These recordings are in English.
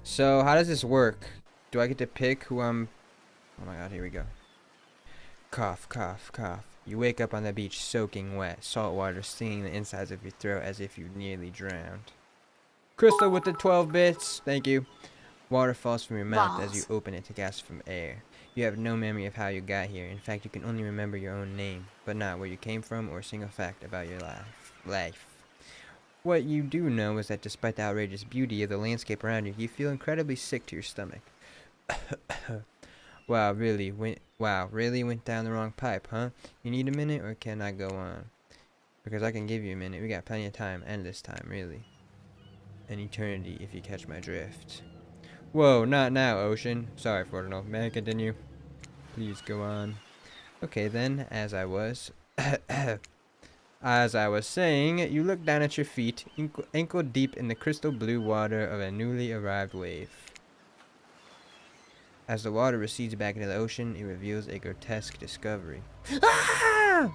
So how does this work? Do I get to pick who I'm... Oh my god, here we go. Cough, cough, cough. You wake up on the beach soaking wet, salt water stinging the insides of your throat as if you nearly drowned. Crystal with the 12 bits, thank you. Water falls from your mouth as you Balls. open it to gasp from air. You have no memory of how you got here. In fact, you can only remember your own name, but not where you came from or a single fact about your life. What you do know is that despite the outrageous beauty of the landscape around you, you feel incredibly sick to your stomach. Really went down the wrong pipe, huh? You need a minute, or can I go on? Because I can give you a minute. We got plenty of time, endless time, really. An eternity, if you catch my drift. Whoa, not now, Ocean. Sorry, Forginal. May I continue? Please go on. Okay, then, as I was... As I was saying, you look down at your feet, ankle deep in the crystal blue water of a newly arrived wave. As the water recedes back into the ocean, it reveals a grotesque discovery. Ah!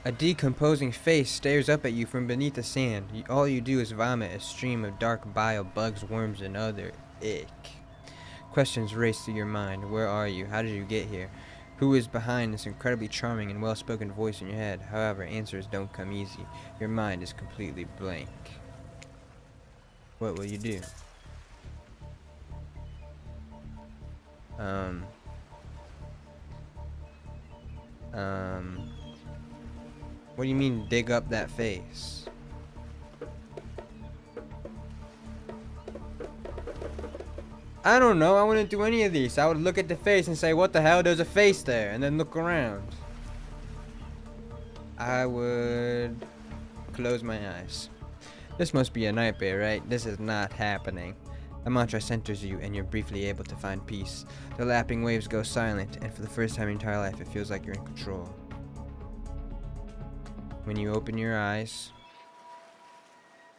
A decomposing face stares up at you from beneath the sand. All you do is vomit a stream of dark bile, bugs, worms, and other ick. Questions race through your mind. Where are you? How did you get here? Who is behind this incredibly charming and well-spoken voice in your head? However, answers don't come easy. Your mind is completely blank. What will you do? What do you mean dig up that face? I don't know, I wouldn't do any of these. I would look at the face and say, what the hell, there's a face there, and then look around. I would close my eyes. This must be a nightmare, right? This is not happening. The mantra centers you, and you're briefly able to find peace. The lapping waves go silent, and for the first time in your entire life, it feels like you're in control. When you open your eyes...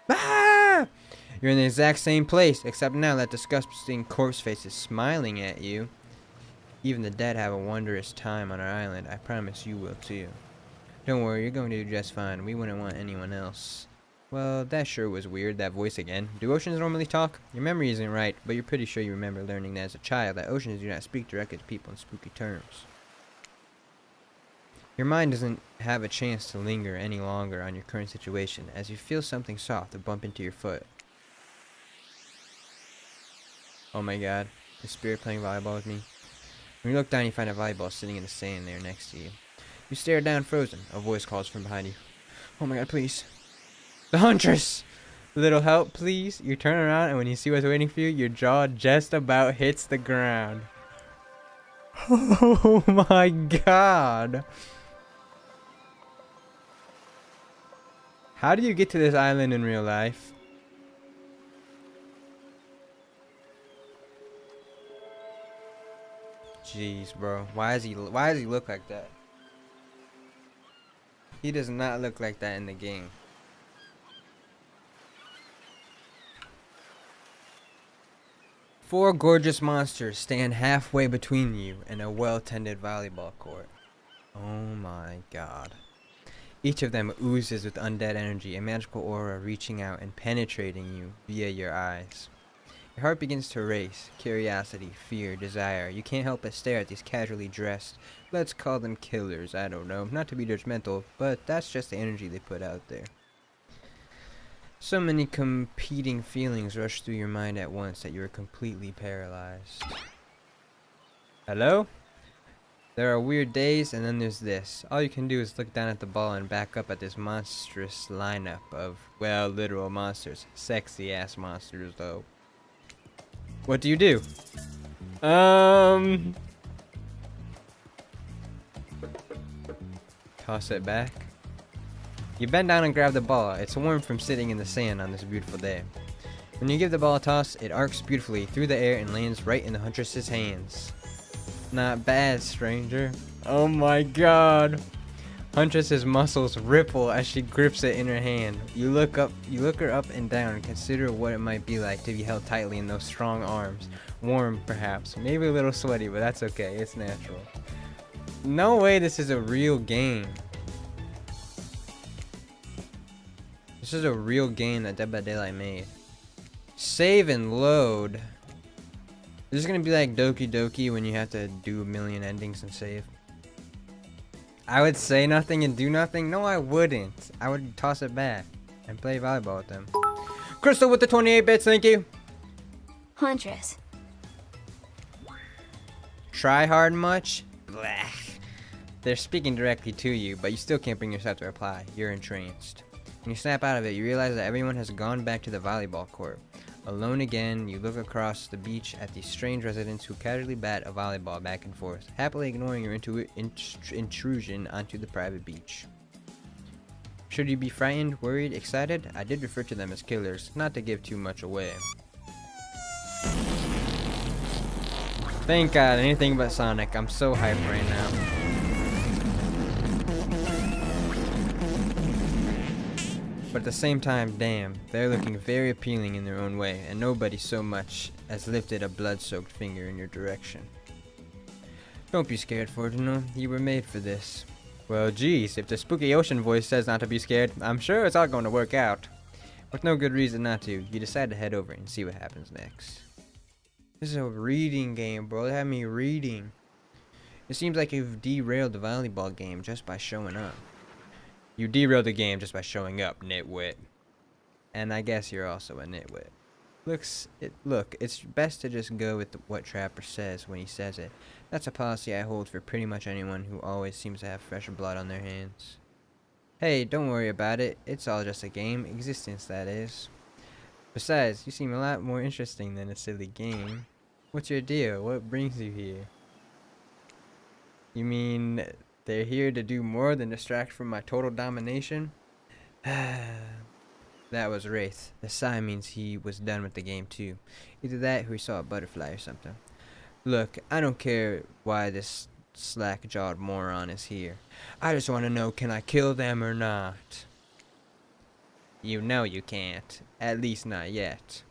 Ah! You're in the exact same place, except now that disgusting corpse face is smiling at you. Even the dead have a wondrous time on our island. I promise you will too. Don't worry, you're going to do just fine. We wouldn't want anyone else. Well, that sure was weird, that voice again. Do oceans normally talk? Your memory isn't right, but you're pretty sure you remember learning that as a child, that oceans do not speak directly to people in spooky terms. Your mind doesn't have a chance to linger any longer on your current situation, as you feel something soft bump into your foot. Oh my god, is Spirit playing volleyball with me? When you look down, you find a volleyball sitting in the sand there next to you. You stare down frozen. A voice calls from behind you. Oh my god, please. The Huntress! Little help, please? You turn around, and when you see what's waiting for you, your jaw just about hits the ground. Oh my god! How do you get to this island in real life? Jeez, bro. Why does he look like that? He does not look like that in the game. Four gorgeous monsters stand halfway between you and a well-tended volleyball court. Oh my god. Each of them oozes with undead energy, a magical aura reaching out and penetrating you via your eyes. Your heart begins to race. Curiosity, fear, desire. You can't help but stare at these casually dressed, let's call them killers, I don't know. Not to be judgmental, but that's just the energy they put out there. So many competing feelings rush through your mind at once that you are completely paralyzed. Hello? There are weird days, and then there's this. All you can do is look down at the ball and back up at this monstrous lineup of, well, literal monsters. Sexy ass monsters, though. What do you do? Toss it back. You bend down and grab the ball. It's warm from sitting in the sand on this beautiful day. When you give the ball a toss, it arcs beautifully through the air and lands right in the Huntress's hands. Not bad, stranger. Oh my god. Huntress's muscles ripple as she grips it in her hand. You look her up and down and consider what it might be like to be held tightly in those strong arms. Warm, perhaps. Maybe a little sweaty, but that's okay. It's natural. No way this is a real game. This is a real game that Dead by Daylight made. Save and load. This is gonna be like Doki Doki when you have to do a million endings and save. I would say nothing and do nothing. No, I wouldn't. I would toss it back and play volleyball with them. Crystal with the 28 bits, thank you. Huntress. Try hard much? Blah. They're speaking directly to you, but you still can't bring yourself to reply. You're entranced. When you snap out of it, you realize that everyone has gone back to the volleyball court. Alone again, you look across the beach at these strange residents who casually bat a volleyball back and forth, happily ignoring your intrusion onto the private beach. Should you be frightened, worried, excited? I did refer to them as killers, not to give too much away. Thank God, anything but Sonic. I'm so hyped right now. But at the same time, damn, they're looking very appealing in their own way, and nobody so much as lifted a blood-soaked finger in your direction. Don't be scared, Forginal. You were made for this. Well, geez, if the spooky ocean voice says not to be scared, I'm sure it's all going to work out. With no good reason not to, you decide to head over and see what happens next. This is a reading game, bro. They have me reading. It seems like you've derailed the volleyball game just by showing up. You derailed the game just by showing up, nitwit. And I guess you're also a nitwit. Look, it's best to just go with what Trapper says when he says it. That's a policy I hold for pretty much anyone who always seems to have fresh blood on their hands. Hey, don't worry about it. It's all just a game. Existence, that is. Besides, you seem a lot more interesting than a silly game. What's your deal? What brings you here? You mean they're here to do more than distract from my total domination? That was Wraith. The sigh means he was done with the game too. Either that or he saw a butterfly or something. Look, I don't care why this slack-jawed moron is here. I just want to know, can I kill them or not? You know you can't. At least not yet.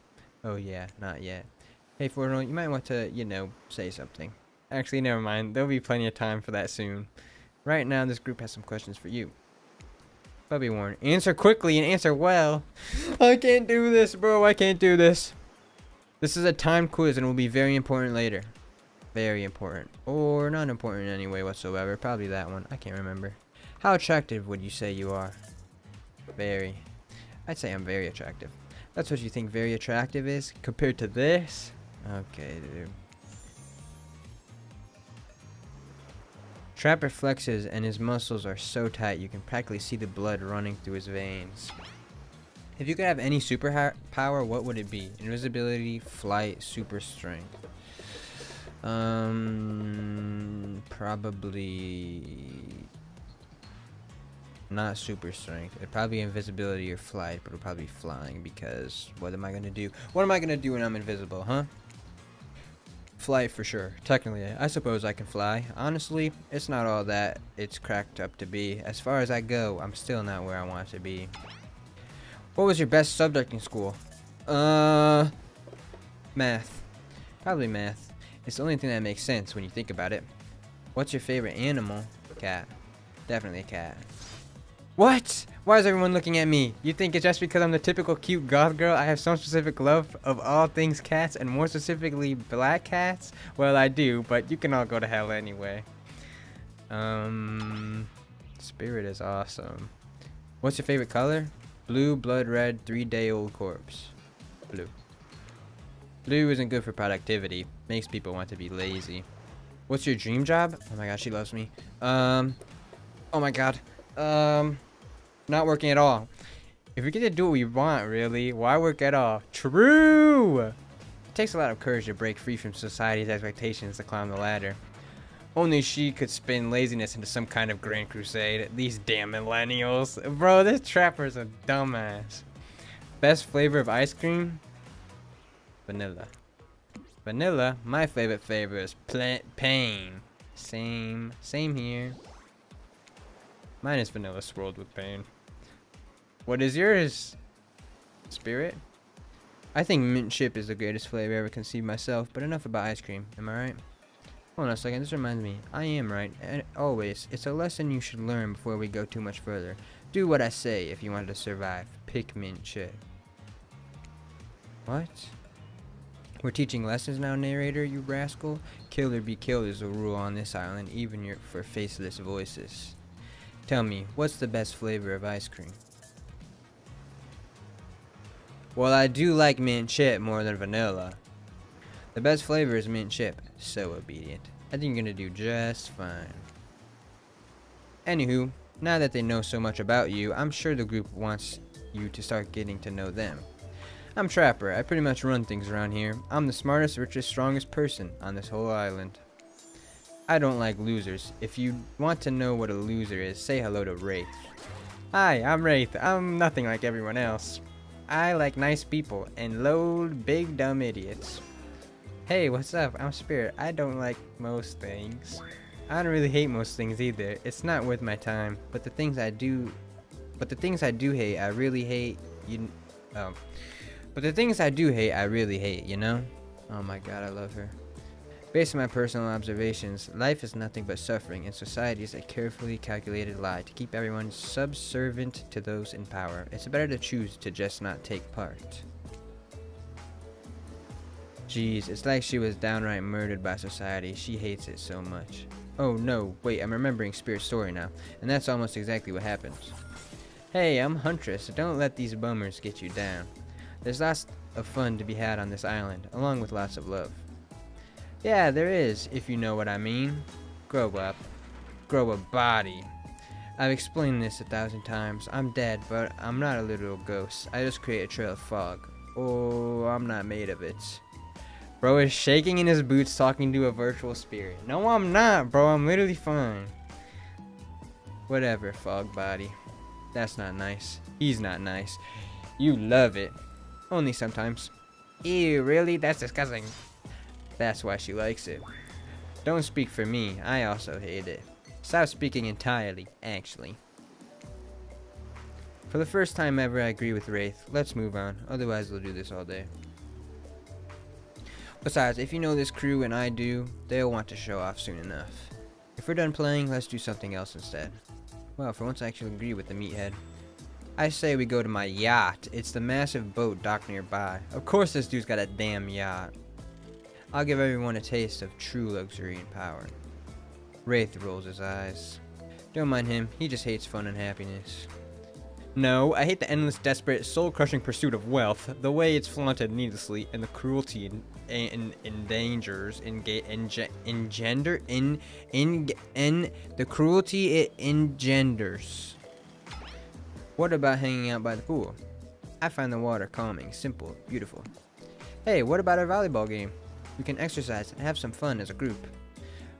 Oh yeah, not yet. Hey Forginal, you might want to, say something. Actually, never mind. There'll be plenty of time for that soon. Right now, this group has some questions for you. But be warned, answer quickly and answer well. I can't do this, bro. I can't do this. This is a timed quiz and will be very important later. Very important. Or not important in any way whatsoever. Probably that one. I can't remember. How attractive would you say you are? Very. I'd say I'm very attractive. That's what you think very attractive is? Compared to this? Okay, dude. Trapper flexes and his muscles are so tight you can practically see the blood running through his veins. If you could have any superpower, what would it be? Invisibility, flight, super strength. Probably not super strength. It'd probably be invisibility or flight, but it'll probably be flying because what am I gonna do? What am I gonna do when I'm invisible, huh? Flight for sure. Technically, I suppose I can fly. Honestly, it's not all that it's cracked up to be. As far as I go, I'm still not where I want to be. What was your best subject in school? Math. Probably math. It's the only thing that makes sense when you think about it. What's your favorite animal? Cat. Definitely a cat. What? Why is everyone looking at me? You think it's just because I'm the typical cute goth girl? I have some specific love of all things cats, and more specifically black cats? Well, I do, but you can all go to hell anyway. Spirit is awesome. What's your favorite color? Blue, blood red, 3-day-old corpse. Blue. Blue isn't good for productivity. Makes people want to be lazy. What's your dream job? Oh my god, she loves me. Oh my god. Not working at all. If we get to do what we want, really, why work at all? True! It takes a lot of courage to break free from society's expectations to climb the ladder. Only she could spin laziness into some kind of grand crusade. These damn millennials. Bro, this trapper's a dumbass. Best flavor of ice cream? Vanilla. Vanilla? My favorite flavor is pain. Same here. Mine is vanilla swirled with pain. What is yours? Spirit? I think mint chip is the greatest flavor I ever conceived myself, but enough about ice cream, am I right? Hold on a second, this reminds me. I am right, and always. It's a lesson you should learn before we go too much further. Do what I say if you wanted to survive. Pick mint chip. What? We're teaching lessons now, narrator, you rascal? Kill or be killed is the rule on this island, even for faceless voices. Tell me, what's the best flavor of ice cream? Well, I do like mint chip more than vanilla. The best flavor is mint chip. So obedient. I think you're gonna do just fine. Anywho, now that they know so much about you, I'm sure the group wants you to start getting to know them. I'm Trapper. I pretty much run things around here. I'm the smartest, richest, strongest person on this whole island. I don't like losers. If you want to know what a loser is, say hello to Wraith. Hi, I'm Wraith. I'm nothing like everyone else. I like nice people and load big dumb idiots. Hey, what's up? I'm Spirit. I don't like most things. I don't really hate most things either. It's not worth my time. But the things I do hate, I really hate. But the things I do hate, I really hate, you know? Oh my god, I love her. Based on my personal observations, life is nothing but suffering, and society is a carefully calculated lie to keep everyone subservient to those in power. It's better to choose to just not take part. Jeez, it's like she was downright murdered by society. She hates it so much. Oh no, wait, I'm remembering Spirit's story now, and that's almost exactly what happens. Hey, I'm Huntress. Don't let these bummers get you down. There's lots of fun to be had on this island, along with lots of love. Yeah, there is, if you know what I mean. Grow up. Grow a body. I've explained this 1,000 times. I'm dead, but I'm not a literal ghost. I just create a trail of fog. Oh, I'm not made of it. Bro is shaking in his boots talking to a virtual spirit. No, I'm not, bro. I'm literally fine. Whatever, fog body. That's not nice. He's not nice. You love it. Only sometimes. Ew, really? That's disgusting. That's why she likes it. Don't speak for me. I also hate it. Stop speaking entirely, actually. For the first time ever, I agree with Wraith. Let's move on. Otherwise, we'll do this all day. Besides, if you know this crew and I do, they'll want to show off soon enough. If we're done playing, let's do something else instead. Well, for once I actually agree with the meathead. I say we go to my yacht. It's the massive boat docked nearby. Of course this dude's got a damn yacht. I'll give everyone a taste of true luxury and power. Wraith rolls his eyes. Don't mind him, he just hates fun and happiness. No, I hate the endless, desperate, soul-crushing pursuit of wealth, the way it's flaunted needlessly, and the cruelty the cruelty it engenders. What about hanging out by the pool? I find the water calming, simple, beautiful. Hey, what about our volleyball game? We can exercise and have some fun as a group.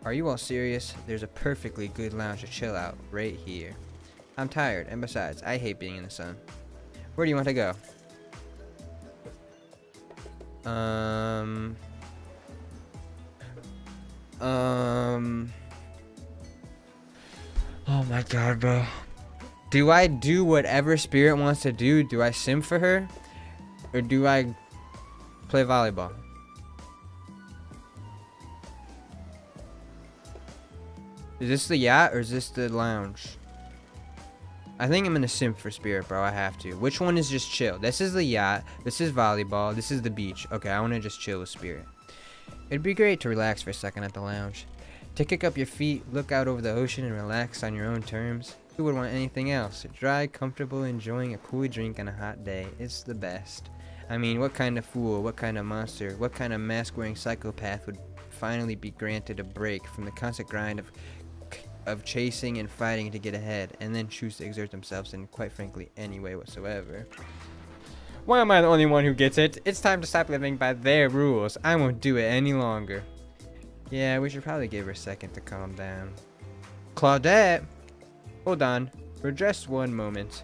Are you all serious? There's a perfectly good lounge to chill out right here. I'm tired, and besides, I hate being in the sun. Where do you want to go? Oh my god, bro. Do I do whatever Spirit wants to do? Do I sim for her? Or do I play volleyball? Is this the yacht or is this the lounge? I think I'm gonna sim for Spirit, bro. I have to. Which one is just chill? This is the yacht. This is volleyball. This is the beach. Okay, I want to just chill with Spirit. It'd be great to relax for a second at the lounge. To kick up your feet, look out over the ocean, and relax on your own terms. Who would want anything else? Dry, comfortable, enjoying a cool drink on a hot day. It's the best. I mean, what kind of fool, what kind of monster, what kind of mask-wearing psychopath would finally be granted a break from the constant grind of chasing and fighting to get ahead, and then choose to exert themselves in, quite frankly, any way whatsoever? Why am I the only one who gets it? It's time to stop living by their rules. I won't do it any longer. Yeah, we should probably give her a second to calm down. Claudette! Hold on, for just one moment.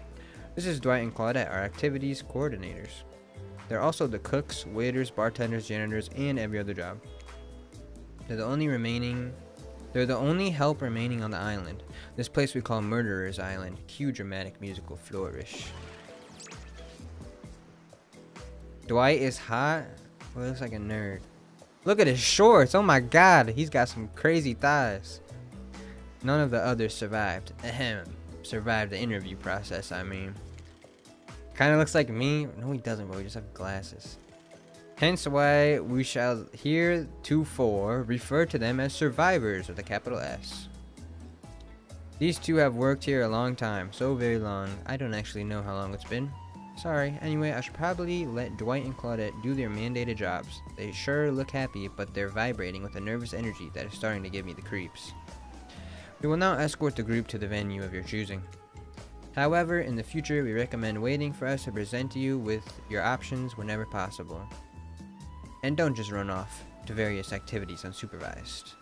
This is Dwight and Claudette, our activities coordinators. They're also the cooks, waiters, bartenders, janitors, and every other job. They're the only help remaining on the island. This place we call Murderer's Island. Cue dramatic musical flourish. Dwight is hot. Well, looks like a nerd. Look at his shorts. Oh my god, he's got some crazy thighs. None of the others survived. Ahem. Survived the interview process, I mean. Kinda looks like me. No, he doesn't, but we just have glasses. Hence why we shall heretofore refer to them as survivors with a capital S. These two have worked here a long time, so very long. I don't actually know how long it's been. Sorry, anyway, I should probably let Dwight and Claudette do their mandated jobs. They sure look happy, but they're vibrating with a nervous energy that is starting to give me the creeps. We will now escort the group to the venue of your choosing. However, in the future, we recommend waiting for us to present you with your options whenever possible. And don't just run off to various activities unsupervised.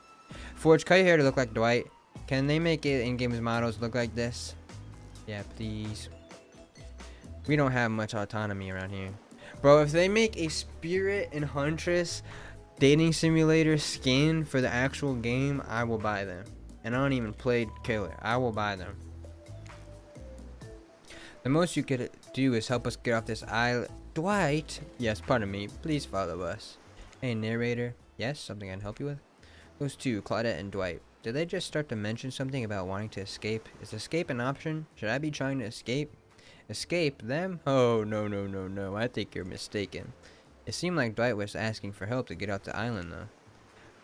Forge, cut your hair to look like Dwight. Can they make it in-game models look like this? Yeah, please. We don't have much autonomy around here. Bro, if they make a Spirit and Huntress dating simulator skin for the actual game, I will buy them. And I don't even play Killer. I will buy them. The most you could do is help us get off this island. Dwight? Yes, pardon me. Please follow us. Hey, narrator. Yes, something I can help you with? Those two, Claudette and Dwight. Did they just start to mention something about wanting to escape? Is escape an option? Should I be trying to escape? Escape them? Oh, no. I think you're mistaken. It seemed like Dwight was asking for help to get off the island, though.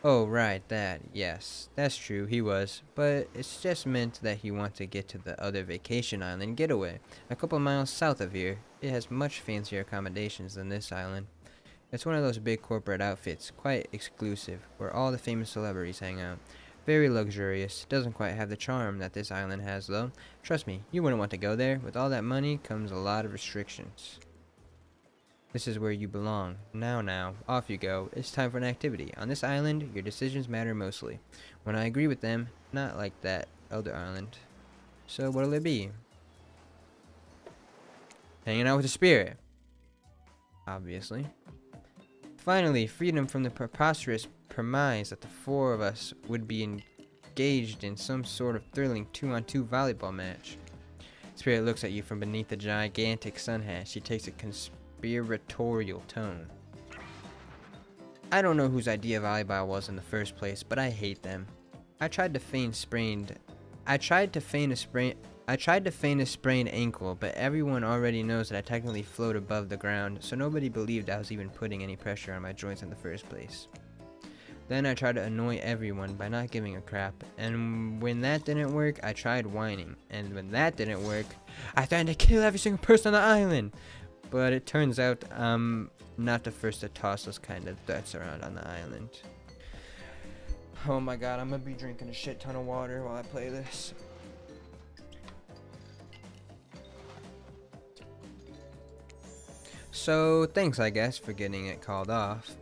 Oh, right, that. Yes, that's true, he was. But it's just meant that he wants to get to the other vacation island getaway, a couple miles south of here. It has much fancier accommodations than this island. It's one of those big corporate outfits, quite exclusive, where all the famous celebrities hang out. Very luxurious. Doesn't quite have the charm that this island has, though. Trust me, you wouldn't want to go there. With all that money comes a lot of restrictions. This is where you belong. Now, off you go. It's time for an activity. On this island, your decisions matter mostly. When I agree with them, not like that other island. So what'll it be? Hanging out with the Spirit. Obviously. Finally, freedom from the preposterous premise that the four of us would be engaged in some sort of thrilling 2-on-2 volleyball match. Spirit looks at you from beneath the gigantic sun hat. She takes a conspiratorial tone. I don't know whose idea volleyball was in the first place, but I hate them. I tried to feign a sprained ankle, but everyone already knows that I technically float above the ground, so nobody believed I was even putting any pressure on my joints in the first place. Then I tried to annoy everyone by not giving a crap, and when that didn't work, I tried whining, and when that didn't work, I threatened to kill every single person on the island! But it turns out I'm not the first to toss those kind of threats around on the island. Oh my god, I'm gonna be drinking a shit ton of water while I play this. So, thanks I guess for getting it called off.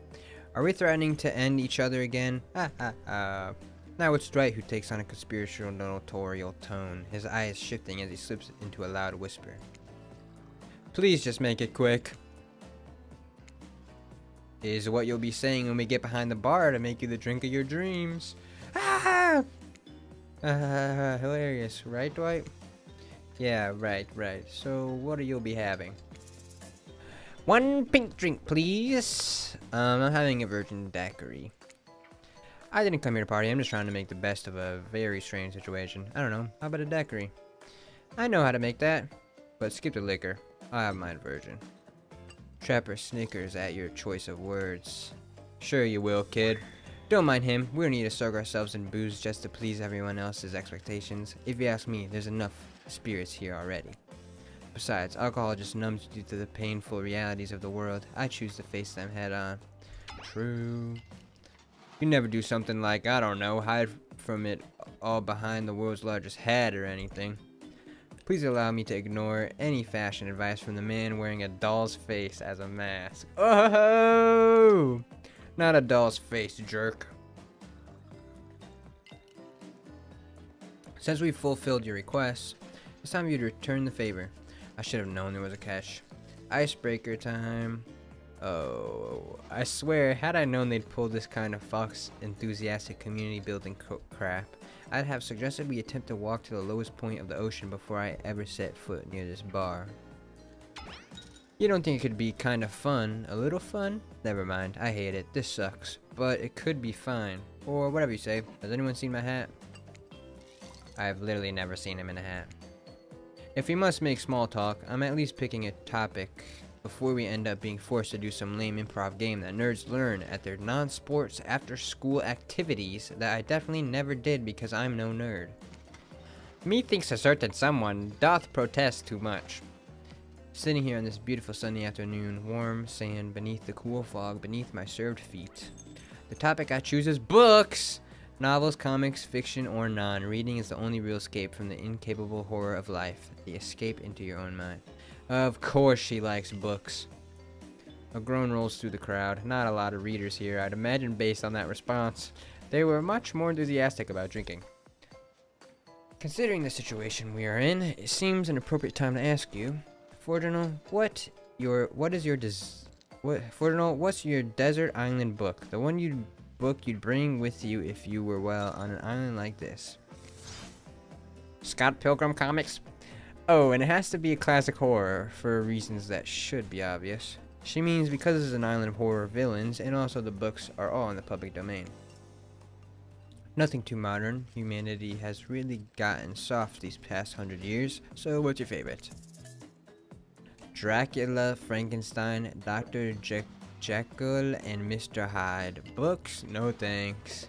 Are we threatening to end each other again? Now it's Dwight who takes on a conspiratorial tone, his eyes shifting as he slips into a loud whisper. Please just make it quick. Is what you'll be saying when we get behind the bar to make you the drink of your dreams. Hilarious, right Dwight? Yeah, right. So what are you be having? One pink drink, please. I'm having a virgin daiquiri. I didn't come here to party. I'm just trying to make the best of a very strange situation. I don't know. How about a daiquiri? I know how to make that, but skip the liquor. I'll have mine virgin. Trapper snickers at your choice of words. Sure you will, kid. Don't mind him. We don't need to soak ourselves in booze just to please everyone else's expectations. If you ask me, there's enough spirits here already. Besides, alcohol just numbs you to the painful realities of the world. I choose to face them head on. True. You never do something like, I don't know, hide from it all behind the world's largest hat or anything. Please allow me to ignore any fashion advice from the man wearing a doll's face as a mask. Oh! Not a doll's face, jerk. Since we've fulfilled your requests, it's time for you to return the favor. I should have known there was a catch. Icebreaker time. Oh, I swear, had I known they'd pull this kind of Fox enthusiastic community building crap, I'd have suggested we attempt to walk to the lowest point of the ocean before I ever set foot near this bar. You don't think it could be kind of fun? A little fun? Never mind, I hate it. This sucks. But it could be fine. Or whatever you say. Has anyone seen my hat? I've literally never seen him in a hat. If we must make small talk, I'm at least picking a topic before we end up being forced to do some lame improv game that nerds learn at their non-sports after-school activities that I definitely never did because I'm no nerd. Methinks a certain someone doth protest too much. Sitting here on this beautiful sunny afternoon, warm sand beneath the cool fog beneath my served feet. The topic I choose is books! Novels, comics, fiction, or non, reading is the only real escape from the incapable horror of life, the escape into your own mind. Of course she likes books. A groan rolls through the crowd. Not a lot of readers here. I'd imagine based on that response, they were much more enthusiastic about drinking. Considering the situation we are in, it seems an appropriate time to ask you, Forginal, what's your desert island book? The one you'd bring with you if you were, well, on an island like this. Scott Pilgrim comics? Oh, and it has to be a classic horror, for reasons that should be obvious. She means because this is an island of horror villains, and also the books are all in the public domain. Nothing too modern. Humanity has really gotten soft these past 100 years, so what's your favorite? Dracula, Frankenstein, Dr. Jekyll, and Mr. Hyde. Books? No thanks.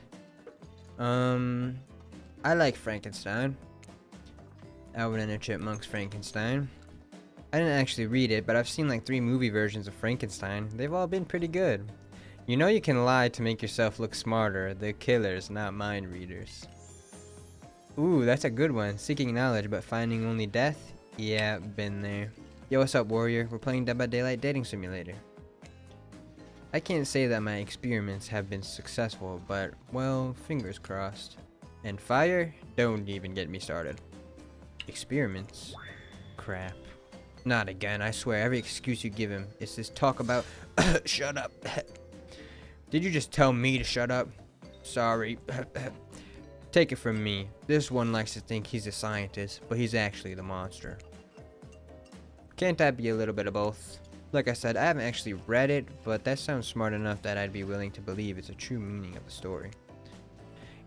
I like Frankenstein. Alvin and the Chipmunks Frankenstein. I didn't actually read it, but I've seen like 3 movie versions of Frankenstein. They've all been pretty good. You know you can lie to make yourself look smarter. They're killers, not mind readers. Ooh, that's a good one. Seeking knowledge, but finding only death? Yeah, been there. Yo, what's up, warrior? We're playing Dead by Daylight Dating Simulator. I can't say that my experiments have been successful, but, well, fingers crossed. And fire? Don't even get me started. Experiments? Crap. Not again, I swear. Every excuse you give him is this talk about shut up. Did you just tell me to shut up? Sorry. Take it from me. This one likes to think he's a scientist, but he's actually the monster. Can't that be a little bit of both? Like I said, I haven't actually read it, but that sounds smart enough that I'd be willing to believe it's a true meaning of the story.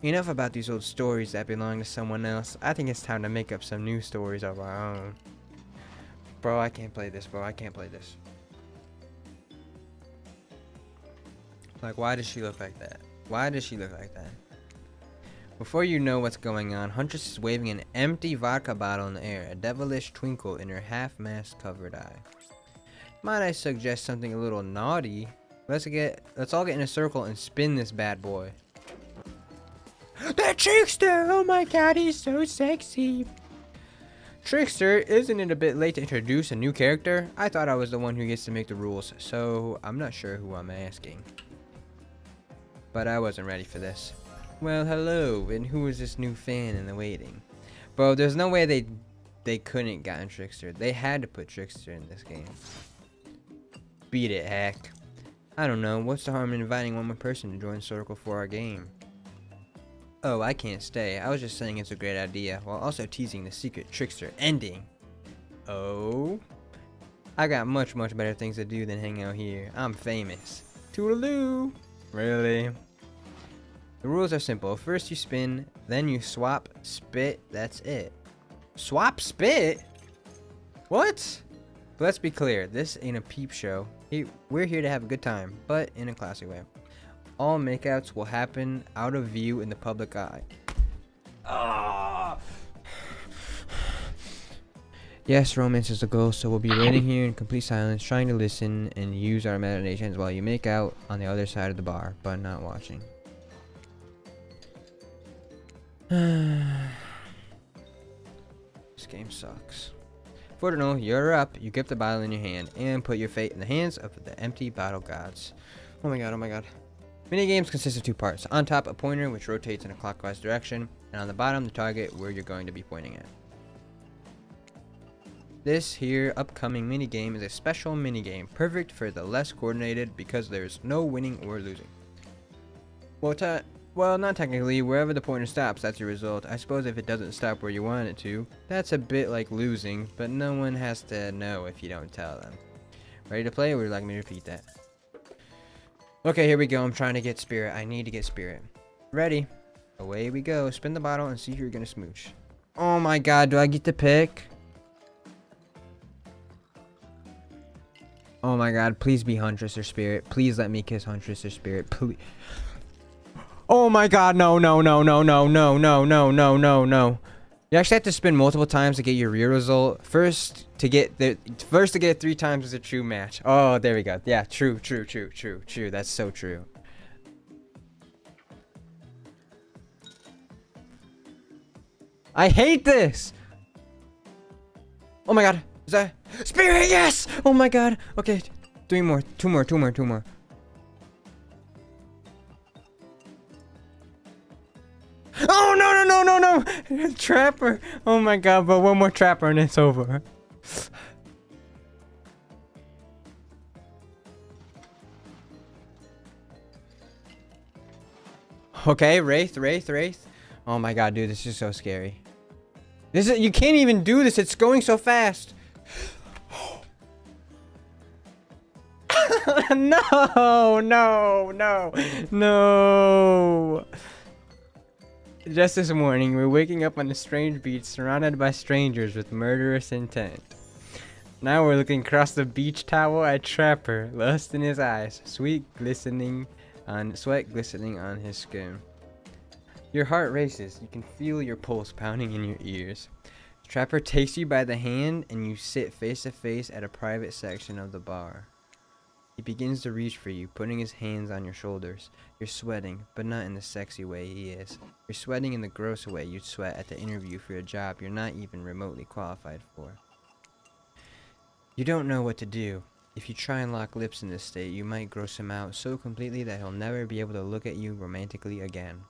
Enough about these old stories that belong to someone else. I think it's time to make up some new stories of our own. Bro, I can't play this, bro. I can't play this. Like, why does she look like that? Why does she look like that? Before you know what's going on, Huntress is waving an empty vodka bottle in the air, a devilish twinkle in her half-mask covered eye. Might I suggest something a little naughty? Let's all get in a circle and spin this bad boy. That Trickster! Oh my god, he's so sexy! Trickster, isn't it a bit late to introduce a new character? I thought I was the one who gets to make the rules, so I'm not sure who I'm asking. But I wasn't ready for this. Well, hello, and who is this new fan in the waiting? Bro, there's no way they couldn't gotten Trickster. They had to put Trickster in this game. Beat it, heck. I don't know, what's the harm in inviting one more person to join Circle for our game? Oh, I can't stay. I was just saying it's a great idea, while also teasing the secret Trickster ending. Oh? I got much better things to do than hang out here. I'm famous. Toodaloo! Really? The rules are simple. First you spin, then you swap, spit, that's it. Swap, spit? What? But let's be clear, this ain't a peep show. We're here to have a good time, but in a classy way. All makeouts will happen out of view in the public eye. Ah! Yes, romance is the goal, so we'll be waiting here in complete silence, trying to listen and use our imaginations while you make out on the other side of the bar, but not watching. This game sucks. Forginal, you're up. You grip the bottle in your hand and put your fate in the hands of the empty bottle gods. Oh my god, oh my god. Minigames consist of 2 parts. On top, a pointer which rotates in a clockwise direction, and on the bottom, the target where you're going to be pointing at. This here upcoming minigame is a special minigame, perfect for the less coordinated because there's no winning or losing. Well, not technically. Wherever the pointer stops, that's your result. I suppose if it doesn't stop where you want it to, that's a bit like losing, but no one has to know if you don't tell them. Ready to play, or would you like me to repeat that? Okay, here we go. I'm trying to get spirit. I need to get spirit. Ready. Away we go. Spin the bottle and see who you're gonna smooch. Oh my god, do I get to pick? Oh my god, please be Huntress or Spirit. Please let me kiss Huntress or Spirit. Please. Oh my god, no, no, no, no, no, no, no, no, no, no, no. You actually have to spin multiple times to get your real result. First to get it 3 times is a true match. Oh, there we go. Yeah, true, true, true, true, true. That's so true. I hate this. Oh my god. Is that Spirit? Yes! Oh my god. Okay. 3 more. 2 more. 2 more. 2 more. Oh no no no no no! Trapper! Oh my god, but one more trapper and it's over. Okay, Wraith. Oh my god, dude, this is so scary. You can't even do this, it's going so fast. No, no, no, no. Just this morning, we're waking up on a strange beach surrounded by strangers with murderous intent. Now we're looking across the beach towel at Trapper, lust in his eyes, sweat glistening on his skin. Your heart races. You can feel your pulse pounding in your ears. Trapper takes you by the hand and you sit face to face at a private section of the bar. He begins to reach for you, putting his hands on your shoulders. You're sweating, but not in the sexy way he is. You're sweating in the gross way you'd sweat at the interview for a job you're not even remotely qualified for. You don't know what to do. If you try and lock lips in this state, you might gross him out so completely that he'll never be able to look at you romantically again.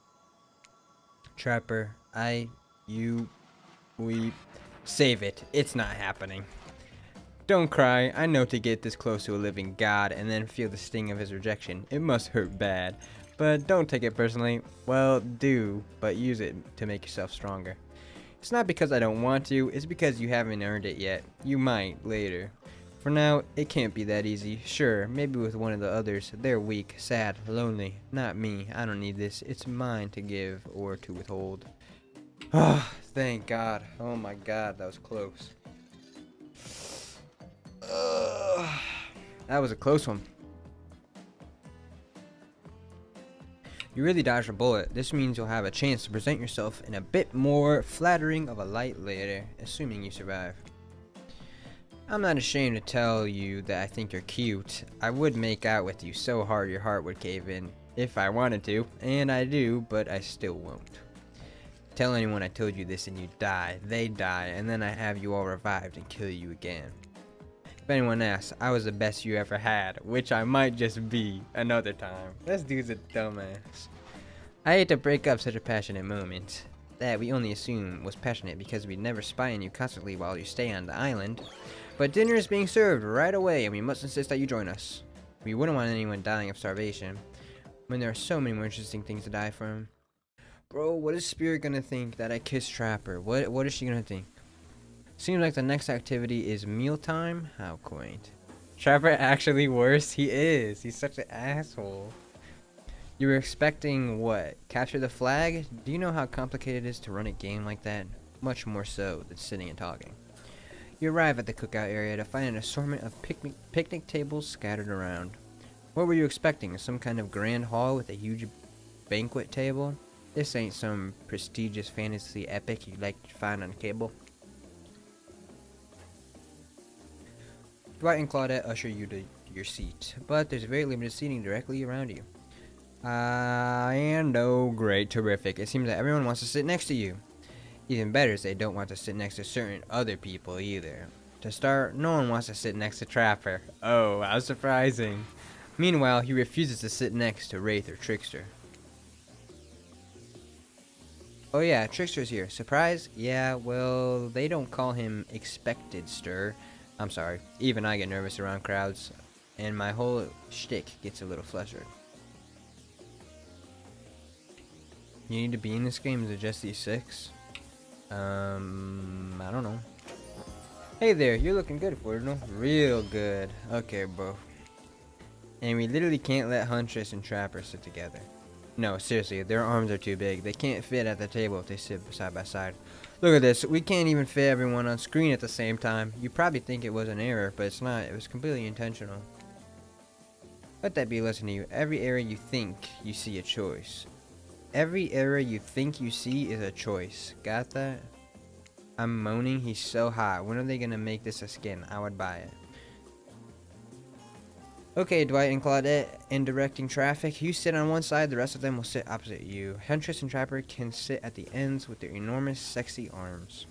Trapper, we save it. It's not happening. Don't cry. I know to get this close to a living god and then feel the sting of his rejection. It must hurt bad. But don't take it personally. Well, do, but use it to make yourself stronger. It's not because I don't want to, it's because you haven't earned it yet. You might, later. For now, it can't be that easy. Sure, maybe with one of the others. They're weak, sad, lonely. Not me. I don't need this. It's mine to give or to withhold. Ah, thank God. Oh my God, that was close. That was a close one. You really dodged a bullet. This means you'll have a chance to present yourself in a bit more flattering of a light later, assuming you survive. I'm not ashamed to tell you that I think you're cute. I would make out with you so hard your heart would cave in, if I wanted to, and I do, but I still won't. Tell anyone I told you this and you die, they die, and then I have you all revived and kill you again. If anyone asks, I was the best you ever had, which I might just be another time. This dude's a dumbass. I hate to break up such a passionate moment. That we only assume was passionate because we'd never spy on you constantly while you stay on the island. But dinner is being served right away and we must insist that you join us. We wouldn't want anyone dying of starvation, when there are so many more interesting things to die from. Bro, what is Spirit gonna think that I kissed Trapper? What is she gonna think? Seems like the next activity is mealtime? How quaint. Trapper actually worse? He is. He's such an asshole. You were expecting what? Capture the flag? Do you know how complicated it is to run a game like that? Much more so than sitting and talking. You arrive at the cookout area to find an assortment of picnic tables scattered around. What were you expecting? Some kind of grand hall with a huge banquet table? This ain't some prestigious fantasy epic you'd like to find on cable. Dwight and Claudette usher you to your seat, but there's very limited seating directly around you. And oh great, terrific. It seems that everyone wants to sit next to you. Even better is they don't want to sit next to certain other people either. To start, no one wants to sit next to Trapper. Oh, how surprising. Meanwhile, he refuses to sit next to Wraith or Trickster. Oh yeah, Trickster's here. Surprise? Yeah, well, they don't call him Expected Stir. I'm sorry, even I get nervous around crowds, and my whole shtick gets a little flustered. You need to be in this game, is it just these 6? I don't know. Hey there, you're looking good, Forginal. Real good. Okay, bro. And we literally can't let Huntress and Trapper sit together. No, seriously, their arms are too big. They can't fit at the table if they sit side by side. Look at this. We can't even fit everyone on screen at the same time. You probably think it was an error, but it's not. It was completely intentional. Let that be a lesson to you. Every error you think, you see a choice. Every error you think you see is a choice. Got that? I'm moaning. He's so hot. When are they gonna make this a skin? I would buy it. Okay, Dwight and Claudette in directing traffic. You sit on one side, the rest of them will sit opposite you. Huntress and Trapper can sit at the ends with their enormous, sexy arms.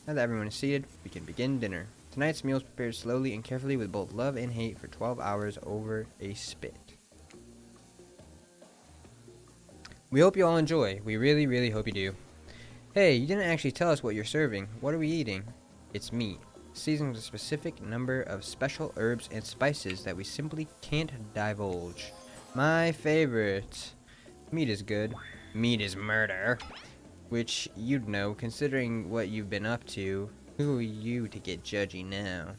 Now that everyone is seated, we can begin dinner. Tonight's meal is prepared slowly and carefully with both love and hate for 12 hours over a spit. We hope you all enjoy. We really, really hope you do. Hey, you didn't actually tell us what you're serving. What are we eating? It's meat, seasoned with a specific number of special herbs and spices that we simply can't divulge. My favorite. Meat is good. Meat is murder. Which you'd know, considering what you've been up to. Who are you to get judgy now?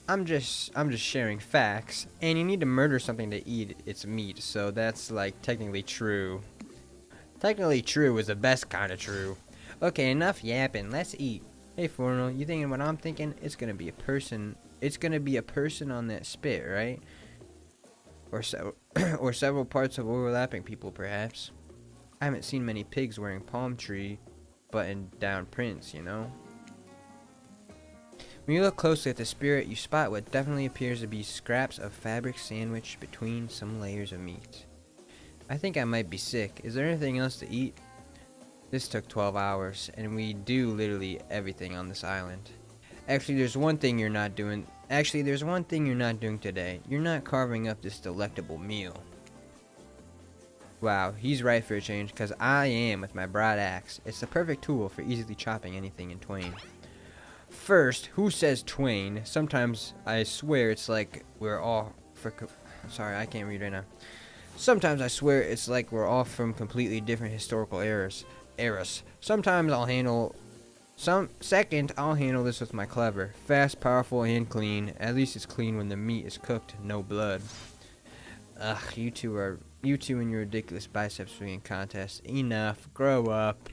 I'm just sharing facts, and you need to murder something to eat its meat, so that's like technically true. Technically true is the best kind of true. Okay, enough yapping. Let's eat. Hey, Forginal, you thinking what I'm thinking? It's gonna be a person. It's gonna be a person on that spit, right? Or so, or several parts of overlapping people, perhaps. I haven't seen many pigs wearing palm tree button-down prints, you know. When you look closely at the spirit, you spot what definitely appears to be scraps of fabric sandwiched between some layers of meat. I think I might be sick. Is there anything else to eat? This took 12 hours, and we do literally everything on this island. Actually, there's one thing you're not doing. There's one thing you're not doing today. You're not carving up this delectable meal. Wow, he's right for a change, because I am with my broad axe. It's the perfect tool for easily chopping anything in twain. First, who says twain? Sometimes I swear it's like we're all sorry, I can't read right now. Sometimes I swear it's like we're all from completely different historical eras. Sometimes I'll handle this with my clever. Fast, powerful, and clean. At least it's clean when the meat is cooked, no blood. Ugh, you two and your ridiculous bicep swinging contest. Enough, grow up.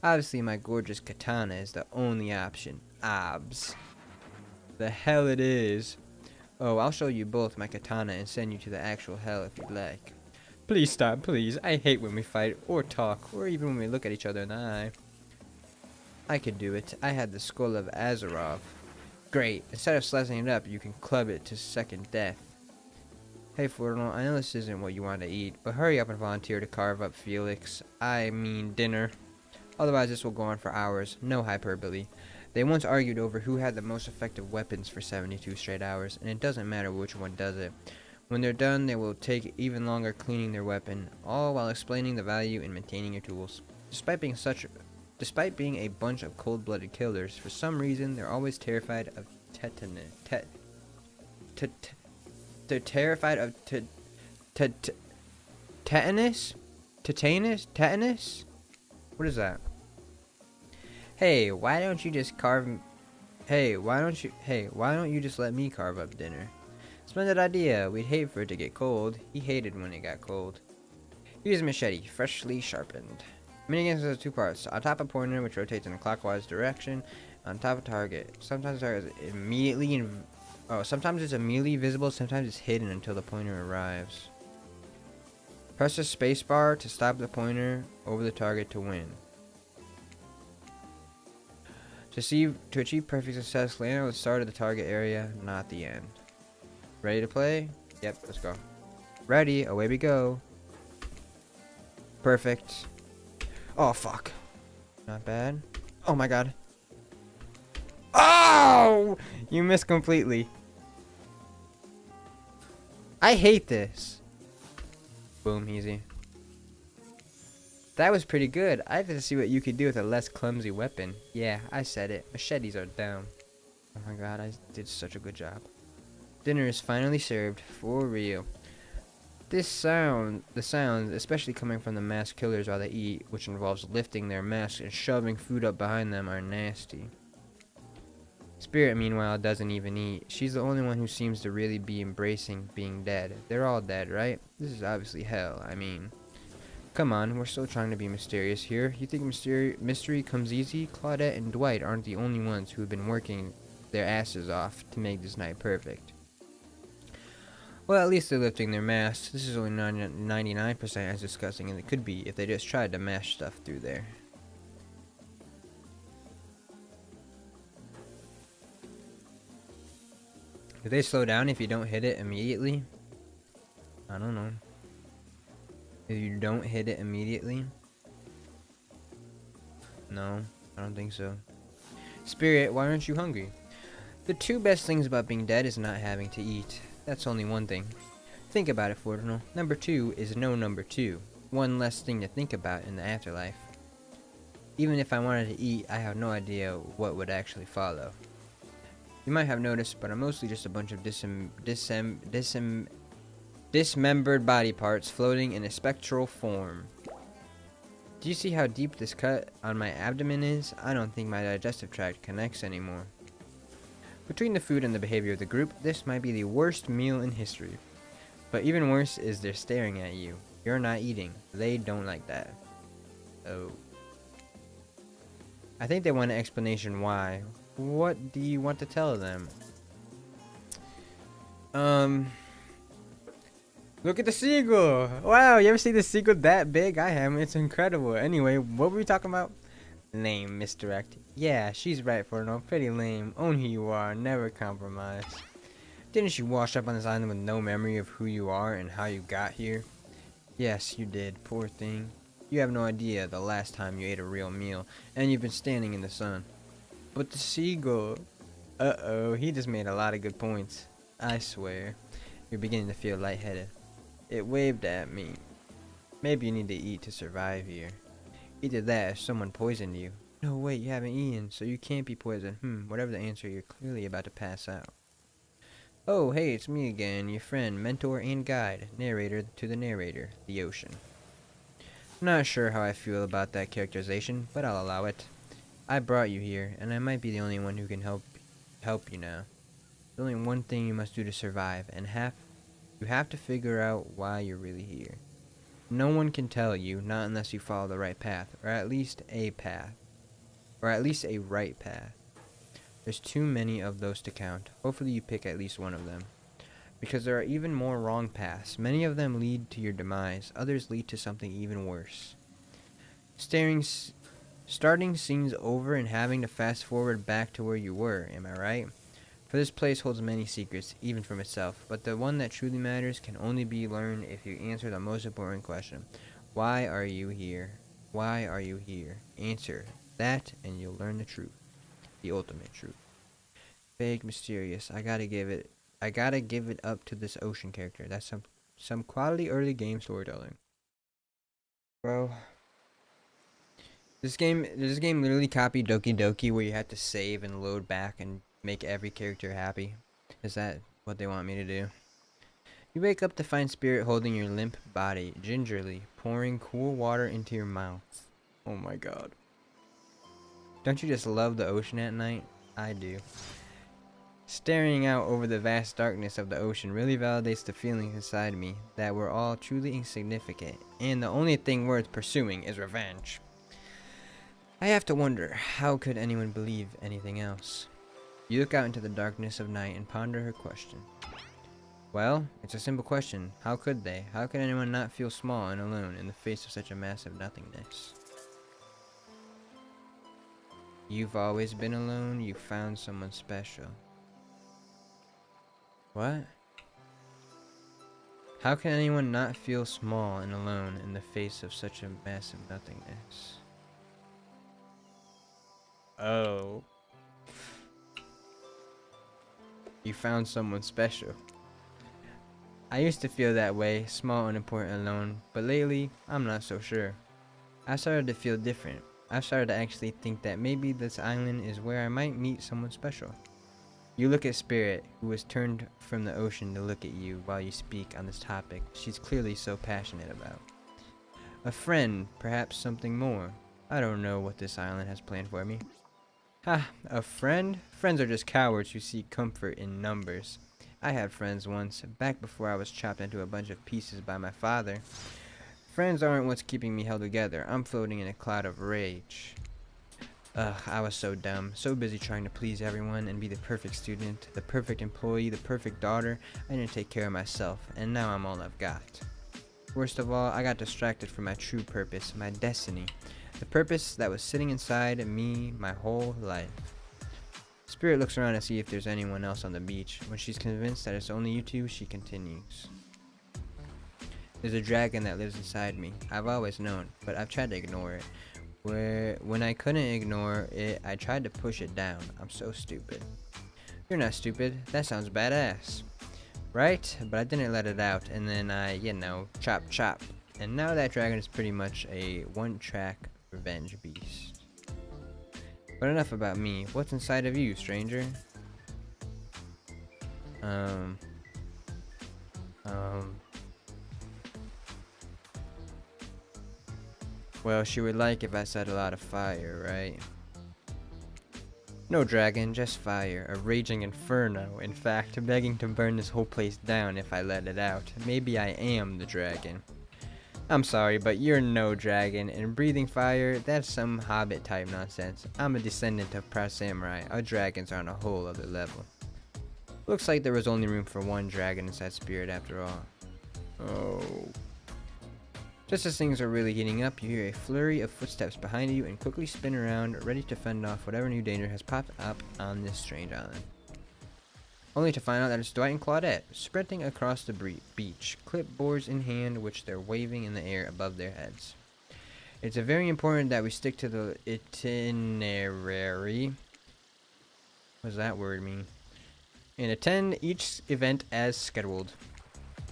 Obviously my gorgeous katana is the only option. Obs. The hell it is. Oh, I'll show you both my katana and send you to the actual hell if you'd like. Please stop, please. I hate when we fight, or talk, or even when we look at each other in the eye. I could do it. I had the skull of Azarov. Great. Instead of slicing it up, you can club it to second death. Hey, Forginal, I know this isn't what you want to eat, but hurry up and volunteer to carve up Felix. I mean dinner. Otherwise, this will go on for hours. No hyperbole. They once argued over who had the most effective weapons for 72 straight hours, and it doesn't matter which one does it. When they're done, they will take even longer cleaning their weapon, all while explaining the value in maintaining your tools. Despite being a bunch of cold-blooded killers, for some reason, they're always terrified of tetanus. They're terrified of tetanus? Tetanus? What is that? Hey, why don't you just let me carve up dinner? Splendid idea. We'd hate for it to get cold. He hated when it got cold. Use a machete, freshly sharpened. Minigames has two parts. On top, a pointer, which rotates in a clockwise direction. On top of target. Sometimes it's immediately visible, sometimes it's hidden until the pointer arrives. Press the spacebar to stop the pointer over the target to win. To achieve perfect success, land at the start of the target area, not the end. Ready to play? Yep, let's go. Ready, away we go. Perfect. Oh, fuck. Not bad. Oh my god. Oh! You missed completely. I hate this. Boom, easy. That was pretty good. I have to see what you could do with a less clumsy weapon. Yeah, I said it. Machetes are down. Oh my god, I did such a good job. Dinner is finally served, for real. The sounds, especially coming from the masked killers while they eat, which involves lifting their masks and shoving food up behind them, are nasty. Spirit, meanwhile, doesn't even eat. She's the only one who seems to really be embracing being dead. They're all dead, right? This is obviously hell, I mean. Come on, we're still trying to be mysterious here. You think mystery comes easy? Claudette and Dwight aren't the only ones who have been working their asses off to make this night perfect. Well, at least they're lifting their masks. This is only 99% as disgusting as it could be if they just tried to mash stuff through there. Do they slow down if you don't hit it immediately? I don't know. If you don't hit it immediately? No, I don't think so. Spirit, why aren't you hungry? The two best things about being dead is not having to eat. That's only one thing. Think about it, Forginal. Number 2 is no number 2. One less thing to think about in the afterlife. Even if I wanted to eat, I have no idea what would actually follow. You might have noticed, but I'm mostly just a bunch of dismembered body parts floating in a spectral form. Do you see how deep this cut on my abdomen is? I don't think my digestive tract connects anymore. Between the food and the behavior of the group, this might be the worst meal in history. But even worse is they're staring at you. You're not eating. They don't like that. Oh. I think they want an explanation why. What do you want to tell them? Look at the seagull! Wow, you ever see the seagull that big? I haven't. It's incredible. Anyway, what were we talking about? Lame, misdirect. Yeah, she's right, Forno. Pretty lame. Own who you are. Never compromise. Didn't you wash up on this island with no memory of who you are and how you got here? Yes, you did. Poor thing. You have no idea the last time you ate a real meal, and you've been standing in the sun. But the seagull... Uh-oh, he just made a lot of good points. I swear. You're beginning to feel lightheaded. It waved at me. Maybe you need to eat to survive here. Either that or someone poisoned you. No, wait, you haven't eaten, so you can't be poisoned. Whatever the answer, you're clearly about to pass out. Oh, hey, it's me again, your friend, mentor, and guide. Narrator to the narrator, the ocean. I'm not sure how I feel about that characterization, but I'll allow it. I brought you here, and I might be the only one who can help you now. There's only one thing you must do to survive, and you have to figure out why you're really here. No one can tell you, not unless you follow the right path, or at least a path. Or at least a right path. There's too many of those to count. Hopefully you pick at least one of them. Because there are even more wrong paths. Many of them lead to your demise. Others lead to something even worse. Starting scenes over and having to fast forward back to where you were, am I right? For this place holds many secrets, even from itself, but the one that truly matters can only be learned if you answer the most important question. Why are you here? Why are you here? Answer that and you'll learn the truth. The ultimate truth. Vague, mysterious. I gotta give it up to this ocean character. That's some quality early game storytelling. Bro. Does this game literally copy Doki Doki where you have to save and load back and make every character happy? Is that what they want me to do? You wake up to find Spirit holding your limp body, gingerly, pouring cool water into your mouth. Oh my god. Don't you just love the ocean at night? I do. Staring out over the vast darkness of the ocean really validates the feeling inside me that we're all truly insignificant, and the only thing worth pursuing is revenge. I have to wonder, how could anyone believe anything else? You look out into the darkness of night and ponder her question. Well, it's a simple question. How could they? How could anyone not feel small and alone in the face of such a massive nothingness? You've always been alone. You found someone special. What? How can anyone not feel small and alone in the face of such a massive nothingness? Oh. You found someone special. I used to feel that way, small, unimportant, alone, but lately, I'm not so sure. I started to feel different. I've started to actually think that maybe this island is where I might meet someone special. You look at Spirit, who has turned from the ocean to look at you while you speak on this topic she's clearly so passionate about. A friend, perhaps something more. I don't know what this island has planned for me. Ha, a friend? Friends are just cowards who seek comfort in numbers. I had friends once, back before I was chopped into a bunch of pieces by my father. Friends aren't what's keeping me held together. I'm floating in a cloud of rage. Ugh, I was so dumb, so busy trying to please everyone and be the perfect student, the perfect employee, the perfect daughter. I didn't take care of myself, and now I'm all I've got. Worst of all, I got distracted from my true purpose, my destiny. The purpose that was sitting inside me my whole life. Spirit looks around to see if there's anyone else on the beach. When she's convinced that it's only you two, she continues. There's a dragon that lives inside me. I've always known, but I've tried to ignore it. When I couldn't ignore it, I tried to push it down. I'm so stupid. You're not stupid. That sounds badass. Right? But I didn't let it out, and then I, chop chop. And now that dragon is pretty much a one-track revenge beast. But enough about me. What's inside of you, stranger? Well, she would like if I set a lot of fire, right? No dragon, just fire. A raging inferno. In fact, begging to burn this whole place down if I let it out. Maybe I am the dragon. I'm sorry, but you're no dragon, and breathing fire, that's some hobbit type nonsense. I'm a descendant of proud samurai. Our dragons are on a whole other level. Looks like there was only room for one dragon inside Spirit after all. Oh. Just as things are really heating up, you hear a flurry of footsteps behind you and quickly spin around, ready to fend off whatever new danger has popped up on this strange island. Only to find out that it's Dwight and Claudette, sprinting across the beach, clipboards in hand, which they're waving in the air above their heads. It's very important that we stick to the itinerary. What does that word mean? And attend each event as scheduled.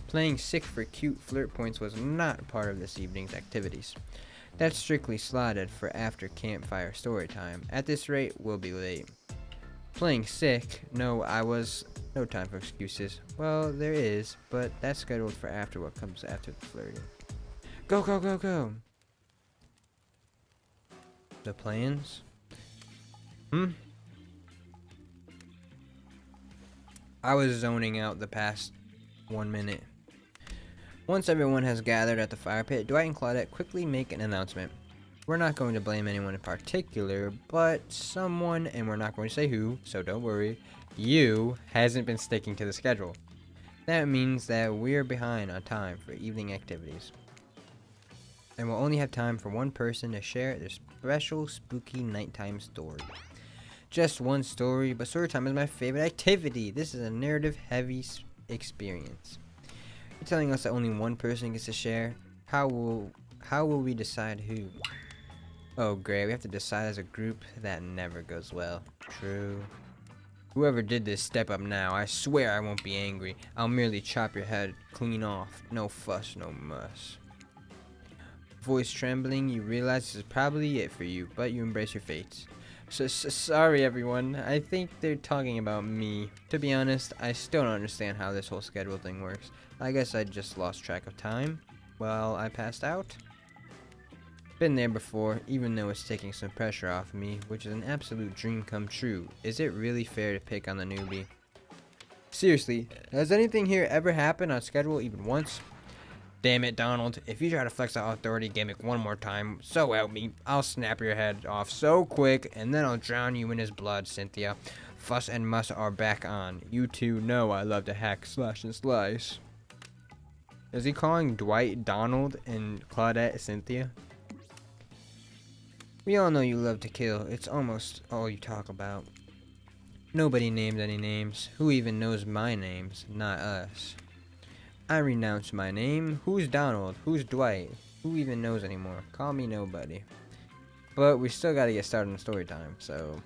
Playing sick for cute flirt points was not part of this evening's activities. That's strictly slotted for after campfire story time. At this rate, we'll be late. Playing sick? No time for excuses. Well, there is, but that's scheduled for after what comes after the flirting. Go, go, go, go! The plans? I was zoning out the past 1 minute. Once everyone has gathered at the fire pit, Dwight and Claudette quickly make an announcement. We're not going to blame anyone in particular, but someone, and we're not going to say who, so don't worry, you hasn't been sticking to the schedule. That means that we're behind on time for evening activities. And we'll only have time for one person to share their special spooky nighttime story. Just one story, but story time is my favorite activity. This is a narrative-heavy experience. You're telling us that only one person gets to share? How will we decide who? Oh great, we have to decide as a group. That never goes well. True. Whoever did this, step up now. I swear I won't be angry. I'll merely chop your head clean off. No fuss, no muss. Voice trembling, you realize this is probably it for you, but you embrace your fate. Sorry everyone, I think they're talking about me. To be honest, I still don't understand how this whole schedule thing works. I guess I just lost track of time while I passed out. Been there before, even though it's taking some pressure off me, which is an absolute dream come true. Is it really fair to pick on the newbie? Seriously, has anything here ever happened on schedule even once? Damn it, Donald. If you try to flex that authority gimmick one more time, so help me, I'll snap your head off so quick, and then I'll drown you in his blood, Cynthia. Fuss and muss are back on. You two know I love to hack, slash, and slice. Is he calling Dwight Donald and Claudette Cynthia? We all know you love to kill. It's almost all you talk about. Nobody named any names. Who even knows my names? Not us. I renounce my name. Who's Donald? Who's Dwight? Who even knows anymore? Call me nobody. But we still gotta get started on story time, so...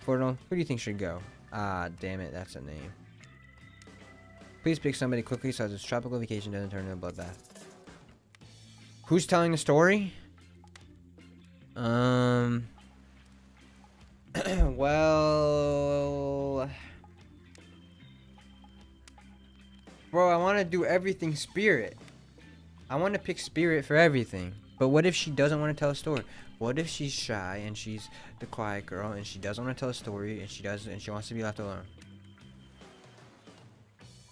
Forginal, who do you think should go? Ah, damn it, that's a name. Please pick somebody quickly so this tropical vacation doesn't turn into a bloodbath. Who's telling the story? Well... Bro, I want to do everything Spirit. I want to pick Spirit for everything. But what if she doesn't want to tell a story? What if she's shy and she's the quiet girl and she doesn't want to tell a story and she wants to be left alone?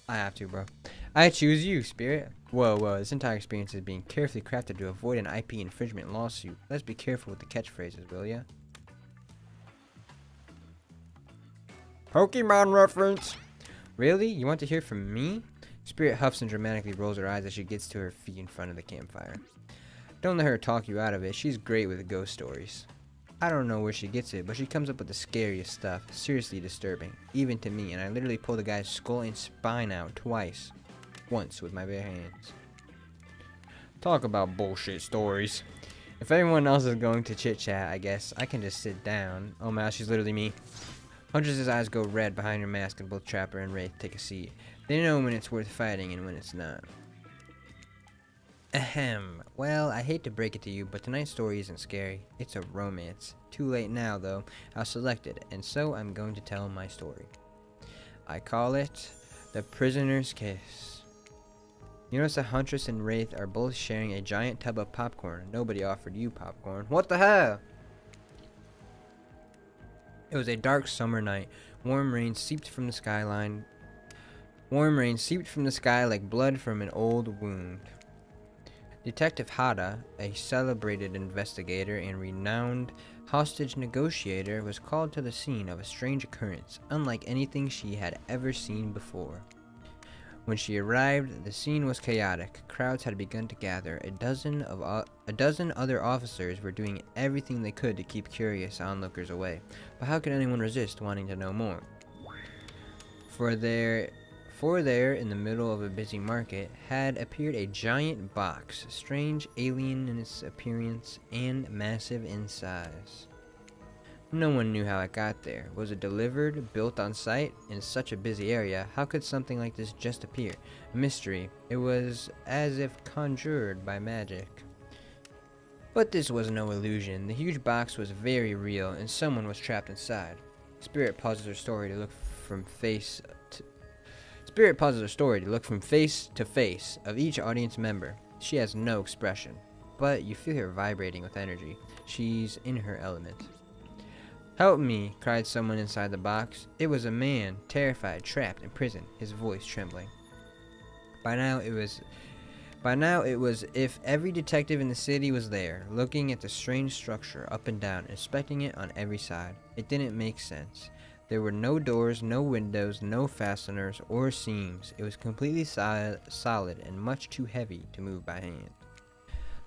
I have to, bro. I choose you, Spirit. Whoa, whoa, this entire experience is being carefully crafted to avoid an IP infringement lawsuit. Let's be careful with the catchphrases, will ya? Pokemon reference! Really? You want to hear from me? Spirit huffs and dramatically rolls her eyes as she gets to her feet in front of the campfire. Don't let her talk you out of it. She's great with ghost stories. I don't know where she gets it, but she comes up with the scariest stuff. Seriously disturbing. Even to me, and I literally pulled the guy's skull and spine out twice. Once with my bare hands. Talk about bullshit stories. If everyone else is going to chit chat, I guess I can just sit down. Oh man, she's literally me. Huntress's eyes go red behind her mask and both Trapper and Wraith take a seat. They know when it's worth fighting and when it's not. Ahem. Well, I hate to break it to you, but tonight's story isn't scary. It's a romance. Too late now, though. I'll select it, and so I'm going to tell my story. I call it The Prisoner's Kiss. You notice that Huntress and Wraith are both sharing a giant tub of popcorn. Nobody offered you popcorn. What the hell? It was a dark summer night. Warm rain seeped from the sky like blood from an old wound. Detective Hada, a celebrated investigator and renowned hostage negotiator, was called to the scene of a strange occurrence, unlike anything she had ever seen before. When she arrived, the scene was chaotic. Crowds had begun to gather. A dozen other officers were doing everything they could to keep curious onlookers away. But how could anyone resist wanting to know more? For there, in the middle of a busy market, had appeared a giant box, strange, alien in its appearance, and massive in size. No one knew how it got there. Was it delivered, built on site, in such a busy area? How could something like this just appear? A mystery. It was as if conjured by magic. But this was no illusion. The huge box was very real, and someone was trapped inside. Spirit pauses her story to look from face to face of each audience member. She has no expression, but you feel her vibrating with energy. She's in her element. "Help me," cried someone inside the box. It was a man, terrified, trapped in prison, his voice trembling. By now it was if every detective in the city was there, looking at the strange structure up and down, inspecting it on every side. It didn't make sense. There were no doors, no windows, no fasteners or seams. It was completely solid and much too heavy to move by hand.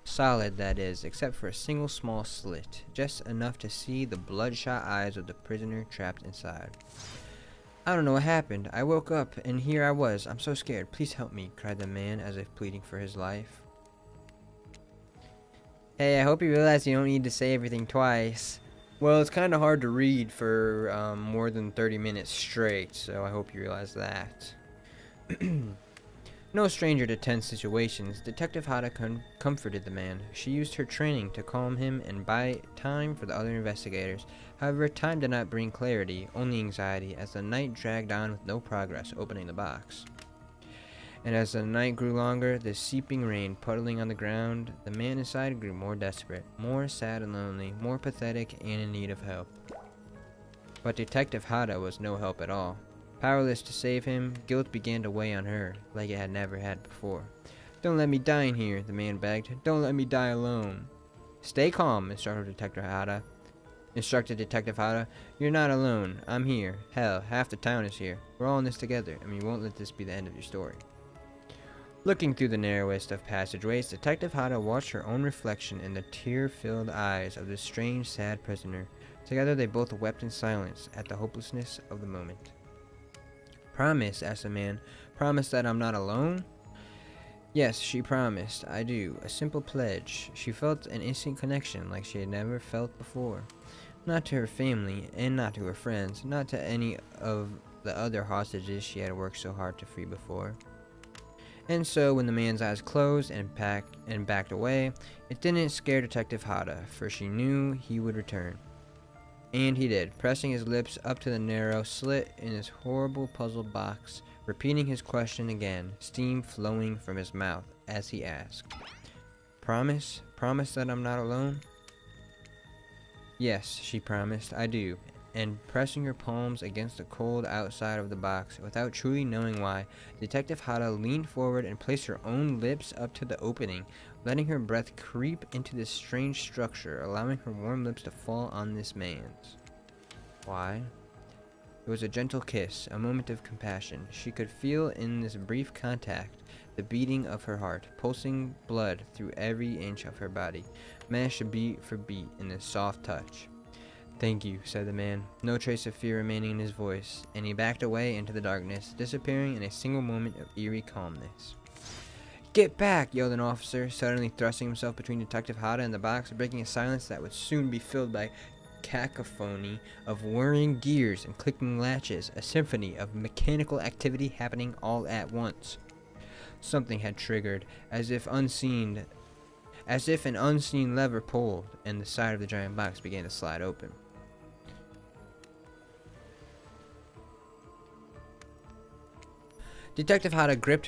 Solid, that is, except for a single small slit, just enough to see the bloodshot eyes of the prisoner trapped inside. "I don't know what happened. I woke up, and here I was. I'm so scared. Please help me," cried the man, as if pleading for his life. Hey, I hope you realize you don't need to say everything twice. Well, it's kind of hard to read for more than 30 minutes straight, so I hope you realize that. No stranger to tense situations, Detective Hada comforted the man. She used her training to calm him and buy time for the other investigators. However, time did not bring clarity, only anxiety, as the night dragged on with no progress opening the box. And as the night grew longer, the seeping rain puddling on the ground, the man inside grew more desperate, more sad and lonely, more pathetic and in need of help. But Detective Hada was no help at all. Powerless to save him, guilt began to weigh on her, like it had never had before. "Don't let me die in here," the man begged. "Don't let me die alone." "Stay calm," instructed Detective Hada. "You're not alone. I'm here. Hell, half the town is here. We're all in this together, and we won't let this be the end of your story." Looking through the narrowest of passageways, Detective Hada watched her own reflection in the tear-filled eyes of this strange, sad prisoner. Together they both wept in silence at the hopelessness of the moment. "Promise?" asked the man. "Promise that I'm not alone?" Yes, she promised. "I do. A simple pledge." She felt an instant connection like she had never felt before. Not to her family, and not to her friends, not to any of the other hostages she had worked so hard to free before. And so, when the man's eyes closed and backed away, it didn't scare Detective Hada, for she knew he would return. And he did, pressing his lips up to the narrow slit in this horrible puzzled box, repeating his question again, steam flowing from his mouth as he asked, "Promise? Promise that I'm not alone?" "Yes," she promised, "I do. and pressing her palms against the cold outside of the box. Without truly knowing why, Detective Hada leaned forward and placed her own lips up to the opening, letting her breath creep into this strange structure, allowing her warm lips to fall on this man's. Why? It was a gentle kiss, a moment of compassion. She could feel in this brief contact the beating of her heart, pulsing blood through every inch of her body, matched beat for beat in this soft touch. "Thank you," said the man, no trace of fear remaining in his voice, and he backed away into the darkness, disappearing in a single moment of eerie calmness. "Get back!" yelled an officer, suddenly thrusting himself between Detective Hada and the box, breaking a silence that would soon be filled by cacophony of whirring gears and clicking latches, a symphony of mechanical activity happening all at once. Something had triggered, as if an unseen lever pulled, and the side of the giant box began to slide open. Detective Hada gripped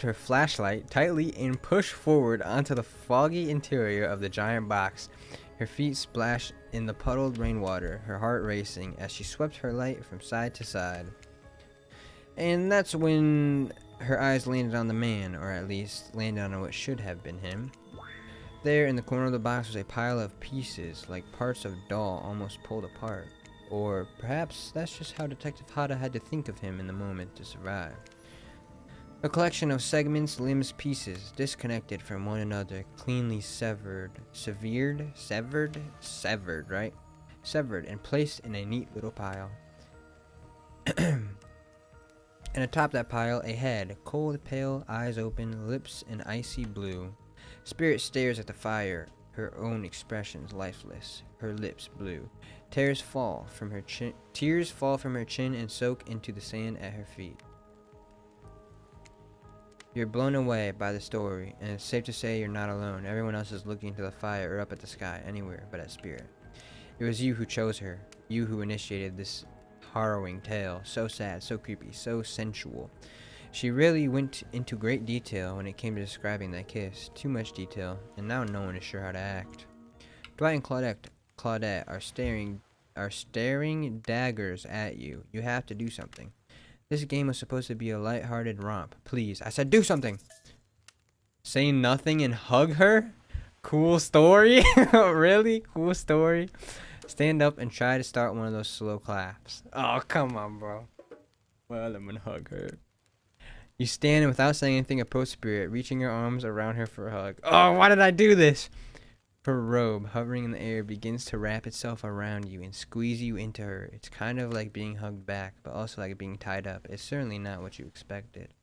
her flashlight tightly and pushed forward onto the foggy interior of the giant box. Her feet splashed in the puddled rainwater, her heart racing as she swept her light from side to side. And that's when her eyes landed on the man, or at least landed on what should have been him. There in the corner of the box was a pile of pieces, like parts of doll almost pulled apart. Or perhaps that's just how Detective Hada had to think of him in the moment to survive. A collection of segments, limbs, pieces, disconnected from one another, cleanly severed, right? Severed and placed in a neat little pile. And atop that pile, a head, cold, pale, eyes open, lips an icy blue. Spirit stares at the fire, her own expressions lifeless, her lips blue. Tears fall from her chin and soak into the sand at her feet. You're blown away by the story, and it's safe to say you're not alone. Everyone else is looking to the fire or up at the sky, anywhere but at Spirit. It was you who chose her, you who initiated this harrowing tale, so sad, so creepy, so sensual. She really went into great detail when it came to describing that kiss, too much detail, and now no one is sure how to act. Dwight and Claudette are staring daggers at you. You have to do something. This game was supposed to be a light-hearted romp. Please, I said do something! Say nothing and hug her? Cool story? Really? Cool story? Stand up and try to start one of those slow claps. Oh, come on, bro. Well, I'm gonna hug her. You stand and without saying anything approach Spirit, reaching your arms around her for a hug. Oh, why did I do this? Her robe, hovering in the air, begins to wrap itself around you and squeeze you into her. It's kind of like being hugged back, but also like being tied up. It's certainly not what you expected.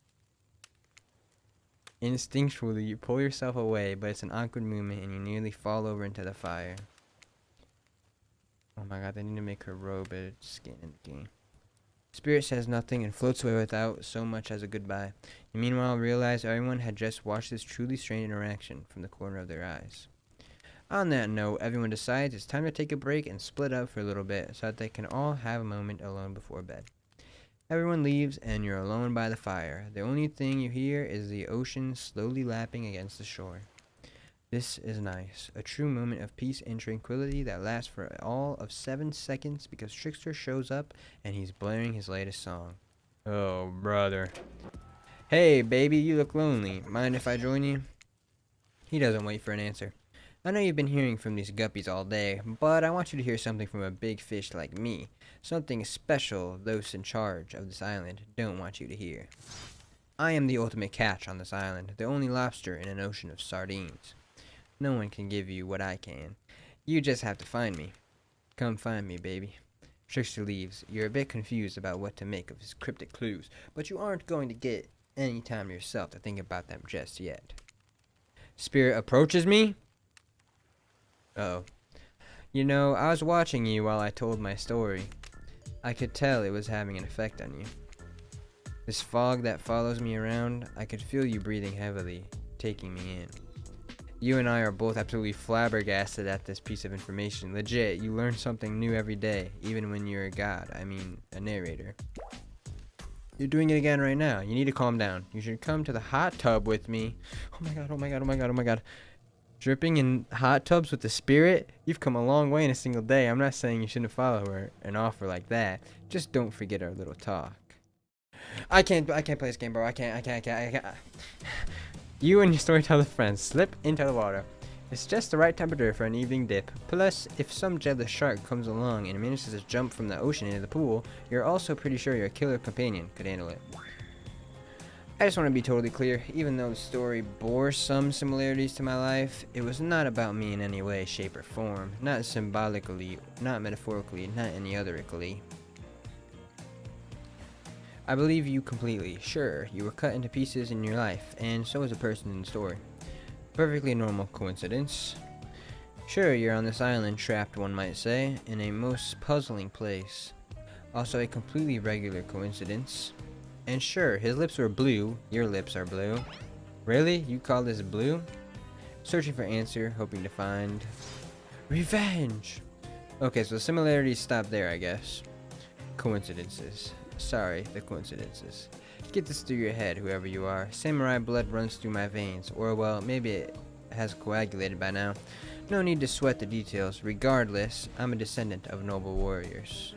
Instinctually, you pull yourself away, but it's an awkward movement and you nearly fall over into the fire. Oh my god, they need to make her robe a skin in the game. Spirit says nothing and floats away without so much as a goodbye. You meanwhile realize everyone had just watched this truly strange interaction from the corner of their eyes. On that note, everyone decides it's time to take a break and split up for a little bit so that they can all have a moment alone before bed. Everyone leaves and you're alone by the fire. The only thing you hear is the ocean slowly lapping against the shore. This is nice. A true moment of peace and tranquility that lasts for all of 7 seconds because Trickster shows up and he's blaring his latest song. Oh, brother. Hey, baby, you look lonely. Mind if I join you? He doesn't wait for an answer. I know you've been hearing from these guppies all day, but I want you to hear something from a big fish like me. Something special those in charge of this island don't want you to hear. I am the ultimate catch on this island, the only lobster in an ocean of sardines. No one can give you what I can. You just have to find me. Come find me, baby. Trickster leaves. You're a bit confused about what to make of his cryptic clues, but you aren't going to get any time yourself to think about them just yet. Spirit approaches me? Uh-oh. You know, I was watching you while I told my story. I could tell it was having an effect on you. This fog that follows me around, I could feel you breathing heavily, taking me in. You and I are both absolutely flabbergasted at this piece of information. Legit, you learn something new every day, even when you're a god. I mean, a narrator. You're doing it again right now. You need to calm down. You should come to the hot tub with me. Oh my god, oh my god, oh my god, oh my god. Dripping in hot tubs with the spirit? You've come a long way in a single day. I'm not saying you shouldn't follow her an offer like that. Just don't forget our little talk. I can't play this game, bro. I can't. You and your storyteller friends slip into the water. It's just the right temperature for an evening dip. Plus, if some jealous shark comes along and manages to jump from the ocean into the pool, you're also pretty sure your killer companion could handle it. I just want to be totally clear, even though the story bore some similarities to my life, it was not about me in any way, shape, or form. Not symbolically, not metaphorically, not any otherically. I believe you completely. Sure, you were cut into pieces in your life, and so is a person in the story. Perfectly normal coincidence. Sure, you're on this island trapped, one might say, in a most puzzling place. Also a completely regular coincidence. And sure, his lips were blue, your lips are blue. Really? You call this blue? Searching for answer, hoping to find... revenge! Okay, so the similarities stop there, I guess. Coincidences. Sorry, the coincidences. Get this through your head, whoever you are. Samurai blood runs through my veins, or well, maybe it has coagulated by now. No need to sweat the details. Regardless, I'm a descendant of noble warriors.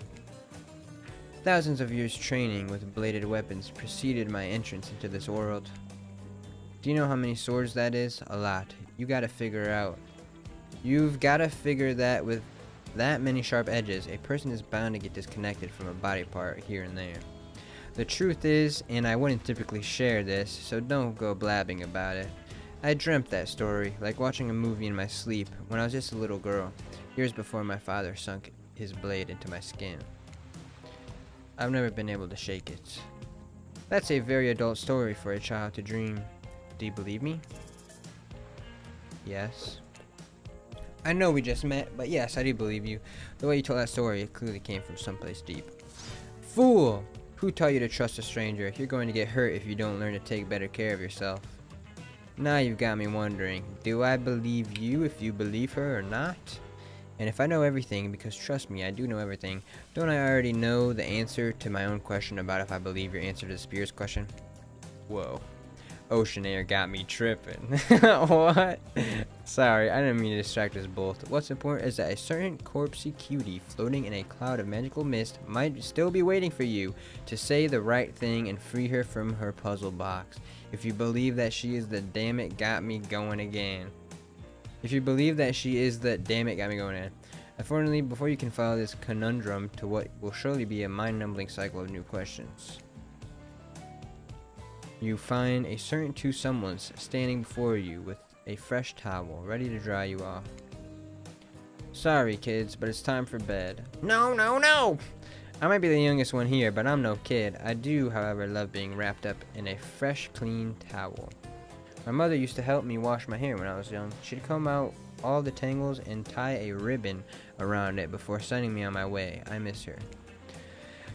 Thousands of years training with bladed weapons preceded my entrance into this world. Do you know how many swords that is? A lot. You've got to figure that with that many sharp edges, a person is bound to get disconnected from a body part here and there. The truth is, and I wouldn't typically share this, so don't go blabbing about it, I dreamt that story, like watching a movie in my sleep, when I was just a little girl, years before my father sunk his blade into my skin. I've never been able to shake it. That's a very adult story for a child to dream. Do you believe me? Yes. I know we just met, but yes, I do believe you. The way you told that story, it clearly came from someplace deep. Fool! Who taught you to trust a stranger? You're going to get hurt if you don't learn to take better care of yourself. Now you've got me wondering, do I believe you if you believe her or not? And if I know everything, because trust me, I do know everything, don't I already know the answer to my own question about if I believe your answer to the Spears question? Whoa. Ocean air got me tripping. What? Sorry, I didn't mean to distract us both. What's important is that a certain corpsey cutie floating in a cloud of magical mist might still be waiting for you to say the right thing and free her from her puzzle box. If you believe that she is the damn it got me going again. If you believe that she is the damn it got me going in. Unfortunately, before you can follow this conundrum to what will surely be a mind-numbing cycle of new questions, you find a certain two someones standing before you with a fresh towel ready to dry you off. Sorry, kids, but it's time for bed. No, no, no! I might be the youngest one here, but I'm no kid. I do, however, love being wrapped up in a fresh, clean towel. My mother used to help me wash my hair when I was young. She'd comb out all the tangles and tie a ribbon around it before sending me on my way. I miss her.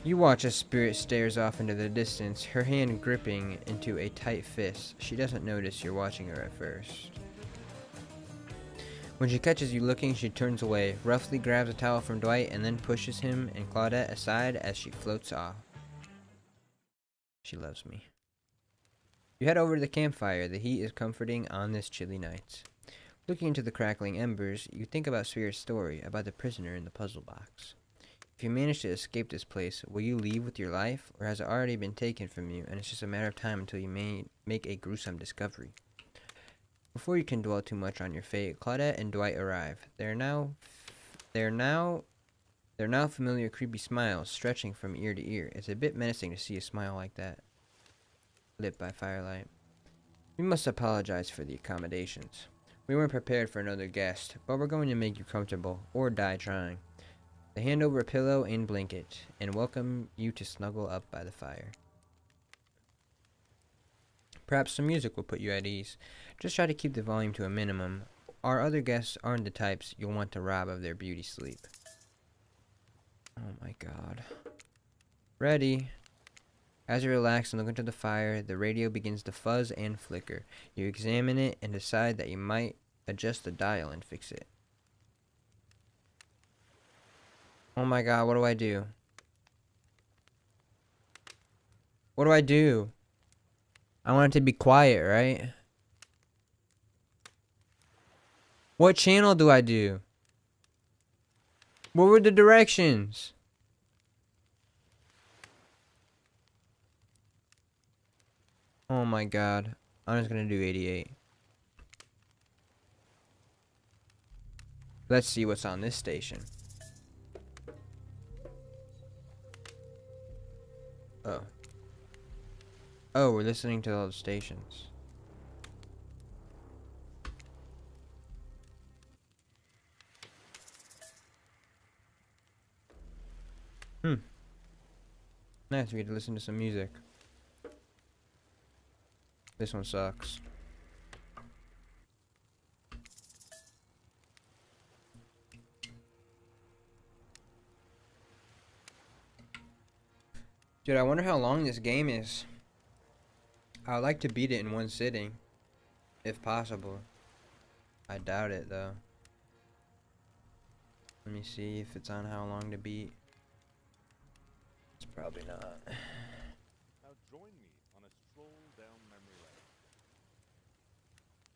You watch as Spirit stares off into the distance, her hand gripping into a tight fist. She doesn't notice you're watching her at first. When she catches you looking, she turns away, roughly grabs a towel from Dwight, and then pushes him and Claudette aside as she floats off. She loves me. You head over to the campfire. The heat is comforting on this chilly night. Looking into the crackling embers, you think about Spirit's story about the prisoner in the puzzle box. If you manage to escape this place, will you leave with your life, or has it already been taken from you, and it's just a matter of time until you may make a gruesome discovery? Before you can dwell too much on your fate, Claudette and Dwight arrive. They're now familiar creepy smiles stretching from ear to ear. It's a bit menacing to see a smile like that, lit by firelight. We must apologize for the accommodations. We weren't prepared for another guest, but we're going to make you comfortable, or die trying. They hand over a pillow and blanket, and welcome you to snuggle up by the fire. Perhaps some music will put you at ease. Just try to keep the volume to a minimum. Our other guests aren't the types you'll want to rob of their beauty sleep. Oh my god. Ready. As you relax and look into the fire, the radio begins to fuzz and flicker. You examine it and decide that you might adjust the dial and fix it. Oh my god, what do I do? What do I do? I want it to be quiet, right? What channel do I do? What were the directions? Oh my god. I'm just gonna do 88. Let's see what's on this station. Oh. Oh, we're listening to all the stations. Nice, we get to listen to some music. This one sucks. Dude, I wonder how long this game is. I would like to beat it in one sitting, if possible. I doubt it, though. Let me see if it's on how long to beat. It's probably not. Now join me on a stroll down memory lane.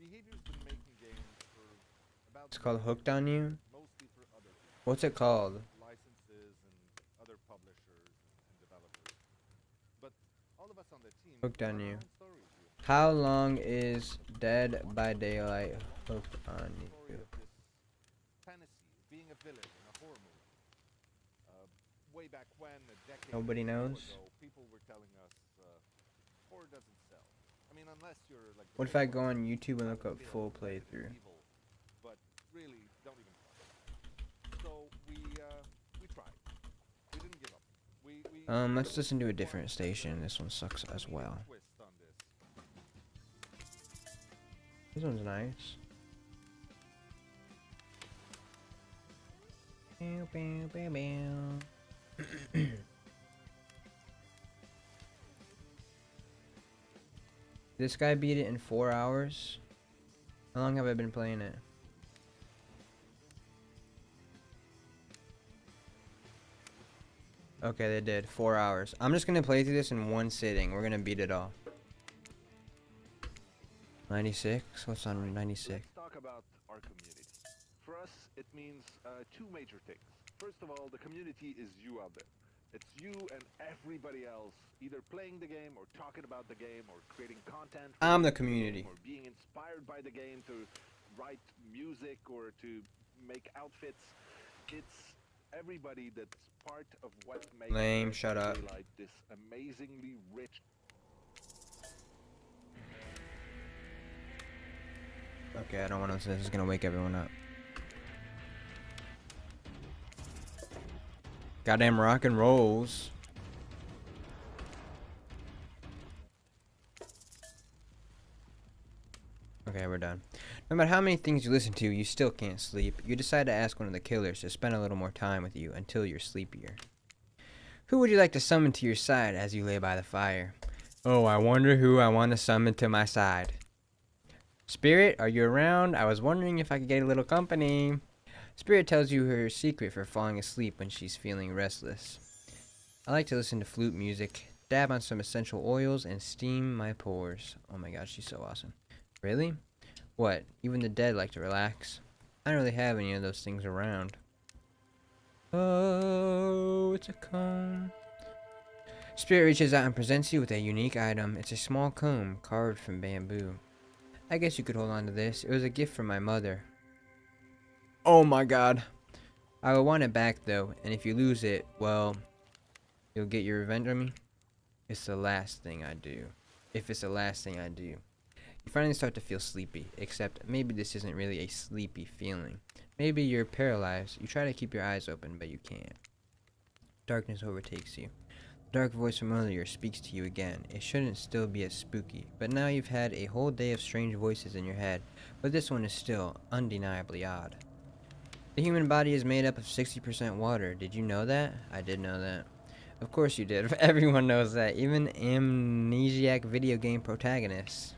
Behavior's been making games for about It's called Hooked on You? mostly for other people, What's it called? licenses and other publishers and developers. But all of us on the team Hooked on have our You. own stories here. How long is Dead by Daylight hooked on Story you? of this fantasy of being a villain in a horror movie. Way back when, a decade Nobody or so knows? ago, people were telling us horror doesn't sell. I mean, unless you're like. What if I go on YouTube and look up full playthrough? Evil, but really, don't even try. So we tried. We didn't give up. Let's listen to a different station. This one sucks as well. Twist on this. This one's nice. Bow, bow, bow, bow. This guy beat it in 4 hours. How long have I been playing it? Okay, they did 4 hours. I'm just gonna play through this in one sitting. We're gonna beat it all. 96. What's on 96? Let's talk about our community. For us, it means two major things. First of all, the community is you out there. It's you and everybody else either playing the game or talking about the game or creating content. I'm the community. Or being inspired by the game to write music or to make outfits. It's everybody that's part of what makes Lame, shut up. Daylight this amazingly rich. Okay, I don't want to listen. This is gonna wake everyone up. Goddamn rock and rolls. Okay, we're done. No matter how many things you listen to, you still can't sleep. You decide to ask one of the killers to spend a little more time with you until you're sleepier. Who would you like to summon to your side as you lay by the fire? Oh, I wonder who I want to summon to my side. Spirit, are you around? I was wondering if I could get a little company. Spirit tells you her secret for falling asleep when she's feeling restless. I like to listen to flute music, dab on some essential oils, and steam my pores. Oh my god, she's so awesome. Really? What? Even the dead like to relax? I don't really have any of those things around. Oh, it's a comb. Spirit reaches out and presents you with a unique item. It's a small comb carved from bamboo. I guess you could hold on to this. It was a gift from my mother. Oh my god. I will want it back though, and if you lose it, well, you'll get your revenge on me. It's the last thing I do. If it's the last thing I do. You finally start to feel sleepy, except maybe this isn't really a sleepy feeling. Maybe you're paralyzed. You try to keep your eyes open, but you can't. Darkness overtakes you. The dark voice from earlier speaks to you again. It shouldn't still be as spooky, but now you've had a whole day of strange voices in your head, but this one is still undeniably odd. The human body is made up of 60% water. Did you know that? I did know that. Of course you did. Everyone knows that. Even amnesiac video game protagonists.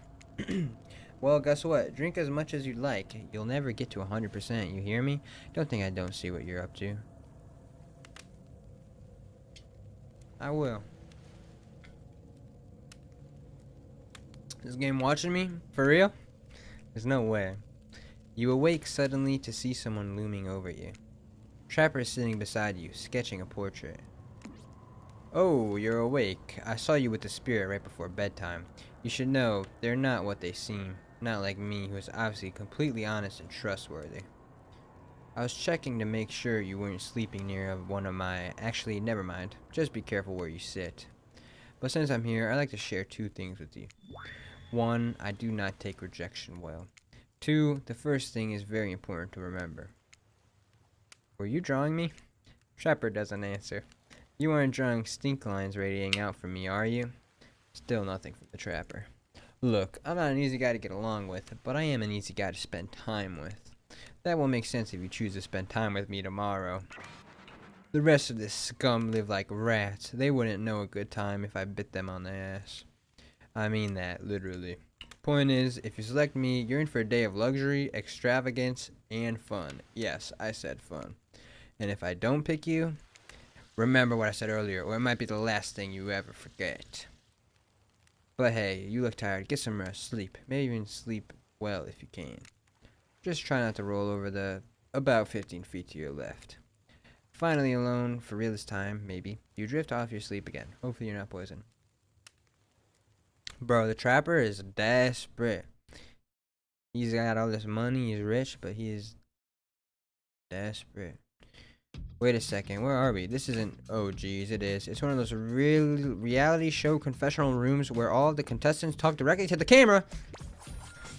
Well, guess what? Drink as much as you'd like. You'll never get to 100%. You hear me? Don't think I don't see what you're up to. I will. This game watching me? For real? There's no way. You awake suddenly to see someone looming over you. Trapper is sitting beside you, sketching a portrait. Oh, you're awake. I saw you with the spirit right before bedtime. You should know, they're not what they seem. Not like me, who is obviously completely honest and trustworthy. I was checking to make sure you weren't sleeping near one of my... Actually, never mind. Just be careful where you sit. But since I'm here, I'd like to share two things with you. One, I do not take rejection well. Two, the first thing is very important to remember. Were you drawing me? Trapper doesn't answer. You aren't drawing stink lines radiating out from me, are you? Still nothing from the Trapper. Look, I'm not an easy guy to get along with, but I am an easy guy to spend time with. That will make sense if you choose to spend time with me tomorrow. The rest of this scum live like rats. They wouldn't know a good time if I bit them on the ass. I mean that, literally. Point is, if you select me, you're in for a day of luxury, extravagance, and fun. Yes, I said fun. And if I don't pick you, remember what I said earlier, or it might be the last thing you ever forget. But hey, you look tired. Get some rest, sleep. Maybe even sleep well if you can. Just try not to roll over the about 15 feet to your left. Finally alone, for real this time, maybe, you drift off your sleep again. Hopefully you're not poisoned. Bro, the Trapper is desperate. He's got all this money, he's rich, but he is desperate. Wait a second, where are we? This isn't... Oh, geez, it is. It's one of those reality show confessional rooms where all the contestants talk directly to the camera.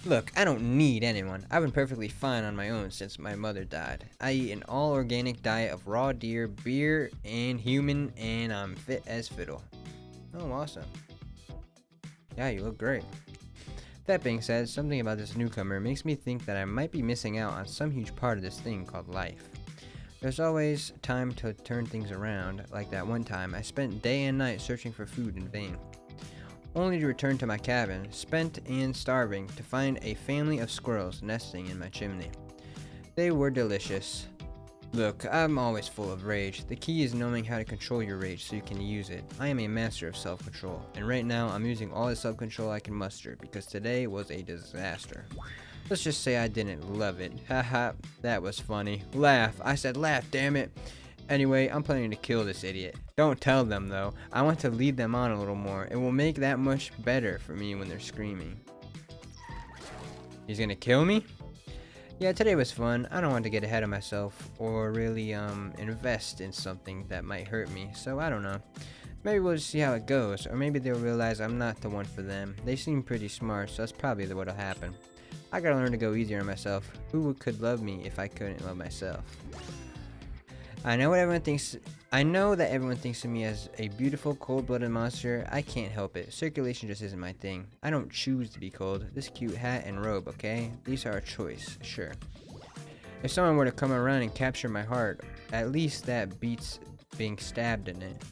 Look, I don't need anyone. I've been perfectly fine on my own since my mother died. I eat an all-organic diet of raw deer, beer, and human, and I'm fit as fiddle. Oh, awesome. Yeah, you look great. That being said, something about this newcomer makes me think that I might be missing out on some huge part of this thing called life. There's always time to turn things around, like that one time I spent day and night searching for food in vain. Only to return to my cabin, spent and starving, to find a family of squirrels nesting in my chimney. They were delicious. Look, I'm always full of rage. The key is knowing how to control your rage so you can use it. I am a master of self-control, and right now I'm using all the self-control I can muster because today was a disaster. Let's just say I didn't love it. Haha, that was funny. Laugh. I said laugh, damn it. Anyway, I'm planning to kill this idiot. Don't tell them though. I want to lead them on a little more. It will make that much better for me when they're screaming. He's gonna kill me? Yeah, today was fun. I don't want to get ahead of myself or really invest in something that might hurt me, so I don't know. Maybe we'll just see how it goes, or maybe they'll realize I'm not the one for them. They seem pretty smart, so that's probably what'll happen. I gotta learn to go easier on myself. Who could love me if I couldn't love myself? I know that everyone thinks of me as a beautiful, cold-blooded monster. I can't help it. Circulation just isn't my thing. I don't choose to be cold. This cute hat and robe, okay? These are a choice, sure. If someone were to come around and capture my heart, at least that beats being stabbed in it.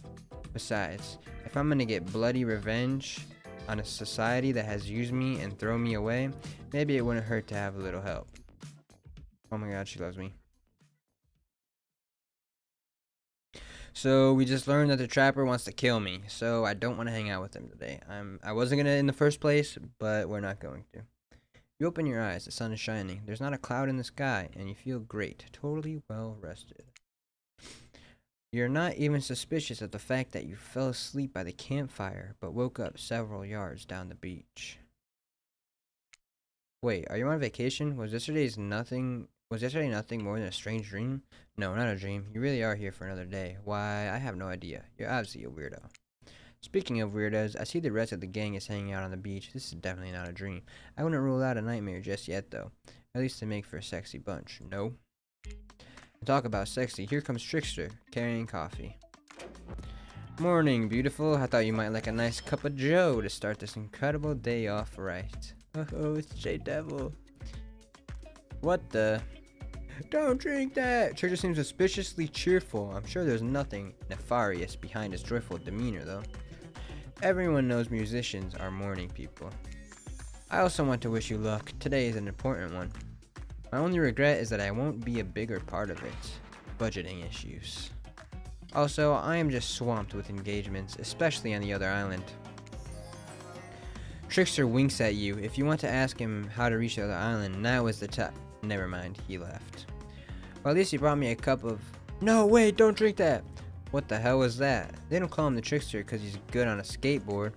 Besides, if I'm gonna get bloody revenge on a society that has used me and thrown me away, maybe it wouldn't hurt to have a little help. Oh my god, she loves me. So we just learned that the Trapper wants to kill me, so I don't want to hang out with him today. I wasn't gonna in the first place, but we're not going to. You open your eyes, the sun is shining. There's not a cloud in the sky, and you feel great, totally well rested. You're not even suspicious of the fact that you fell asleep by the campfire, but woke up several yards down the beach. Wait, are you on vacation? Was yesterday nothing more than a strange dream? No, not a dream. You really are here for another day. Why, I have no idea. You're obviously a weirdo. Speaking of weirdos, I see the rest of the gang is hanging out on the beach. This is definitely not a dream. I wouldn't rule out a nightmare just yet, though. At least to make for a sexy bunch. No? Talk about sexy. Here comes Trickster, carrying coffee. Morning, beautiful. I thought you might like a nice cup of joe to start this incredible day off right. Oh, it's J-Devil. What the? Don't drink that! Trickster seems suspiciously cheerful. I'm sure there's nothing nefarious behind his joyful demeanor, though. Everyone knows musicians are morning people. I also want to wish you luck. Today is an important one. My only regret is that I won't be a bigger part of it. Budgeting issues. Also, I am just swamped with engagements, especially on the other island. Trickster winks at you. If you want to ask him how to reach the other island, now is the time. Never mind, he left. Well, at least he brought me a cup of... No, wait, don't drink that! What the hell was that? They don't call him the trickster because he's good on a skateboard.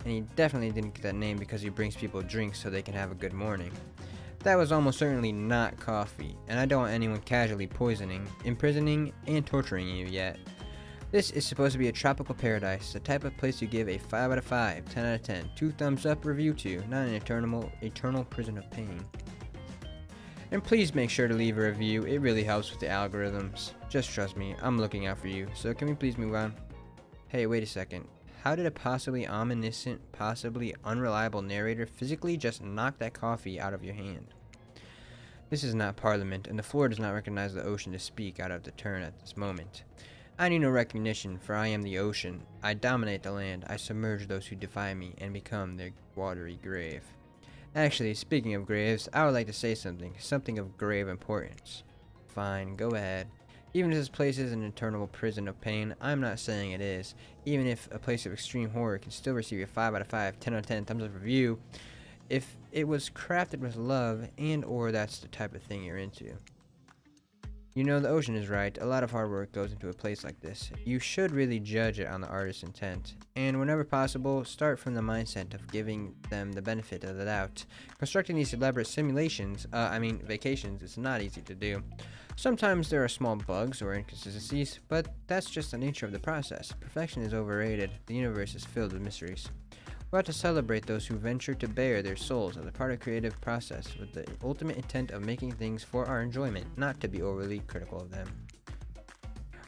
And he definitely didn't get that name because he brings people drinks so they can have a good morning. That was almost certainly not coffee, and I don't want anyone casually poisoning, imprisoning, and torturing you yet. This is supposed to be a tropical paradise, the type of place you give a 5 out of 5, 10 out of 10, 2 thumbs up review to, not an eternal prison of pain. And please make sure to leave a review, it really helps with the algorithms. Just trust me, I'm looking out for you, so can we please move on? Hey, wait a second. How did a possibly omniscient, possibly unreliable narrator physically just knock that coffee out of your hand? This is not Parliament, and the floor does not recognize the ocean to speak out of the turn at this moment. I need no recognition, for I am the ocean. I dominate the land, I submerge those who defy me, and become their watery grave. Actually, speaking of graves, I would like to say something of grave importance. Fine, go ahead. Even if this place is an eternal prison of pain, I'm not saying it is. Even if a place of extreme horror can still receive a 5 out of 5, 10 out of 10 thumbs up review, if it was crafted with love and or that's the type of thing you're into. You know, the ocean is right. A lot of hard work goes into a place like this. You should really judge it on the artist's intent. And whenever possible, start from the mindset of giving them the benefit of the doubt. Constructing these elaborate vacations is not easy to do. Sometimes there are small bugs or inconsistencies, but that's just the nature of the process. Perfection is overrated. The universe is filled with mysteries. We ought to celebrate those who venture to bare their souls as a part of creative process with the ultimate intent of making things for our enjoyment, not to be overly critical of them.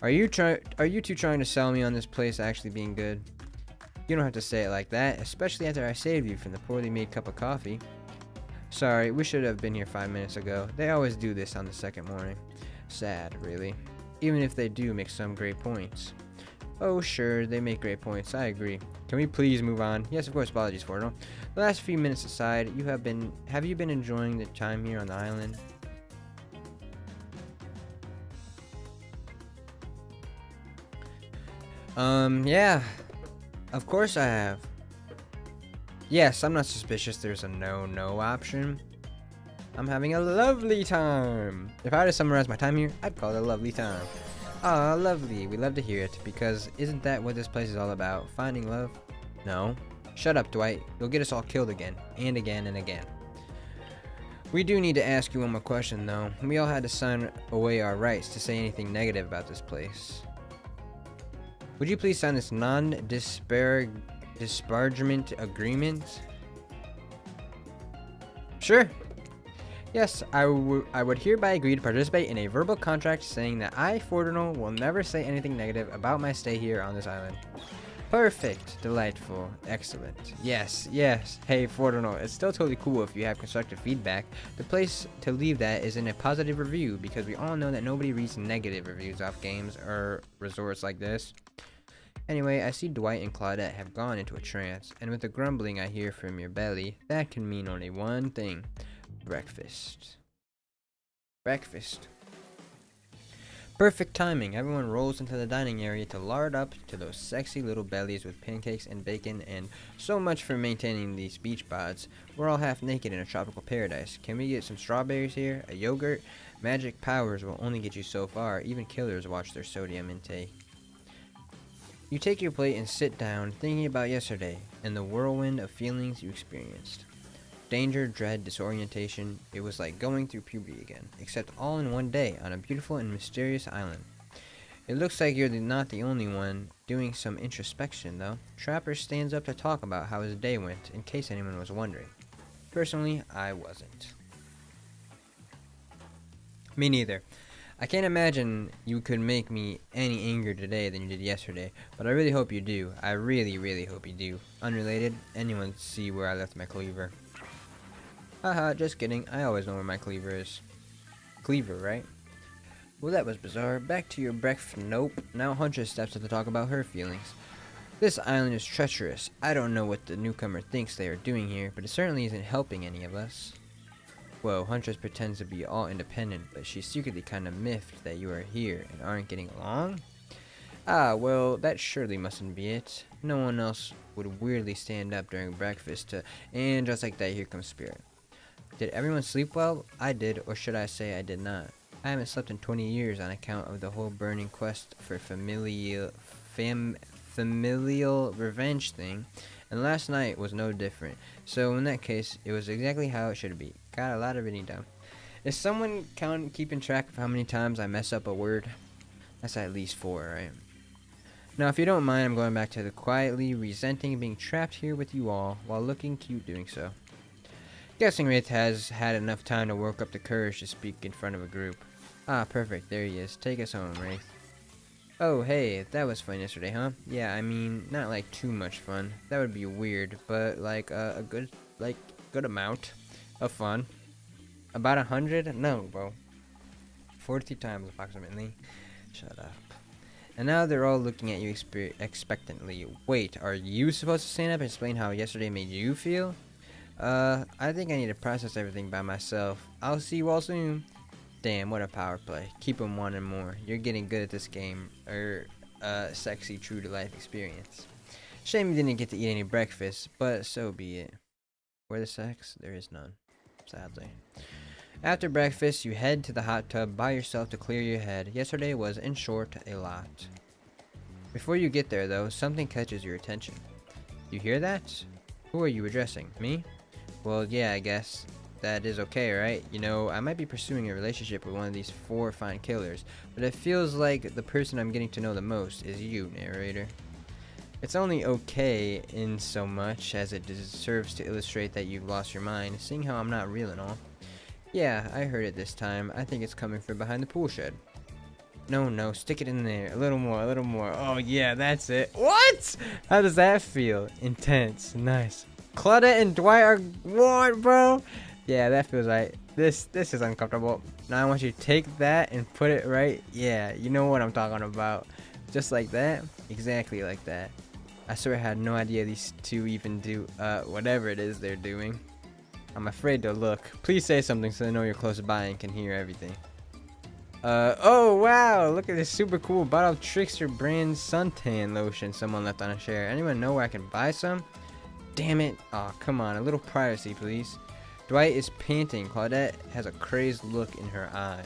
Are you two trying to sell me on this place actually being good? You don't have to say it like that, especially after I saved you from the poorly made cup of coffee. Sorry, we should have been here 5 minutes ago. They always do this on the second morning. Sad, really. Even if they do make some great points. Oh sure, they make great points, I agree. Can we please move on? Yes, of course, apologies for it. The last few minutes aside, have you been enjoying the time here on the island? Yeah. Of course I have. Yes, I'm not suspicious there's a no option. I'm having a lovely time. If I had to summarize my time here, I'd call it a lovely time. Ah, lovely. We love to hear it, because isn't that what this place is all about? Finding love? No. Shut up, Dwight. You'll get us all killed again. And again and again. We do need to ask you one more question, though. We all had to sign away our rights to say anything negative about this place. Would you please sign this non-disparagement agreement? Sure. Yes, I would hereby agree to participate in a verbal contract saying that I, Forginal, will never say anything negative about my stay here on this island. Perfect. Delightful. Excellent. Yes. Hey, Forginal, it's still totally cool if you have constructive feedback. The place to leave that is in a positive review, because we all know that nobody reads negative reviews off games or resorts like this. Anyway, I see Dwight and Claudette have gone into a trance, and with the grumbling I hear from your belly, that can mean only one thing. Breakfast. Perfect timing. Everyone rolls into the dining area to lard up to those sexy little bellies with pancakes and bacon, and so much for maintaining these beach bods. We're all half naked in a tropical paradise. Can we get some strawberries here? A yogurt? Magic powers will only get you so far. Even killers watch their sodium intake. You take your plate and sit down, thinking about yesterday and the whirlwind of feelings you experienced. Danger, dread, disorientation. It was like going through puberty again, except all in one day on a beautiful and mysterious island. It looks like you're not the only one doing some introspection, though. Trapper stands up to talk about how his day went, in case anyone was wondering. Personally, I wasn't. Me neither. I can't imagine you could make me any angrier today than you did yesterday, but I really hope you do. I really hope you do. Unrelated, anyone see where I left my cleaver? Haha, just kidding. I always know where my cleaver is. Cleaver, right? Well, that was bizarre. Back to your breakfast. Nope. Now Huntress steps up to talk about her feelings. This island is treacherous. I don't know what the newcomer thinks they are doing here, but it certainly isn't helping any of us. Whoa, Huntress pretends to be all independent, but she's secretly kind of miffed that you are here and aren't getting along? Ah, well, that surely mustn't be it. No one else would weirdly stand up during breakfast to... And just like that, here comes Spirit. Did everyone sleep well? I did, or should I say I did not. I haven't slept in 20 years on account of the whole burning quest for familial revenge thing, and last night was no different. So in that case, it was exactly how it should be. Got a lot of reading done. Is someone keeping track of how many times I mess up a word? That's at least 4, right? Now, if you don't mind, I'm going back to the quietly resenting being trapped here with you all while looking cute doing so. Guessing Wraith has had enough time to work up the courage to speak in front of a group. Ah, perfect. There he is. Take us home, Wraith. Oh, hey, that was fun yesterday, huh? Yeah, I mean, not like too much fun. That would be weird, but like a good amount of fun. About 100? No, bro. 40 times approximately. Shut up. And now they're all looking at you expectantly. Wait, are you supposed to stand up and explain how yesterday made you feel? I think I need to process everything by myself. I'll see you all soon. Damn, what a power play. Keep them wanting more. You're getting good at this game. Sexy true to life experience. Shame you didn't get to eat any breakfast, but so be it. Where the sex? There is none. Sadly. After breakfast, you head to the hot tub by yourself to clear your head. Yesterday was, in short, a lot. Before you get there, though, something catches your attention. You hear that? Who are you addressing? Me? Well, yeah, I guess. That is okay, right? You know, I might be pursuing a relationship with one of these 4 fine killers, but it feels like the person I'm getting to know the most is you, narrator. It's only okay in so much as it serves to illustrate that you've lost your mind, seeing how I'm not real and all. Yeah, I heard it this time. I think it's coming from behind the pool shed. No, stick it in there. A little more. Oh yeah, that's it. What? How does that feel? Intense. Nice. Claudette and Dwight are what, bro? Yeah, that feels right. This is uncomfortable. Now I want you to take that and put it right. Yeah, you know what I'm talking about. Just like that. Exactly like that. I swear I had no idea these two even do whatever it is they're doing. I'm afraid to look. Please say something so they know you're close by and can hear everything. Oh wow, look at this super cool bottle of Trickster brand suntan lotion someone left on a chair. Anyone know where I can buy some? Damn it. Aw, come on, a little privacy, please. Dwight is panting. Claudette has a crazed look in her eye.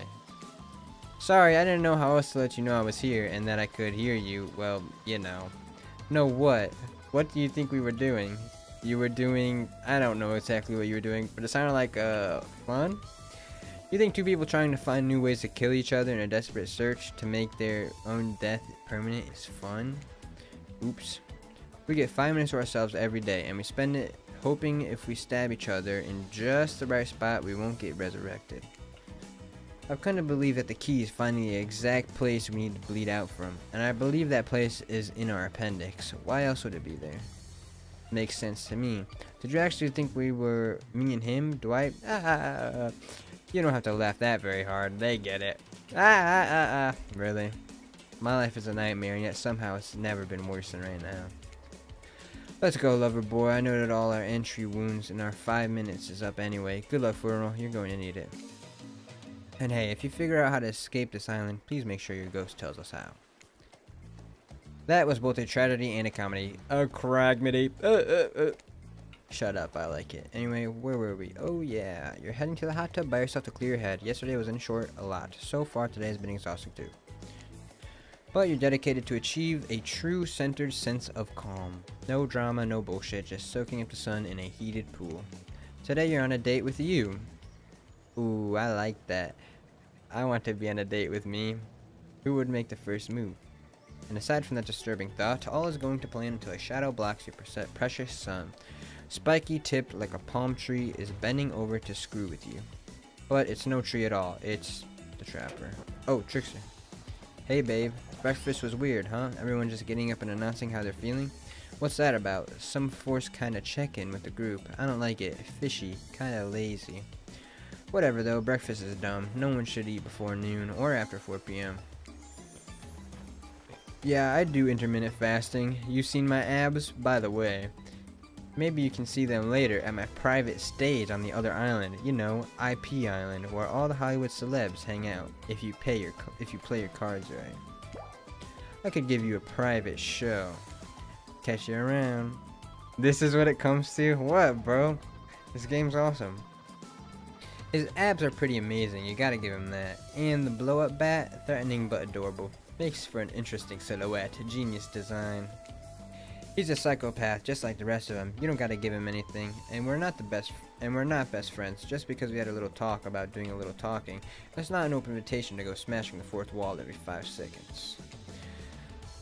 Sorry, I didn't know how else to let you know I was here and that I could hear you. Well, you know. Know what? What do you think we were doing? You were doing... I don't know exactly what you were doing, but it sounded like, fun? You think 2 people trying to find new ways to kill each other in a desperate search to make their own death permanent is fun? Oops. We get 5 minutes to ourselves every day, and we spend it hoping if we stab each other in just the right spot, we won't get resurrected. I've come to believe that the key is finding the exact place we need to bleed out from, and I believe that place is in our appendix. Why else would it be there? Makes sense to me. Did you actually think we were me and him, Dwight? You don't have to laugh that very hard. They get it. Really? My life is a nightmare, and yet somehow it's never been worse than right now. Let's go, lover boy. I know that all our entry wounds and our 5 minutes is up anyway. Good luck, Forginal. You're going to need it. And hey, if you figure out how to escape this island, please make sure your ghost tells us how. That was both a tragedy and a comedy. A cragmedy. Shut up, I like it. Anyway, where were we? Oh yeah, you're heading to the hot tub by yourself to clear your head. Yesterday was in short a lot. So far today has been exhausting too. But you're dedicated to achieve a true centered sense of calm. No drama, no bullshit, just soaking up the sun in a heated pool. Today you're on a date with you. Ooh, I like that. I want to be on a date with me. Who would make the first move? And aside from that disturbing thought, all is going to plan until a shadow blocks your precious sun. Spiky tipped like a palm tree is bending over to screw with you. But it's no tree at all, it's the trapper. Oh, Trickster. Hey babe, breakfast was weird, huh? Everyone just getting up and announcing how they're feeling? What's that about? Some forced kinda check-in with the group. I don't like it. Fishy. Kinda lazy. Whatever though, breakfast is dumb. No one should eat before noon or after 4 p.m. Yeah, I do intermittent fasting. You seen my abs? By the way. Maybe you can see them later at my private stage on the other island. You know, IP Island, where all the Hollywood celebs hang out. If you play your cards right. I could give you a private show. Catch you around. This is what it comes to? What, bro? This game's awesome. His abs are pretty amazing, you gotta give him that. And the blow-up bat, threatening but adorable. Makes for an interesting silhouette, genius design. He's a psychopath, just like the rest of them. You don't gotta give him anything, and we're not best friends just because we had a little talk about doing a little talking. That's not an open invitation to go smashing the fourth wall every 5 seconds.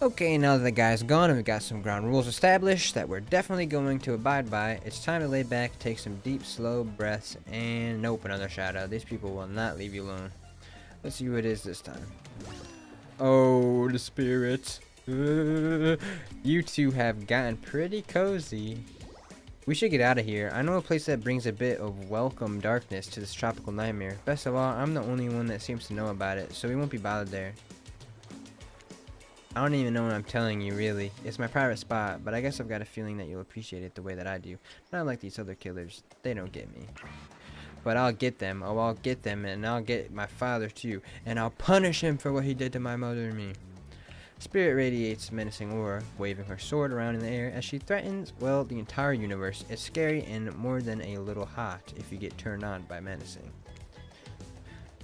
Okay, now that the guy's gone and we've got some ground rules established that we're definitely going to abide by, it's time to lay back, take some deep, slow breaths, and nope, another shout out. These people will not leave you alone. Let's see who it is this time. Oh, the spirits. You two have gotten pretty cozy. We should get out of here. I know a place that brings a bit of welcome darkness to this tropical nightmare. Best of all, I'm the only one that seems to know about it, so we won't be bothered there. I don't even know what I'm telling you, really. It's my private spot, but I guess I've got a feeling that you'll appreciate it the way that I do. Not like these other killers. They don't get me. But I'll get them. Oh, I'll get them, and I'll get my father too. And I'll punish him for what he did to my mother and me. Spirit radiates menacing aura, waving her sword around in the air as she threatens, well, the entire universe. It's scary and more than a little hot if you get turned on by menacing.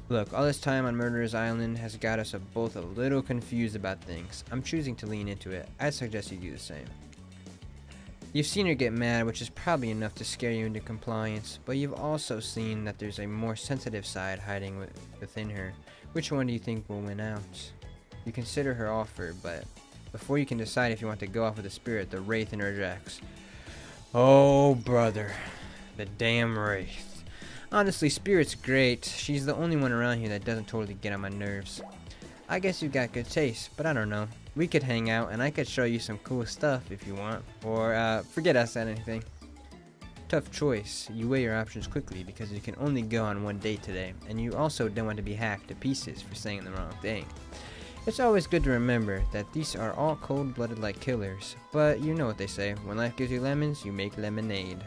Look, all this time on Murderer's Island has got us both a little confused about things. I'm choosing to lean into it. I suggest you do the same. You've seen her get mad, which is probably enough to scare you into compliance, but you've also seen that there's a more sensitive side hiding within her. Which one do you think will win out? You consider her offer, but before you can decide if you want to go off with the spirit, the Wraith interjects. Oh, brother. The damn Wraith. Honestly, Spirit's great. She's the only one around here that doesn't totally get on my nerves. I guess you've got good taste, but I don't know. We could hang out and I could show you some cool stuff if you want. Or, forget I said anything. Tough choice. You weigh your options quickly because you can only go on one date today, and you also don't want to be hacked to pieces for saying the wrong thing. It's always good to remember that these are all cold-blooded like killers, but you know what they say, when life gives you lemons, you make lemonade.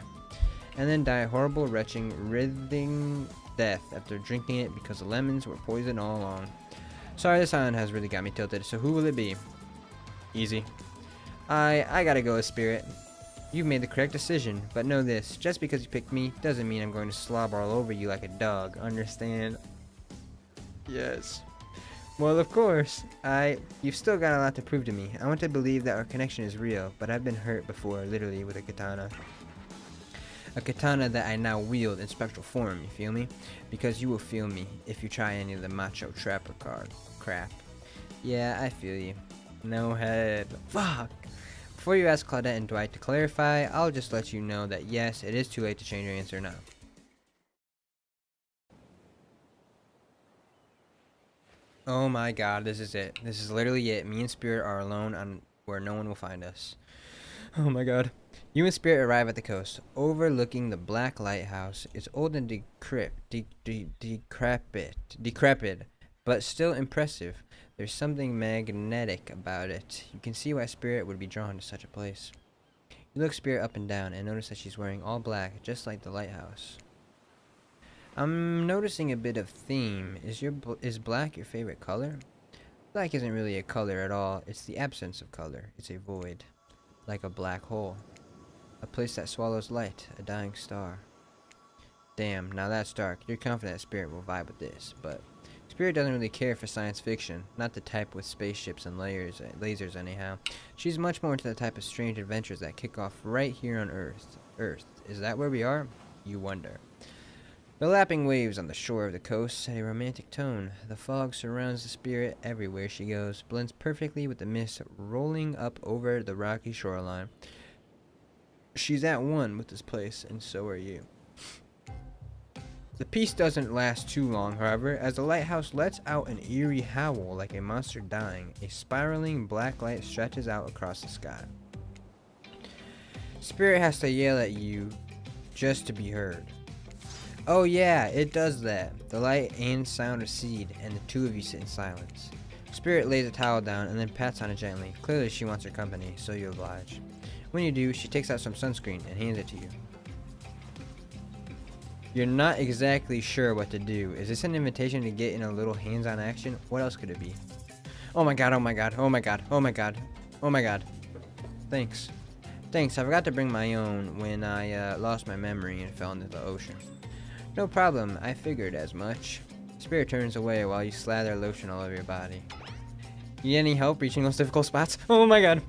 And then die a horrible, retching, writhing death after drinking it because the lemons were poison all along. Sorry, this island has really got me tilted, so who will it be? Easy. I gotta go with Spirit. You've made the correct decision, but know this, just because you picked me doesn't mean I'm going to slobber all over you like a dog, understand? Yes. Well, of course. You've still got a lot to prove to me. I want to believe that our connection is real, but I've been hurt before, literally, with a katana. A katana that I now wield in spectral form, you feel me? Because you will feel me if you try any of the macho trapper card crap. Yeah, I feel you. No head. Fuck! Before you ask Claudette and Dwight to clarify, I'll just let you know that yes, it is too late to change your answer now. Oh my god, this is it. This is literally it. Me and Spirit are alone on where no one will find us. Oh my god. You and Spirit arrive at the coast, overlooking the black lighthouse. It's old and decrepit, but still impressive. There's something magnetic about it. You can see why Spirit would be drawn to such a place. You look Spirit up and down and notice that she's wearing all black, just like the lighthouse. I'm noticing a bit of theme. Is black your favorite color? Black isn't really a color at all. It's the absence of color. It's a void, like a black hole. A place that swallows light, a dying star. Damn, now that's dark. You're confident Spirit will vibe with this, but Spirit doesn't really care for science fiction. Not the type with spaceships and lasers anyhow. She's much more into the type of strange adventures that kick off right here on Earth. Is that where we are? You wonder. The lapping waves on the shore of the coast set a romantic tone. The fog surrounds the Spirit everywhere she goes, blends perfectly with the mist rolling up over the rocky shoreline. She's at one with this place, and so are you. The peace doesn't last too long, however, as the lighthouse lets out an eerie howl like a monster dying. A spiraling black light stretches out across the sky. Spirit has to yell at you just to be heard. Oh yeah, it does that. The light and sound recede, and the two of you sit in silence. Spirit lays a towel down and then pats on it gently. Clearly she wants her company, so you oblige. When you do, she takes out some sunscreen and hands it to you. You're not exactly sure what to do. Is this an invitation to get in a little hands-on action? What else could it be? Oh my god, oh my god, oh my god, oh my god, oh my god. Thanks. Thanks, I forgot to bring my own when I lost my memory and fell into the ocean. No problem, I figured as much. Spirit turns away while you slather lotion all over your body. You need any help reaching those difficult spots? Oh my god.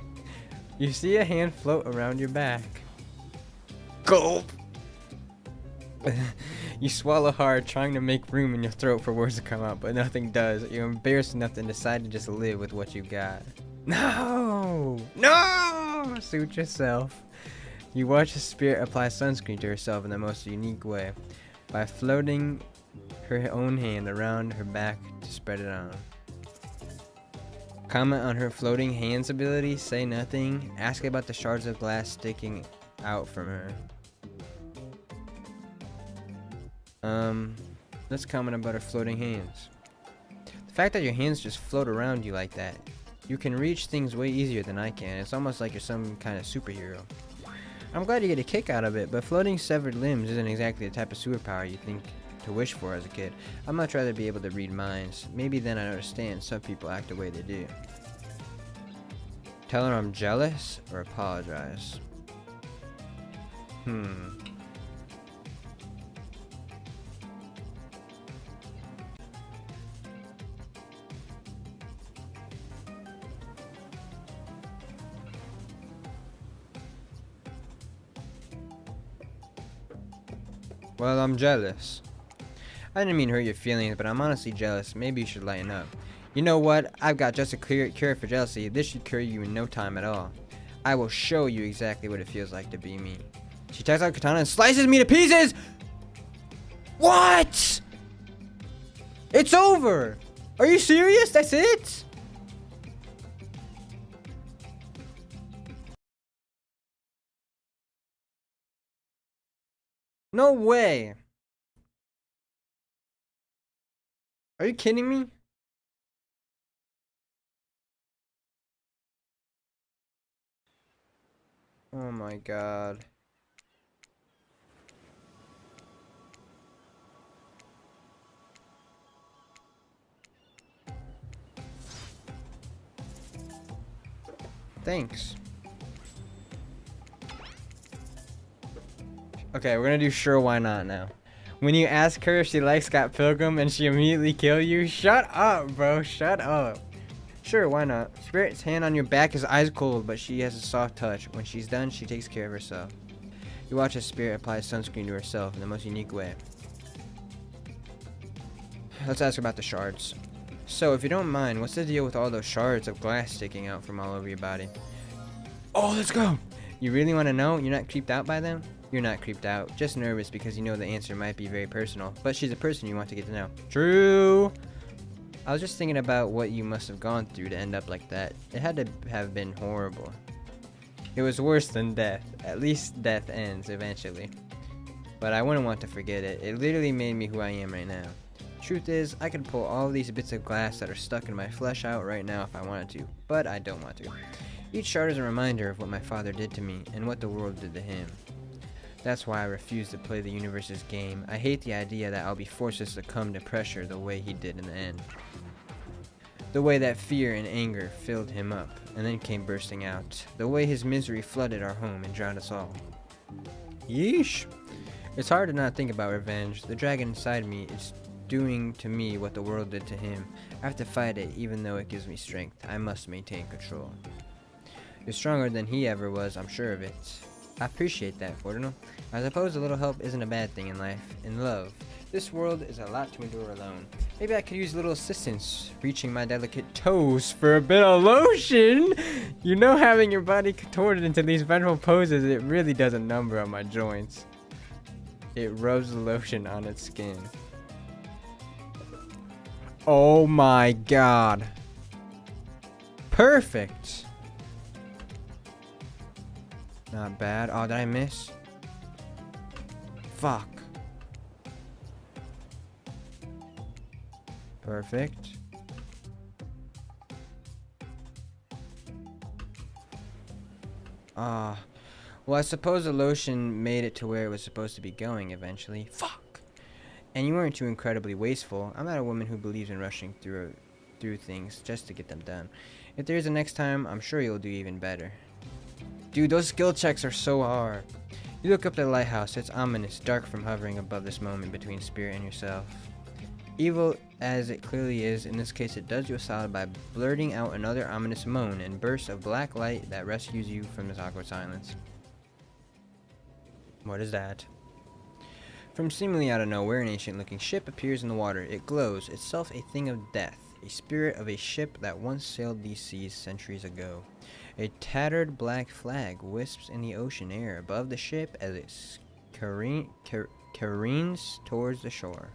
You see a hand float around your back. Gulp! You swallow hard, trying to make room in your throat for words to come out, but nothing does. You're embarrassed enough to decide to just live with what you got. No! No! Suit yourself. You watch a spirit apply sunscreen to herself in the most unique way, by floating her own hand around her back to spread it on. Comment on her floating hands ability, say nothing, ask about the shards of glass sticking out from her. Let's comment about her floating hands. The fact that your hands just float around you like that, you can reach things way easier than I can. It's almost like you're some kind of superhero. I'm glad you get a kick out of it, but floating severed limbs isn't exactly the type of superpower you think to wish for as a kid. I'd much rather be able to read minds. Maybe then I'd understand some people act the way they do. Tell her I'm jealous or apologize? Well, I'm jealous. I didn't mean to hurt your feelings, but I'm honestly jealous. Maybe you should lighten up. You know what? I've got just a cure for jealousy. This should cure you in no time at all. I will show you exactly what it feels like to be me. She takes out a katana and slices me to pieces! What? It's over! Are you serious? That's it? No way! Are you kidding me? Oh my god. Thanks. Okay, we're gonna do sure why not now. When you ask her if she likes Scott Pilgrim and she immediately kill you, shut up, bro, shut up. Sure, why not? Spirit's hand on your back is ice cold, but she has a soft touch. When she's done, she takes care of herself. You watch as Spirit applies sunscreen to herself in the most unique way. Let's ask about the shards. So, if you don't mind, what's the deal with all those shards of glass sticking out from all over your body? Oh, let's go! You really want to know? You're not creeped out by them? You're not creeped out, just nervous because you know the answer might be very personal, but she's a person you want to get to know. True! I was just thinking about what you must have gone through to end up like that. It had to have been horrible. It was worse than death. At least death ends eventually. But I wouldn't want to forget it. It literally made me who I am right now. Truth is, I could pull all these bits of glass that are stuck in my flesh out right now if I wanted to, but I don't want to. Each shard is a reminder of what my father did to me and what the world did to him. That's why I refuse to play the universe's game. I hate the idea that I'll be forced to succumb to pressure the way he did in the end. The way that fear and anger filled him up and then came bursting out. The way his misery flooded our home and drowned us all. Yeesh. It's hard to not think about revenge. The dragon inside me is doing to me what the world did to him. I have to fight it even though it gives me strength. I must maintain control. You're stronger than he ever was, I'm sure of it. I appreciate that, Forginal. I suppose a little help isn't a bad thing in life. In love, this world is a lot to endure alone. Maybe I could use a little assistance, reaching my delicate toes for a bit of lotion. You know, having your body contorted into these vengeful poses, it really does a number on my joints. It rubs the lotion on its skin. Oh my god. Perfect. Not bad. Oh, did I miss? Fuck. Perfect. Well, I suppose the lotion made it to where it was supposed to be going eventually. Fuck! And you weren't too incredibly wasteful. I'm not a woman who believes in rushing through things just to get them done. If there's a next time, I'm sure you'll do even better. Dude, those skill checks are so hard. You look up at the lighthouse. It's ominous, dark from hovering above this moment between spirit and yourself. Evil as it clearly is, in this case it does you a solid by blurting out another ominous moan and bursts of black light that rescues you from this awkward silence. What is that? From seemingly out of nowhere, an ancient-looking ship appears in the water. It glows, itself a thing of death, a spirit of a ship that once sailed these seas centuries ago. A tattered black flag wisps in the ocean air above the ship as it careens towards the shore.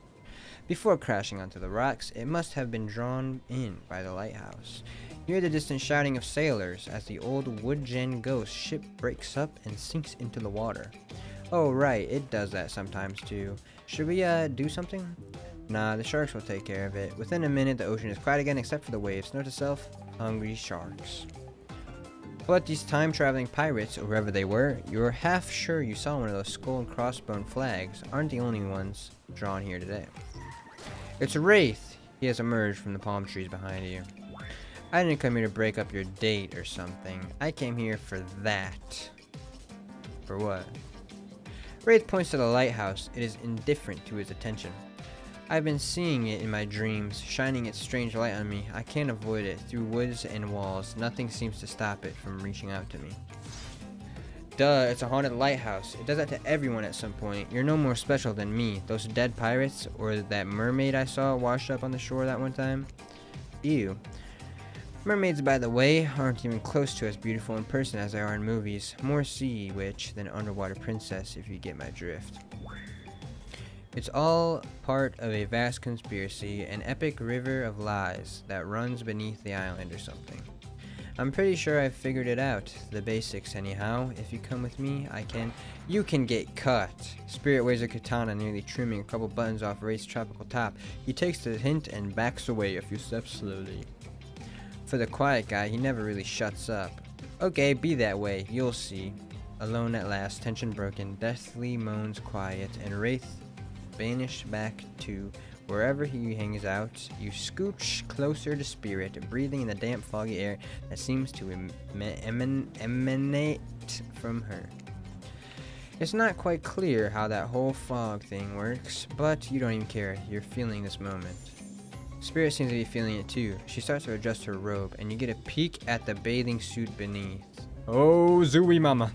Before crashing onto the rocks, it must have been drawn in by the lighthouse. Hear the distant shouting of sailors as the old wood-gen ghost ship breaks up and sinks into the water. Oh right, it does that sometimes too. Should we do something? Nah, the sharks will take care of it. Within a minute, the ocean is quiet again except for the waves. Note to self, hungry sharks. But these time-traveling pirates, or whoever they were, you're half sure you saw one of those skull and crossbone flags, aren't the only ones drawn here today. It's a wraith! He has emerged from the palm trees behind you. I didn't come here to break up your date or something. I came here for that. For what? Wraith points to the lighthouse. It is indifferent to his attention. I've been seeing it in my dreams, shining its strange light on me. I can't avoid it. Through woods and walls, nothing seems to stop it from reaching out to me. Duh, it's a haunted lighthouse. It does that to everyone at some point. You're no more special than me. Those dead pirates, or that mermaid I saw washed up on the shore that one time. Ew. Mermaids, by the way, aren't even close to as beautiful in person as they are in movies. More sea witch than underwater princess, if you get my drift. It's all part of a vast conspiracy, an epic river of lies that runs beneath the island or something. I'm pretty sure I've figured it out. The basics, anyhow. If you come with me, you can get cut. Spirit waves a katana, nearly trimming a couple buttons off Wraith's tropical top. He takes the hint and backs away a few steps slowly. For the quiet guy, he never really shuts up. Okay, be that way. You'll see. Alone at last, tension broken, deathly moans quiet, and Wraith vanished back to wherever he hangs out. You scooch closer to Spirit, breathing in the damp, foggy air that seems to emanate from her. It's not quite clear how that whole fog thing works, but you don't even care. You're feeling this moment. Spirit seems to be feeling it too. She starts to adjust her robe, and you get a peek at the bathing suit beneath. Oh, Zooey mama.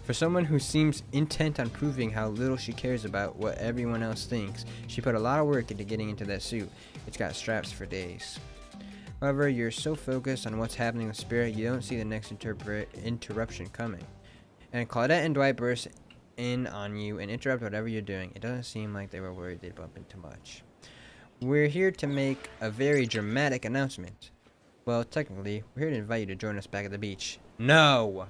For someone who seems intent on proving how little she cares about what everyone else thinks, she put a lot of work into getting into that suit. It's got straps for days. However, you're so focused on what's happening with Spirit, you don't see the next interruption coming. And Claudette and Dwight burst in on you and interrupt whatever you're doing. It doesn't seem like they were worried they'd bump into much. We're here to make a very dramatic announcement. Well, technically, we're here to invite you to join us back at the beach. No!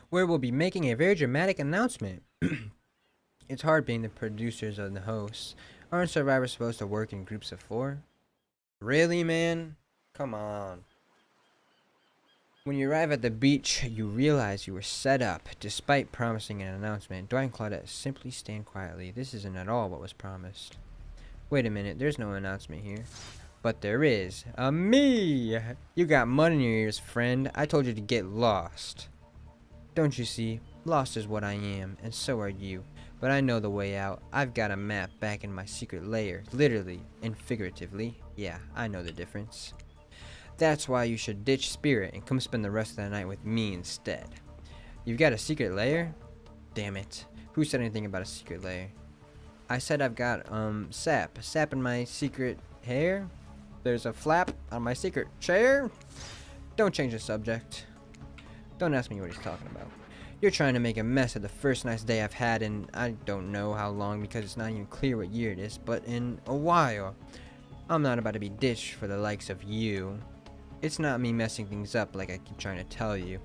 Where we'll be making a very dramatic announcement. It's hard being the producers and the hosts. Aren't survivors supposed to work in groups of 4? Really, man? Come on. When you arrive at the beach, you realize you were set up. Despite promising an announcement, Dwight and Claudette simply stand quietly. This isn't at all what was promised. Wait a minute, there's no announcement here. But there is. Me! You got mud in your ears, friend. I told you to get lost. Don't you see? Lost is what I am, and so are you. But I know the way out. I've got a map back in my secret lair. Literally and figuratively. Yeah, I know the difference. That's why you should ditch Spirit and come spend the rest of the night with me instead. You've got a secret lair? Damn it. Who said anything about a secret lair? I said I've got, sap. Sap in my secret hair? There's a flap on my secret chair? Don't change the subject. Don't ask me what he's talking about. You're trying to make a mess of the first nice day I've had in I don't know how long because it's not even clear what year it is, but in a while. I'm not about to be ditched for the likes of you. It's not me messing things up like I keep trying to tell you.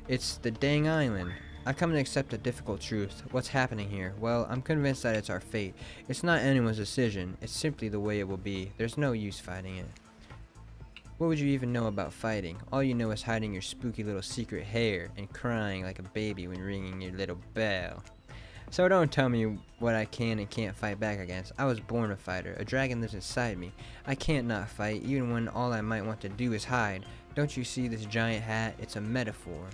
It's the dang island. I come to accept a difficult truth. What's happening here? Well, I'm convinced that it's our fate. It's not anyone's decision. It's simply the way it will be. There's no use fighting it. What would you even know about fighting? All you know is hiding your spooky little secret hair and crying like a baby when ringing your little bell. So don't tell me what I can and can't fight back against. I was born a fighter. A dragon lives inside me. I can't not fight, even when all I might want to do is hide. Don't you see this giant hat? It's a metaphor.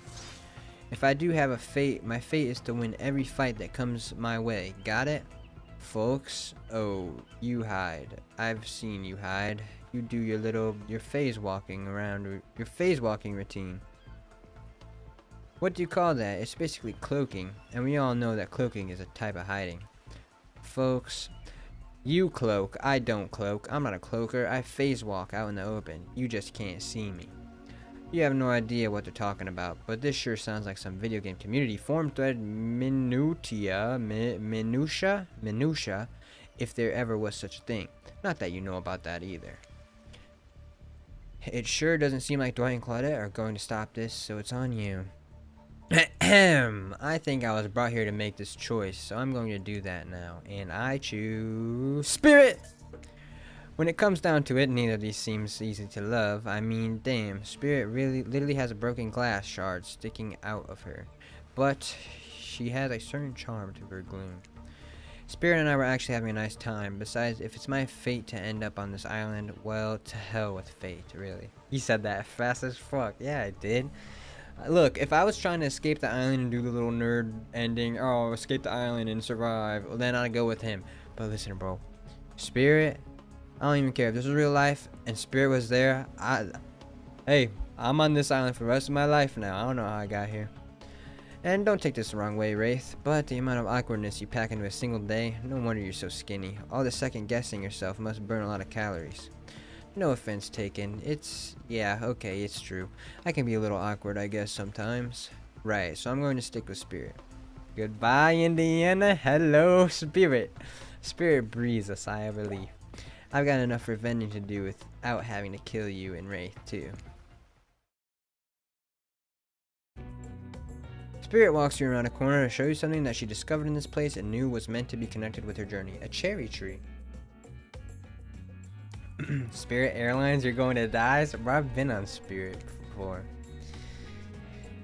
If I do have a fate, my fate is to win every fight that comes my way. Got it? Folks? Oh, you hide. I've seen you hide. You do your phase walking around, your phase walking routine. What do you call that? It's basically cloaking, and we all know that cloaking is a type of hiding. Folks, you cloak, I don't cloak. I'm not a cloaker, I phase walk out in the open. You just can't see me. You have no idea what they're talking about, but this sure sounds like some video game community forum thread minutia, if there ever was such a thing. Not that you know about that either. It sure doesn't seem like Dwight and Claudette are going to stop this, so it's on you. I think I was brought here to make this choice, so I'm going to do that now. And I choose Spirit! When it comes down to it, neither of these seems easy to love. I mean, damn, Spirit really literally has a broken glass shard sticking out of her. But she has a certain charm to her gloom. Spirit and I were actually having a nice time. Besides, if it's my fate to end up on this island, well, to hell with fate, really. You said that fast as fuck. Yeah, I did. Look, if I was trying to escape the island and do the little nerd ending, oh, escape the island and survive, well, then I'd go with him. But listen, bro. Spirit, I don't even care if this was real life and Spirit was there. Hey, I'm on this island for the rest of my life now. I don't know how I got here. And don't take this the wrong way, Wraith, but the amount of awkwardness you pack into a single day, no wonder you're so skinny. All the second guessing yourself must burn a lot of calories. No offense taken. Yeah, okay, it's true. I can be a little awkward, I guess, sometimes. Right, so I'm going to stick with Spirit. Goodbye, Indiana. Hello, Spirit. Spirit breathes a sigh of relief. I've got enough revenging to do without having to kill you and Wraith, too. Spirit walks you around a corner to show you something that she discovered in this place and knew was meant to be connected with her journey. A cherry tree. Spirit Airlines, you're going to die? So, bro, I've been on Spirit before.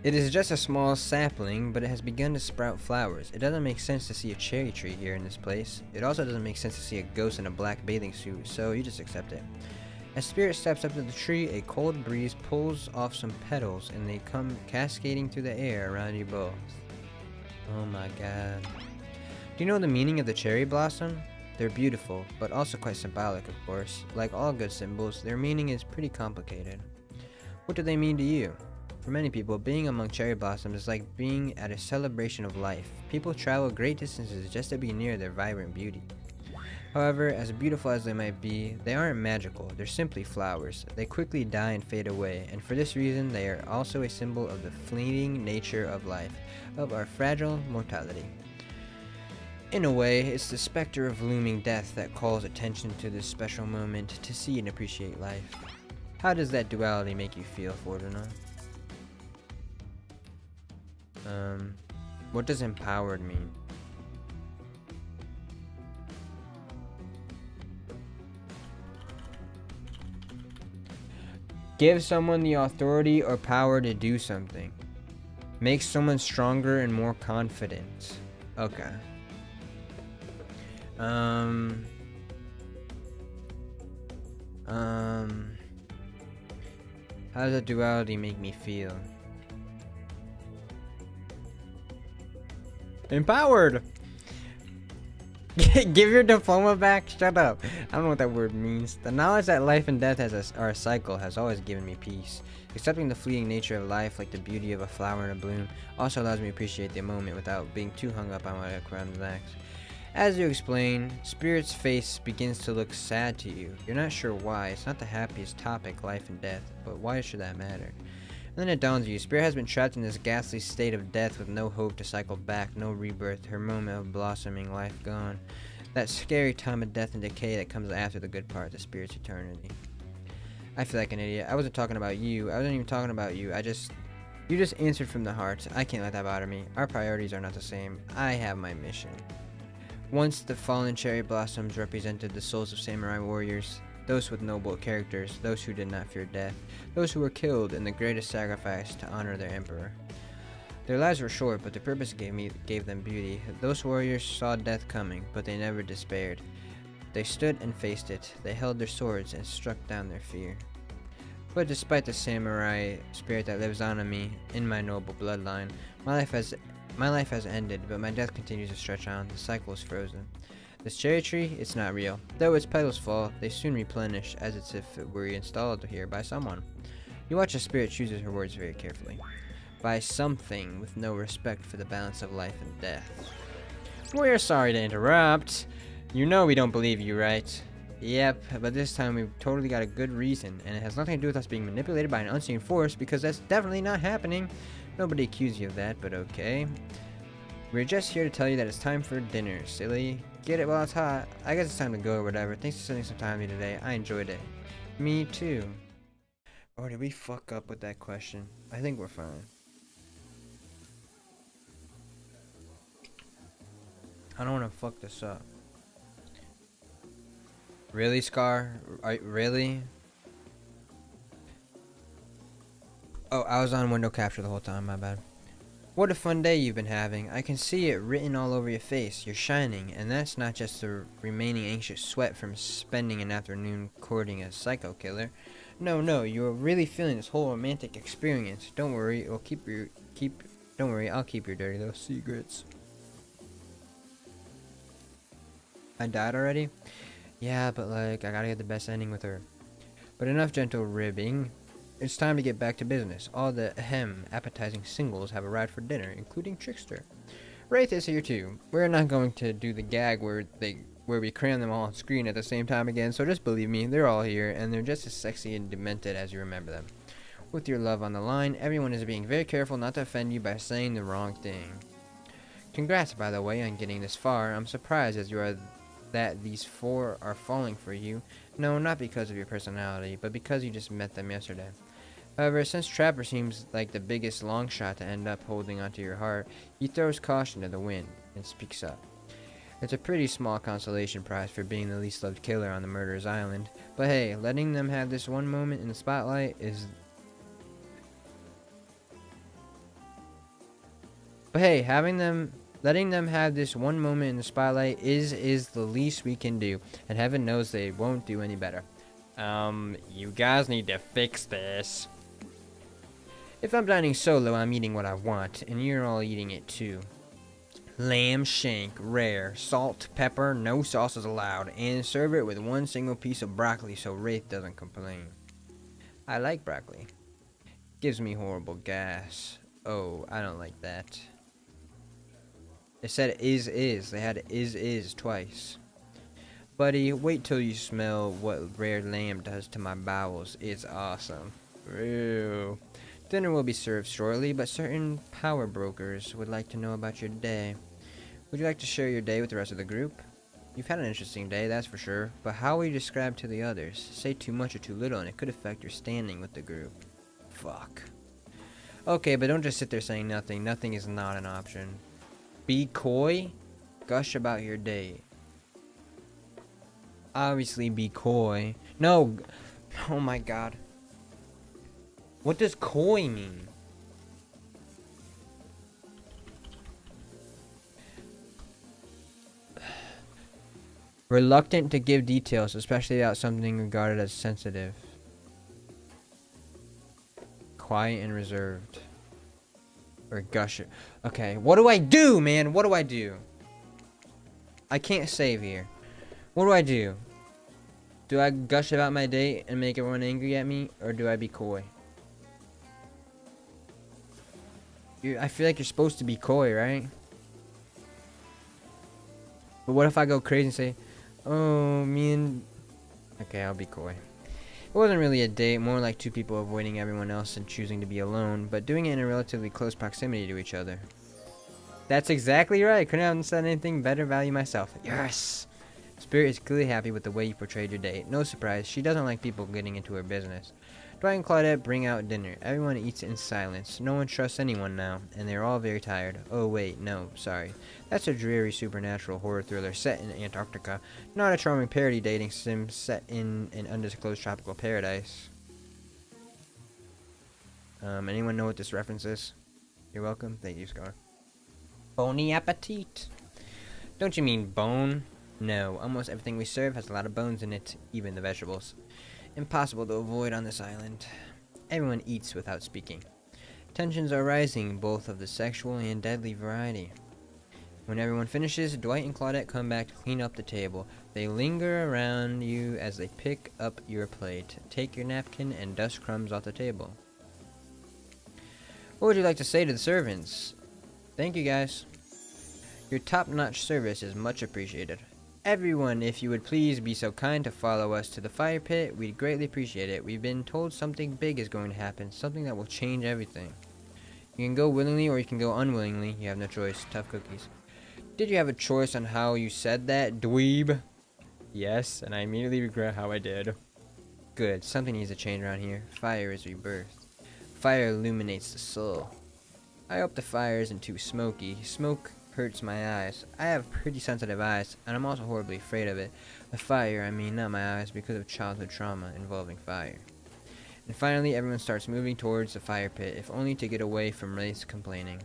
It is just a small sapling, but it has begun to sprout flowers. It doesn't make sense to see a cherry tree here in this place. It also doesn't make sense to see a ghost in a black bathing suit, so you just accept it. As Spirit steps up to the tree, a cold breeze pulls off some petals, and they come cascading through the air around you both. Oh my god. Do you know the meaning of the cherry blossom? They're beautiful, but also quite symbolic, of course. Like all good symbols, their meaning is pretty complicated. What do they mean to you? For many people, being among cherry blossoms is like being at a celebration of life. People travel great distances just to be near their vibrant beauty. However, as beautiful as they might be, they aren't magical. They're simply flowers. They quickly die and fade away, and for this reason, they are also a symbol of the fleeting nature of life, of our fragile mortality. In a way, it's the specter of looming death that calls attention to this special moment to see and appreciate life. How does that duality make you feel, Forginal? What does empowered mean? Give someone the authority or power to do something. Make someone stronger and more confident. Okay. How does that duality make me feel? Empowered! Give your diploma back? Shut up. I don't know what that word means. The knowledge that life and death are a cycle has always given me peace. Accepting the fleeting nature of life, like the beauty of a flower in a bloom, also allows me to appreciate the moment without being too hung up on what comes next. As you explain, Spirit's face begins to look sad to you. You're not sure why. It's not the happiest topic, life and death, but why should that matter? And then it dawns on you, Spirit has been trapped in this ghastly state of death with no hope to cycle back, no rebirth, her moment of blossoming life gone. That scary time of death and decay that comes after the good part, the Spirit's eternity. I feel like an idiot. I wasn't talking about you. I wasn't even talking about you. You just answered from the heart. I can't let that bother me. Our priorities are not the same. I have my mission. Once the fallen cherry blossoms represented the souls of samurai warriors, those with noble characters, those who did not fear death, those who were killed in the greatest sacrifice to honor their emperor. Their lives were short, but their purpose gave them beauty. Those warriors saw death coming, but they never despaired. They stood and faced it. They held their swords and struck down their fear. But despite the samurai spirit that lives on in me, in my noble bloodline, my life has ended, but my death continues to stretch on. The cycle is frozen. This cherry tree, it's not real. Though its petals fall, they soon replenish, as if it were installed here by someone. You watch a spirit chooses her words very carefully. By something with no respect for the balance of life and death. We're sorry to interrupt. You know we don't believe you, right? Yep, but this time we've totally got a good reason, and it has nothing to do with us being manipulated by an unseen force, because that's definitely not happening. Nobody accused you of that, but okay. We're just here to tell you that it's time for dinner, silly. Get it while it's hot. I guess it's time to go or whatever. Thanks for spending some time with me today. I enjoyed it. Me too. Or did we fuck up with that question? I think we're fine. I don't want to fuck this up. Really, Scar? Really? Oh, I was on window capture the whole time, my bad. What a fun day you've been having. I can see it written all over your face. You're shining, and that's not just the remaining anxious sweat from spending an afternoon courting a psycho killer. No, you're really feeling this whole romantic experience. Don't worry, I'll keep your dirty little secrets. I died already? Yeah, but like, I gotta get the best ending with her. But enough gentle ribbing. It's time to get back to business. All the appetizing singles have arrived for dinner, including Trickster. Wraith is here too. We're not going to do the gag where we cram them all on screen at the same time again, so just believe me, they're all here, and they're just as sexy and demented as you remember them. With your love on the line, everyone is being very careful not to offend you by saying the wrong thing. Congrats, by the way, on getting this far. I'm surprised as you are that these four are falling for you. No, not because of your personality, but because you just met them yesterday. However, since Trapper seems like the biggest long shot to end up holding onto your heart, he throws caution to the wind and speaks up. It's a pretty small consolation prize for being the least loved killer on the murderer's island, but hey, letting them have this one moment in the spotlight is... letting them have this one moment in the spotlight is the least we can do, and heaven knows they won't do any better. You guys need to fix this. If I'm dining solo, I'm eating what I want, and you're all eating it too. Lamb shank, rare, salt, pepper, no sauces allowed, and serve it with one single piece of broccoli so Wraith doesn't complain. I like broccoli. Gives me horrible gas. Oh, I don't like that. It said is. They had is twice. Buddy, wait till you smell what rare lamb does to my bowels. It's awesome. Ew. Dinner will be served shortly, but certain power brokers would like to know about your day. Would you like to share your day with the rest of the group? You've had an interesting day, that's for sure, but how will you describe to the others? Say too much or too little and it could affect your standing with the group. Fuck. Okay, but don't just sit there saying nothing. Nothing is not an option. Be coy. Gush about your day. Obviously be coy. No. Oh my god. What does coy mean? Reluctant to give details, especially about something regarded as sensitive. Quiet and reserved. Or gusher. Okay, what do I do, man? What do I do? I can't save here. What do I do? Do I gush about my day and make everyone angry at me? Or do I be coy? I feel like you're supposed to be coy, right? But what if I go crazy and say, oh, me and... Okay, I'll be coy. It wasn't really a date, more like two people avoiding everyone else and choosing to be alone, but doing it in a relatively close proximity to each other. That's exactly right. Couldn't have said anything better. Value myself. Yes! Spirit is clearly happy with the way you portrayed your date. No surprise, she doesn't like people getting into her business. Dwight and Claudette bring out dinner. Everyone eats in silence. No one trusts anyone now, and they're all very tired. Oh wait, no, sorry. That's a dreary supernatural horror thriller set in Antarctica, not a charming parody dating sim set in an undisclosed tropical paradise. Anyone know what this reference is? You're welcome. Thank you, Scar. Bony appetit. Don't you mean bone? No, almost everything we serve has a lot of bones in it, even the vegetables. Impossible to avoid on this island. Everyone eats without speaking. Tensions are rising, both of the sexual and deadly variety. When everyone finishes, Dwight and Claudette come back to clean up the table. They linger around you as they pick up your plate, take your napkin, and dust crumbs off the table. What would you like to say to the servants? Thank you, guys. Your top-notch service is much appreciated. Everyone, if you would please be so kind to follow us to the fire pit, we'd greatly appreciate it. We've been told something big is going to happen, something that will change everything. You can go willingly or you can go unwillingly. You have no choice. Tough cookies. Did you have a choice on how you said that, dweeb? Yes, and I immediately regret how I did. Good. Something needs to change around here. Fire is rebirth. Fire illuminates the soul. I hope the fire isn't too smoky. Smoke hurts my eyes. I have pretty sensitive eyes, and I'm also horribly afraid of it. The fire, I mean, not my eyes, because of childhood trauma involving fire. And finally, everyone starts moving towards the fire pit, if only to get away from Wraith's complaining.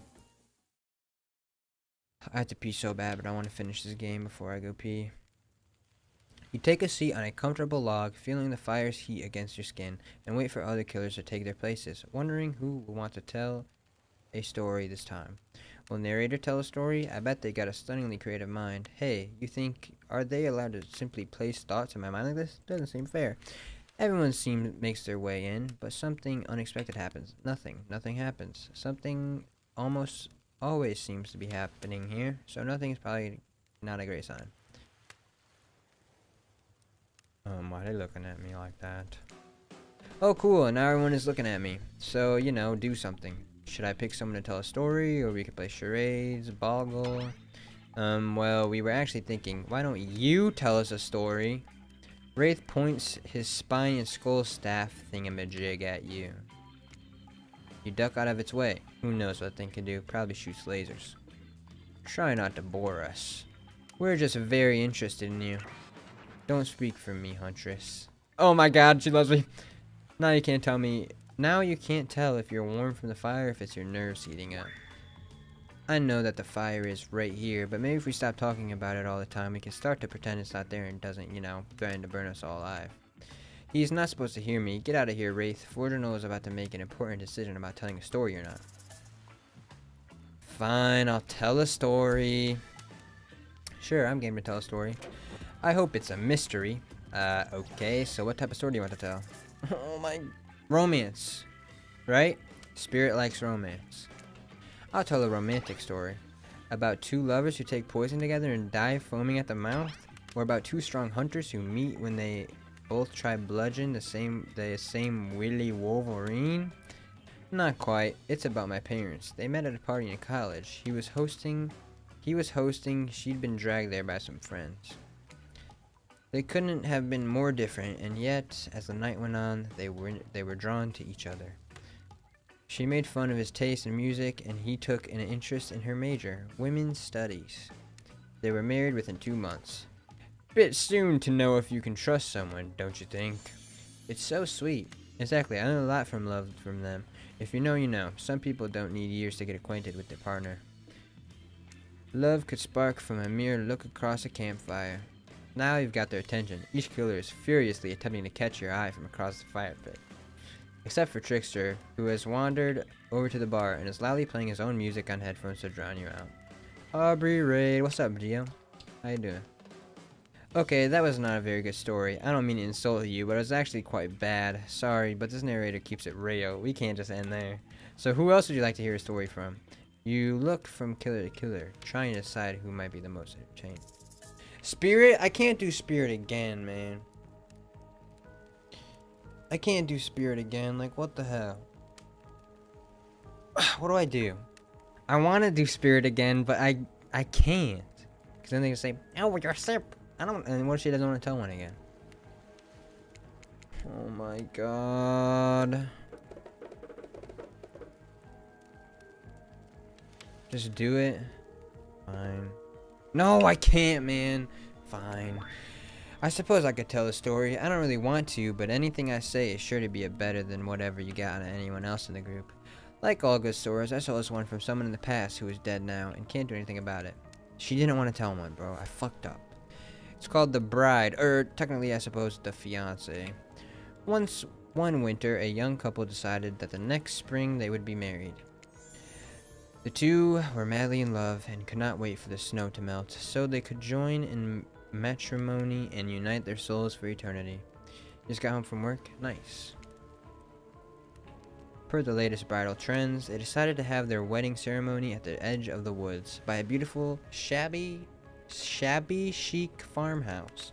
I have to pee so bad, but I want to finish this game before I go pee. You take a seat on a comfortable log, feeling the fire's heat against your skin, and wait for other killers to take their places, wondering who will want to tell a story this time. Will narrator tell a story? I bet they got a stunningly creative mind. Hey, you think, are they allowed to simply place thoughts in my mind like this? Doesn't seem fair. Everyone makes their way in, but something unexpected happens. Nothing happens. Something almost always seems to be happening here, so nothing's probably not a great sign. Why are they looking at me like that? Oh, cool, now everyone is looking at me. So, you know, do something. Should I pick someone to tell a story, or we could play charades, boggle? Well, we were actually thinking, why don't you tell us a story? Wraith points his spine and skull staff thingamajig at you. You duck out of its way. Who knows what that thing can do? Probably shoots lasers. Try not to bore us. We're just very interested in you. Don't speak for me, Huntress. Oh my god, she loves me. Now you can't tell me. Now you can't tell if you're warm from the fire or if it's your nerves heating up. I know that the fire is right here, but maybe if we stop talking about it all the time, we can start to pretend it's not there and doesn't, you know, threaten to burn us all alive. He's not supposed to hear me. Get out of here, Wraith. Forginal is about to make an important decision about telling a story or not. Fine, I'll tell a story. Sure, I'm game to tell a story. I hope it's a mystery. Okay, so what type of story do you want to tell? Oh my... Romance. Right? Spirit likes romance. I'll tell a romantic story. About two lovers who take poison together and die foaming at the mouth? Or about two strong hunters who meet when they both try bludgeon the same Willy Wolverine? Not quite. It's about my parents. They met at a party in college. He was hosting, she'd been dragged there by some friends. They couldn't have been more different, and yet, as the night went on, they were drawn to each other. She made fun of his taste in music, and he took an interest in her major, women's studies. They were married within 2 months. Bit soon to know if you can trust someone, don't you think? It's so sweet. Exactly, I learned a lot from love from them. If you know, you know. Some people don't need years to get acquainted with their partner. Love could spark from a mere look across a campfire. Now you've got their attention. Each killer is furiously attempting to catch your eye from across the fire pit. Except for Trickster, who has wandered over to the bar and is loudly playing his own music on headphones to drown you out. Aubrey Raid, what's up, Gio? How you doing? Okay, that was not a very good story. I don't mean to insult you, but it was actually quite bad. Sorry, but this narrator keeps it real. We can't just end there. So who else would you like to hear a story from? You looked from killer to killer, trying to decide who might be the most entertaining. Spirit? I can't do Spirit again, man. I can't do Spirit again. Like, what the hell? What do I do? I want to do Spirit again, but I can't. Because then they can say, oh, you're a sip. I don't... And what if she doesn't want to tell one again? Oh my god. Just do it. Fine. No, I can't, man. Fine. I suppose I could tell a story. I don't really want to, but anything I say is sure to be better than whatever you got on anyone else in the group. Like all good stories, I saw this one from someone in the past who is dead now and can't do anything about it. She didn't want to tell one, bro. I fucked up. It's called The Bride, or technically I suppose The Fiancé. One winter, a young couple decided that the next spring they would be married. The two were madly in love and could not wait for the snow to melt, so they could join in matrimony and unite their souls for eternity. Just got home from work? Nice. Per the latest bridal trends, they decided to have their wedding ceremony at the edge of the woods by a beautiful, shabby chic farmhouse.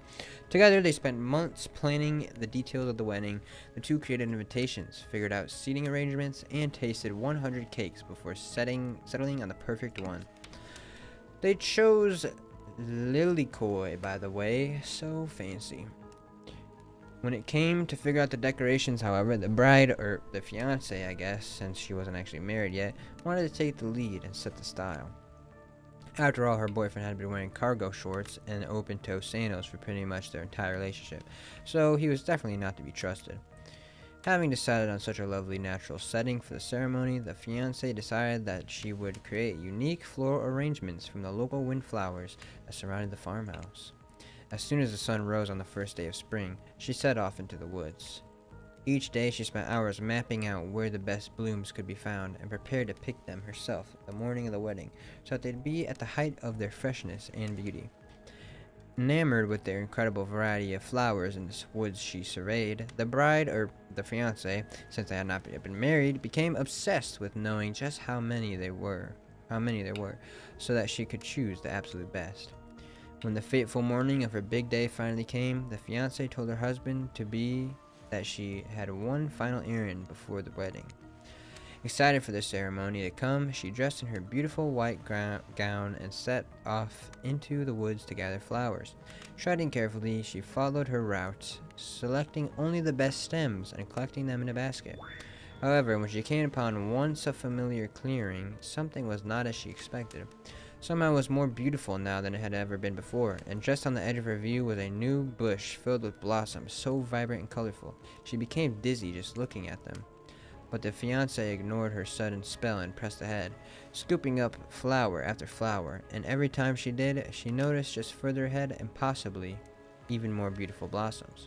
Together, they spent months planning the details of the wedding. The two created invitations, figured out seating arrangements, and tasted 100 cakes before settling on the perfect one. They chose Lilikoi, by the way, so fancy. When it came to figure out the decorations, however, the bride, or the fiancé, I guess, since she wasn't actually married yet, wanted to take the lead and set the style. After all, her boyfriend had been wearing cargo shorts and open-toe sandals for pretty much their entire relationship, so he was definitely not to be trusted. Having decided on such a lovely natural setting for the ceremony, the fiancée decided that she would create unique floral arrangements from the local windflowers that surrounded the farmhouse. As soon as the sun rose on the first day of spring, she set off into the woods. Each day she spent hours mapping out where the best blooms could be found and prepared to pick them herself the morning of the wedding so that they'd be at the height of their freshness and beauty. Enamored with their incredible variety of flowers in the woods she surveyed, the bride, or the fiancé, since they had not yet been married, became obsessed with knowing just how many there were, so that she could choose the absolute best. When the fateful morning of her big day finally came, the fiancé told her husband-to-be that she had one final errand before the wedding. Excited for the ceremony to come, she dressed in her beautiful white gown and set off into the woods to gather flowers. Treading carefully, she followed her route, selecting only the best stems and collecting them in a basket. However, when she came upon once a familiar clearing, something was not as she expected. Somehow it was more beautiful now than it had ever been before, and just on the edge of her view was a new bush filled with blossoms so vibrant and colorful. She became dizzy just looking at them. But the fiancé ignored her sudden spell and pressed ahead, scooping up flower after flower, and every time she did, she noticed just further ahead and possibly even more beautiful blossoms.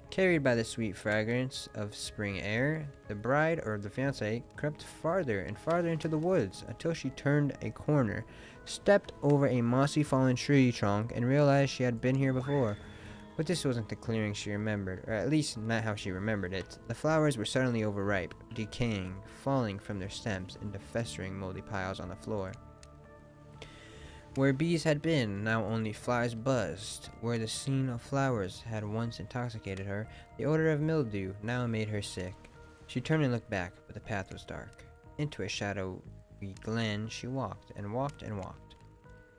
Carried by the sweet fragrance of spring air, the bride, or the fiancé, crept farther and farther into the woods until she turned a corner, stepped over a mossy fallen tree trunk, and realized she had been here before. But this wasn't the clearing she remembered, or at least not how she remembered it. The flowers were suddenly overripe, decaying, falling from their stems into festering moldy piles on the floor. Where bees had been, now only flies buzzed. Where the scene of flowers had once intoxicated her, the odor of mildew now made her sick. She turned and looked back, but the path was dark. Into a shadowy glen she walked, and walked, and walked.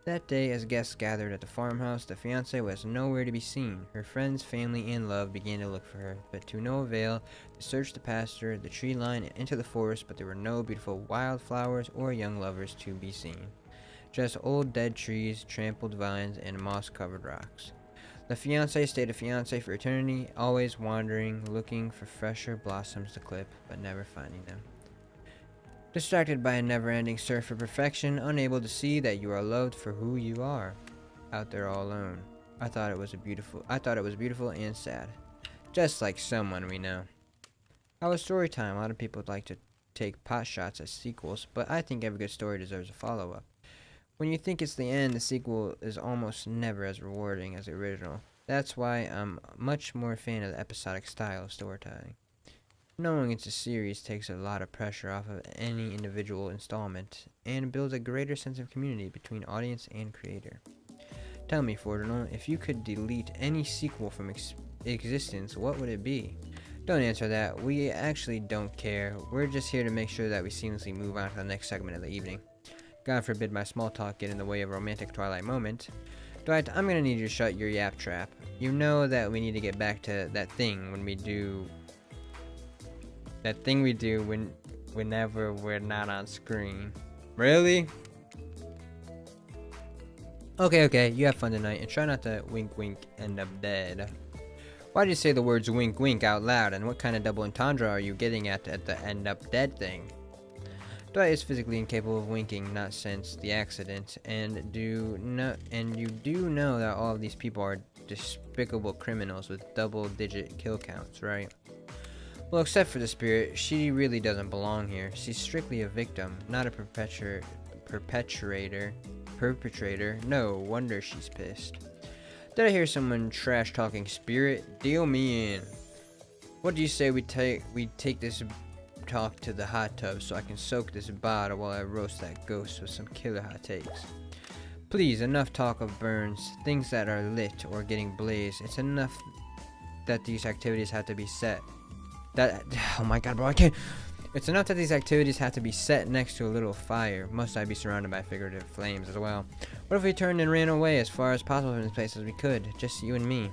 That day, as guests gathered at the farmhouse, the fiancé was nowhere to be seen. Her friends, family, and love began to look for her, but to no avail. They searched the pasture, the tree line, and into the forest, but there were no beautiful wildflowers or young lovers to be seen. Just old dead trees, trampled vines, and moss-covered rocks. The fiancé stayed a fiancé for eternity, always wandering, looking for fresher blossoms to clip, but never finding them. Distracted by a never-ending search for perfection, unable to see that you are loved for who you are, out there all alone. I thought it was beautiful and sad, just like someone we know. How was story time? A lot of people would like to take pot shots at sequels, but I think every good story deserves a follow-up. When you think it's the end, the sequel is almost never as rewarding as the original. That's why I'm much more a fan of the episodic style of storytelling. Knowing it's a series takes a lot of pressure off of any individual installment, and builds a greater sense of community between audience and creator. Tell me, Forginal, if you could delete any sequel from existence, what would it be? Don't answer that. We actually don't care. We're just here to make sure that we seamlessly move on to the next segment of the evening. God forbid my small talk get in the way of a romantic twilight moment. Dwight, I'm gonna need you to shut your yap trap. You know that we need to get back to that thing we do whenever we're not on screen. Really? Okay, you have fun tonight, and try not to wink wink end up dead. Why did you say the words wink wink out loud, and what kind of double entendre are you getting at the end up dead thing? Dwight is physically incapable of winking, not since the accident, and you do know that all of these people are despicable criminals with double-digit kill counts, right? Well, except for the spirit, she really doesn't belong here. She's strictly a victim, not a perpetrator. No wonder she's pissed. Did I hear someone trash-talking spirit? Deal me in. What do you say we take this talk to the hot tub so I can soak this bottle while I roast that ghost with some killer hot takes? Please, enough talk of burns, things that are lit or getting blazed. It's enough that these activities have to be set. Oh my god, bro, I can't. It's enough that these activities have to be set next to a little fire. Must I be surrounded by figurative flames as well? What if we turned and ran away as far as possible from this place as we could? Just you and me.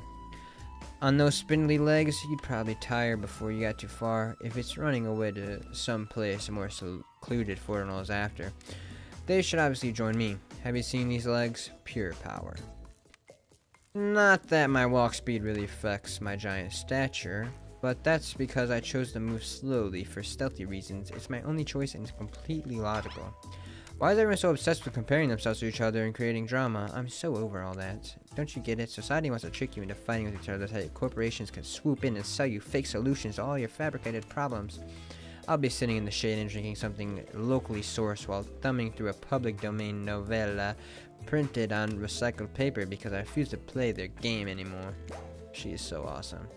On those spindly legs, you'd probably tire before you got too far. If it's running away to some place more secluded, Forginal is after. They should obviously join me. Have you seen these legs? Pure power. Not that my walk speed really affects my giant stature, but that's because I chose to move slowly for stealthy reasons. It's my only choice and it's completely logical. Why is everyone so obsessed with comparing themselves to each other and creating drama? I'm so over all that. Don't you get it? Society wants to trick you into fighting with each other so that corporations can swoop in and sell you fake solutions to all your fabricated problems. I'll be sitting in the shade and drinking something locally sourced while thumbing through a public domain novella printed on recycled paper because I refuse to play their game anymore. She is so awesome.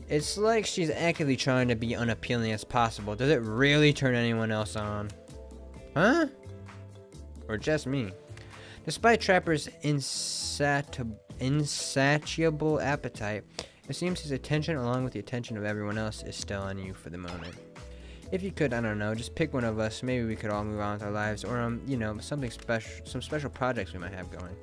It's like she's actively trying to be unappealing as possible. Does it really turn anyone else on? Huh? Or just me? Despite Trapper's insatiable appetite, it seems his attention, along with the attention of everyone else, is still on you for the moment. If you could, I don't know, just pick one of us. Maybe we could all move on with our lives, or you know, something special, some special projects we might have going.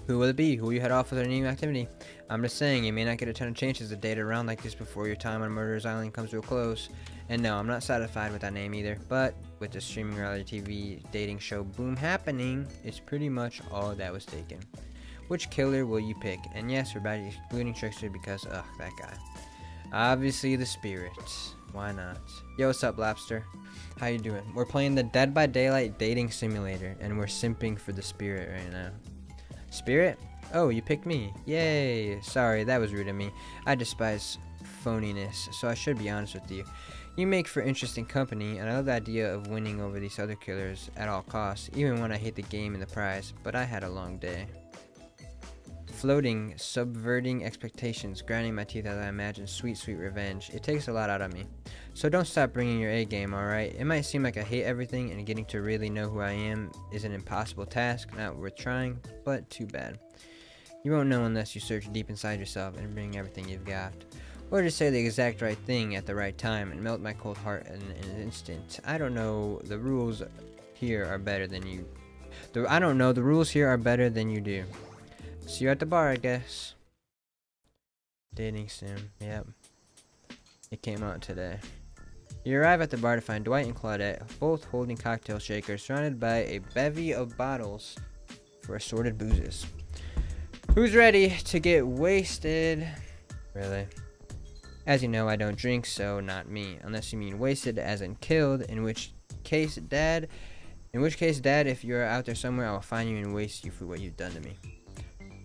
Who will it be? Who will you head off with a new activity? I'm just saying, you may not get a ton of chances to date around like this before your time on Murderer's Island comes to a close. And no, I'm not satisfied with that name either, but with the streaming reality TV dating show boom happening, it's pretty much all that was taken. Which killer will you pick? And yes, we're back excluding Trickster because, ugh, that guy. Obviously the spirit. Why not? Yo, what's up, Lapster? How you doing? We're playing the Dead by Daylight dating simulator, and we're simping for the spirit right now. Spirit? Oh, you picked me. Yay! Sorry, that was rude of me. I despise phoniness, so I should be honest with you. You make for interesting company, and I love the idea of winning over these other killers at all costs, even when I hate the game and the prize, but I had a long day. Floating, subverting expectations, grinding my teeth as I imagine sweet, sweet revenge. It takes a lot out of me. So don't stop bringing your A game, alright? It might seem like I hate everything, and getting to really know who I am is an impossible task, not worth trying, but too bad. You won't know unless you search deep inside yourself and bring everything you've got. Or just say the exact right thing at the right time and melt my cold heart in an instant. I don't know, the rules here are better than you. I don't know, the rules here are better than you do. See you at the bar, I guess. Dating sim, yep. It came out today. You arrive at the bar to find Dwight and Claudette, both holding cocktail shakers, surrounded by a bevy of bottles for assorted boozes. Who's ready to get wasted? Really? As you know, I don't drink, so not me. Unless you mean wasted as in killed, in which case, Dad, if you're out there somewhere, I will find you and waste you for what you've done to me.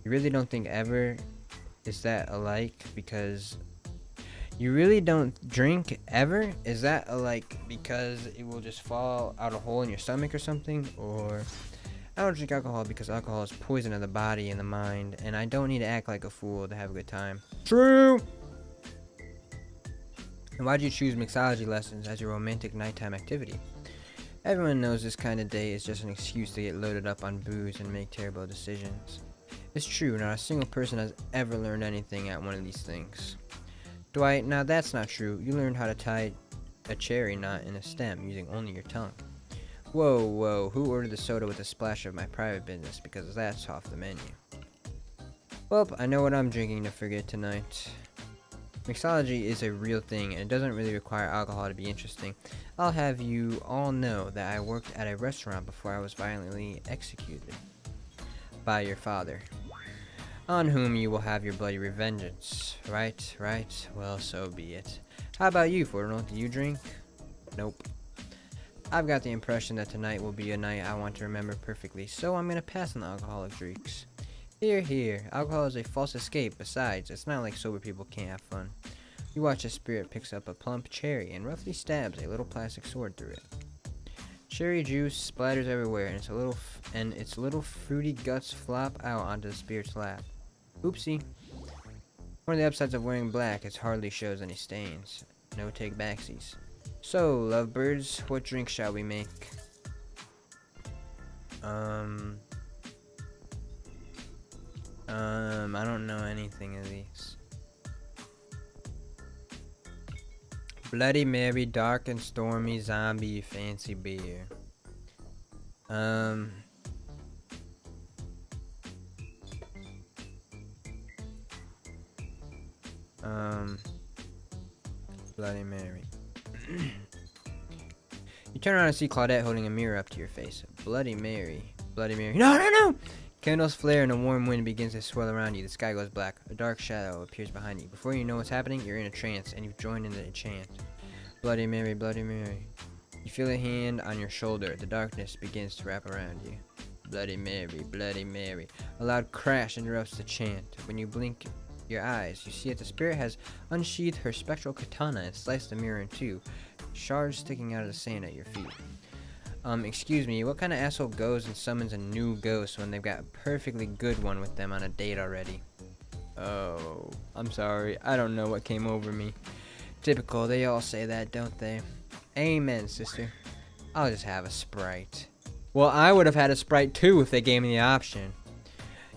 You really don't think ever is that alike because you really don't drink ever? Is that alike because it will just fall out a hole in your stomach or something? Or I don't drink alcohol because alcohol is poison of the body and the mind, and I don't need to act like a fool to have a good time. True! And why'd you choose mixology lessons as your romantic nighttime activity? Everyone knows this kind of day is just an excuse to get loaded up on booze and make terrible decisions. It's true, not a single person has ever learned anything at one of these things. Dwight, now that's not true. You learned how to tie a cherry knot in a stem using only your tongue. Whoa, whoa, who ordered the soda with a splash of my private business because that's off the menu? Well, I know what I'm drinking to forget tonight. Mixology is a real thing, and it doesn't really require alcohol to be interesting. I'll have you all know that I worked at a restaurant before I was violently executed by your father, on whom you will have your bloody revengeance. Right, right, well, so be it. How about you, Forginal? Do you drink? Nope. I've got the impression that tonight will be a night I want to remember perfectly, so I'm gonna pass on the alcoholic drinks. Here, here, alcohol is a false escape. Besides, it's not like sober people can't have fun. You watch as Spirit picks up a plump cherry and roughly stabs a little plastic sword through it. Cherry juice splatters everywhere, and its little fruity guts flop out onto the Spirit's lap. Oopsie. One of the upsides of wearing black is hardly shows any stains. No take backsies. So, lovebirds, what drink shall we make? I don't know anything of these. Bloody Mary, dark and stormy, zombie, fancy beer. Bloody Mary. You turn around and see Claudette holding a mirror up to your face. Bloody Mary. Bloody Mary. No, no, no! Candles flare and a warm wind begins to swirl around you. The sky goes black. A dark shadow appears behind you. Before you know what's happening, you're in a trance, and you've joined in the chant. Bloody Mary, Bloody Mary. You feel a hand on your shoulder. The darkness begins to wrap around you. Bloody Mary, Bloody Mary. A loud crash interrupts the chant. When you blink your eyes, you see that the Spirit has unsheathed her spectral katana and sliced the mirror in two, shards sticking out of the sand at your feet. Excuse me, what kind of asshole goes and summons a new ghost when they've got a perfectly good one with them on a date already? Oh, I'm sorry, I don't know what came over me. Typical, they all say that, don't they? Amen, sister. I'll just have a Sprite. Well, I would have had a Sprite too if they gave me the option.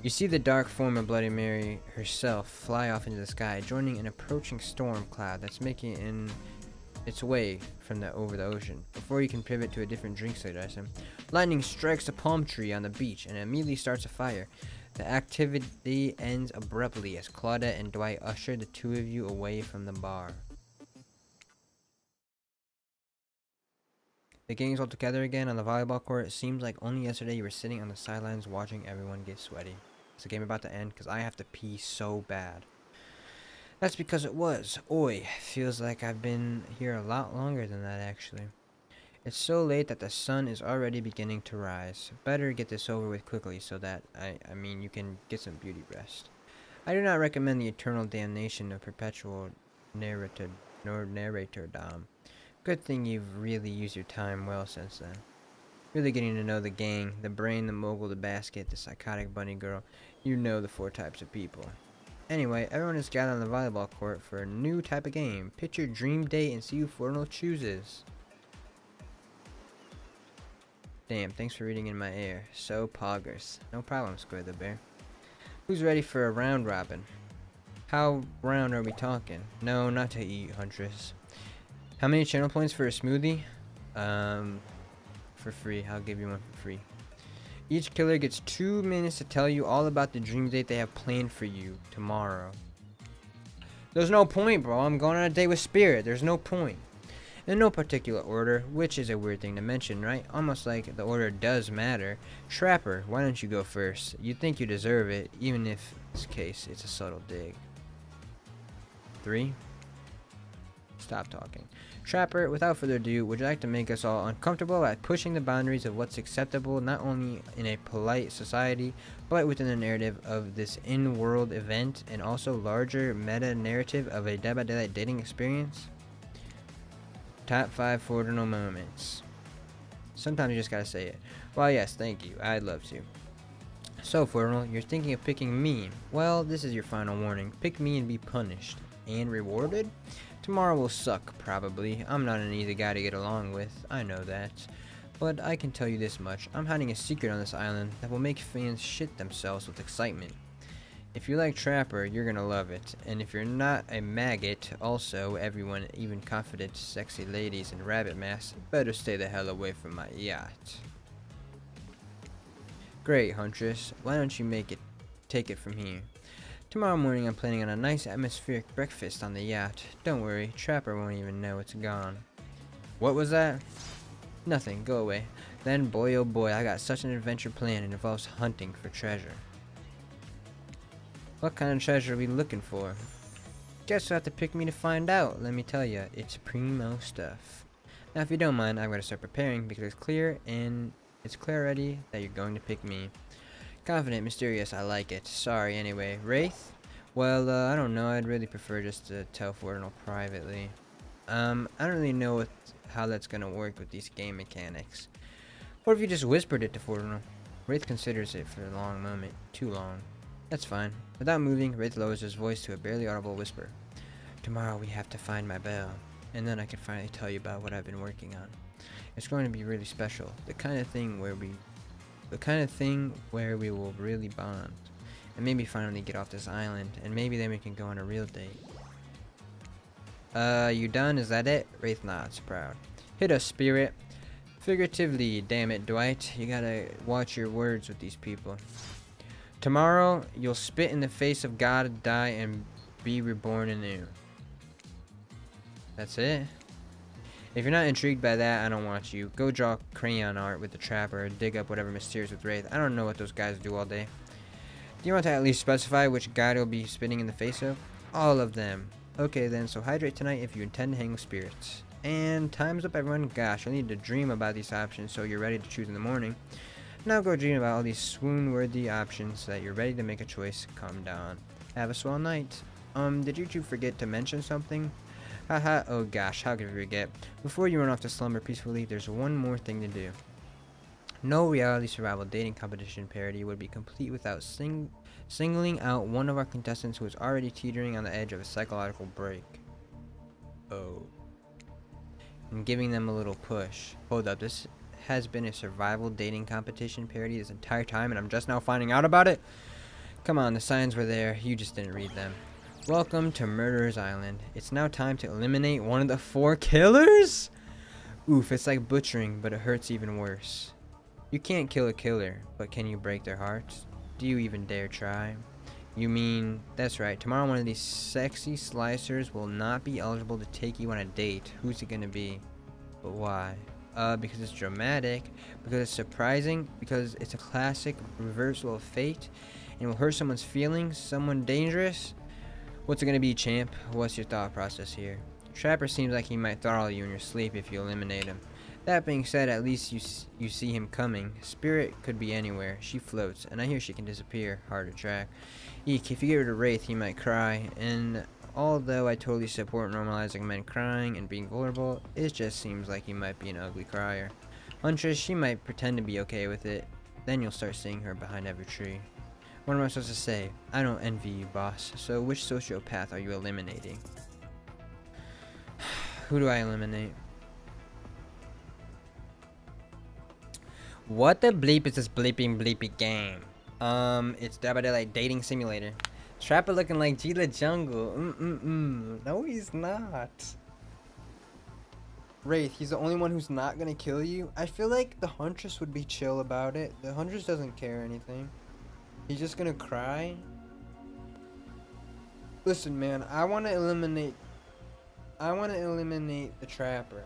You see the dark form of Bloody Mary herself fly off into the sky, joining an approaching storm cloud that's making its way over the ocean. Before you can pivot to a different drink suggestion, lightning strikes a palm tree on the beach and immediately starts a fire. The activity ends abruptly as Claudette and Dwight usher the two of you away from the bar. The gang's all together again on the volleyball court. It seems like only yesterday you were sitting on the sidelines watching everyone get sweaty. Is the game about to end? Because I have to pee so bad. That's because it was. Oi, feels like I've been here a lot longer than that actually. It's so late that the sun is already beginning to rise. Better get this over with quickly so that, I mean, you can get some beauty rest. I do not recommend the eternal damnation of perpetual narratordom. Good thing you've really used your time well since then. Really getting to know the gang, the brain, the mogul, the basket, the psychotic bunny girl. You know the 4 types of people. Anyway, everyone is gathered on the volleyball court for a new type of game. Pick your dream date and see who Forginal chooses. Damn, thanks for reading in my ear. So poggers. No problem, Square the Bear. Who's ready for a round robin? How round are we talking? No, not to eat, Huntress. How many channel points for a smoothie? For free. I'll give you one for free. Each killer gets 2 minutes to tell you all about the dream date they have planned for you tomorrow. There's no point, bro. I'm going on a date with Spirit. There's no point. In no particular order, which is a weird thing to mention, right? Almost like the order does matter. Trapper, why don't you go first? You'd think you deserve it, even if, in this case, it's a subtle dig. 3. Stop talking. Trapper, without further ado, would you like to make us all uncomfortable by pushing the boundaries of what's acceptable not only in a polite society, but within the narrative of this in-world event and also larger meta-narrative of a Dead by Daylight dating experience? Top 5 Forginal moments. Sometimes you just gotta say it. Well, yes, thank you. I'd love to. So, Forginal, you're thinking of picking me. Well, this is your final warning. Pick me and be punished. And rewarded? Tomorrow will suck, probably. I'm not an easy guy to get along with, I know that. But I can tell you this much, I'm hiding a secret on this island that will make fans shit themselves with excitement. If you like Trapper, you're gonna love it. And if you're not a maggot, also, everyone, even confident, sexy ladies in rabbit masks, better stay the hell away from my yacht. Great, Huntress. Why don't you take it from here? Tomorrow morning I'm planning on a nice atmospheric breakfast on the yacht. Don't worry, Trapper won't even know it's gone. What was that? Nothing, go away. Then, boy oh boy, I got such an adventure planned. It involves hunting for treasure. What kind of treasure are we looking for? Guess you'll have to pick me to find out. Let me tell ya, it's primo stuff. Now, if you don't mind, I'm going to start preparing because it's clear already that you're going to pick me. Confident, mysterious, I like it. Sorry, anyway. Wraith? Well, I don't know. I'd really prefer just to tell Forginal privately. I don't really know how that's gonna work with these game mechanics. Or if you just whispered it to Forginal. Wraith considers it for a long moment. Too long. That's fine. Without moving, Wraith lowers his voice to a barely audible whisper. Tomorrow we have to find my bell, and then I can finally tell you about what I've been working on. It's going to be really special. The kind of thing where we will really bond. And maybe finally get off this island, and maybe then we can go on a real date. You done? Is that it? Wraith nods, proud. Hit us, spirit. Figuratively, damn it, Dwight. You gotta watch your words with these people. Tomorrow, you'll spit in the face of God, die, and be reborn anew. That's it? If you're not intrigued by that, I don't want you. Go draw crayon art with the trapper, or dig up whatever mysterious with Wraith. I don't know what those guys do all day. Do you want to at least specify which god you'll be spitting in the face of? All of them. Okay then, so hydrate tonight if you intend to hang with spirits. And time's up, everyone. Gosh, I need to dream about these options so you're ready to choose in the morning. Now go dream about all these swoon-worthy options so that you're ready to make a choice come dawn. Have a swell night. Did you two forget to mention something? Haha, oh gosh, how could we forget? Before you run off to slumber peacefully, there's one more thing to do. No reality survival dating competition parody would be complete without singling out one of our contestants who is already teetering on the edge of a psychological break. Oh. And giving them a little push. Hold up, this has been a survival dating competition parody this entire time and I'm just now finding out about it? Come on, the signs were there, you just didn't read them. Welcome to Murderer's Island. It's now time to eliminate one of the 4 killers? Oof, it's like butchering, but it hurts even worse. You can't kill a killer, but can you break their hearts? Do you even dare try? You mean, that's right, tomorrow one of these sexy slicers will not be eligible to take you on a date. Who's it gonna be? But why? Because it's dramatic, because it's surprising, because it's a classic reversal of fate, and will hurt someone's feelings, someone dangerous? What's it gonna be, champ? What's your thought process here? Trapper seems like he might throttle you in your sleep if you eliminate him. That being said, at least you see him coming. Spirit could be anywhere. She floats, and I hear she can disappear. Hard to track. Eek, if you get rid of Wraith, he might cry. And although I totally support normalizing men crying and being vulnerable, it just seems like he might be an ugly crier. Huntress, she might pretend to be okay with it. Then you'll start seeing her behind every tree. What am I supposed to say? I don't envy you, boss. So which sociopath are you eliminating? Who do I eliminate? What the bleep is this bleeping bleepy game? It's like dating simulator. Trapper looking like G the Jungle. No, he's not. Wraith, he's the only one who's not gonna kill you. I feel like the Huntress would be chill about it. The Huntress doesn't care anything. He's just gonna cry. Listen, man, I wanna eliminate the Trapper.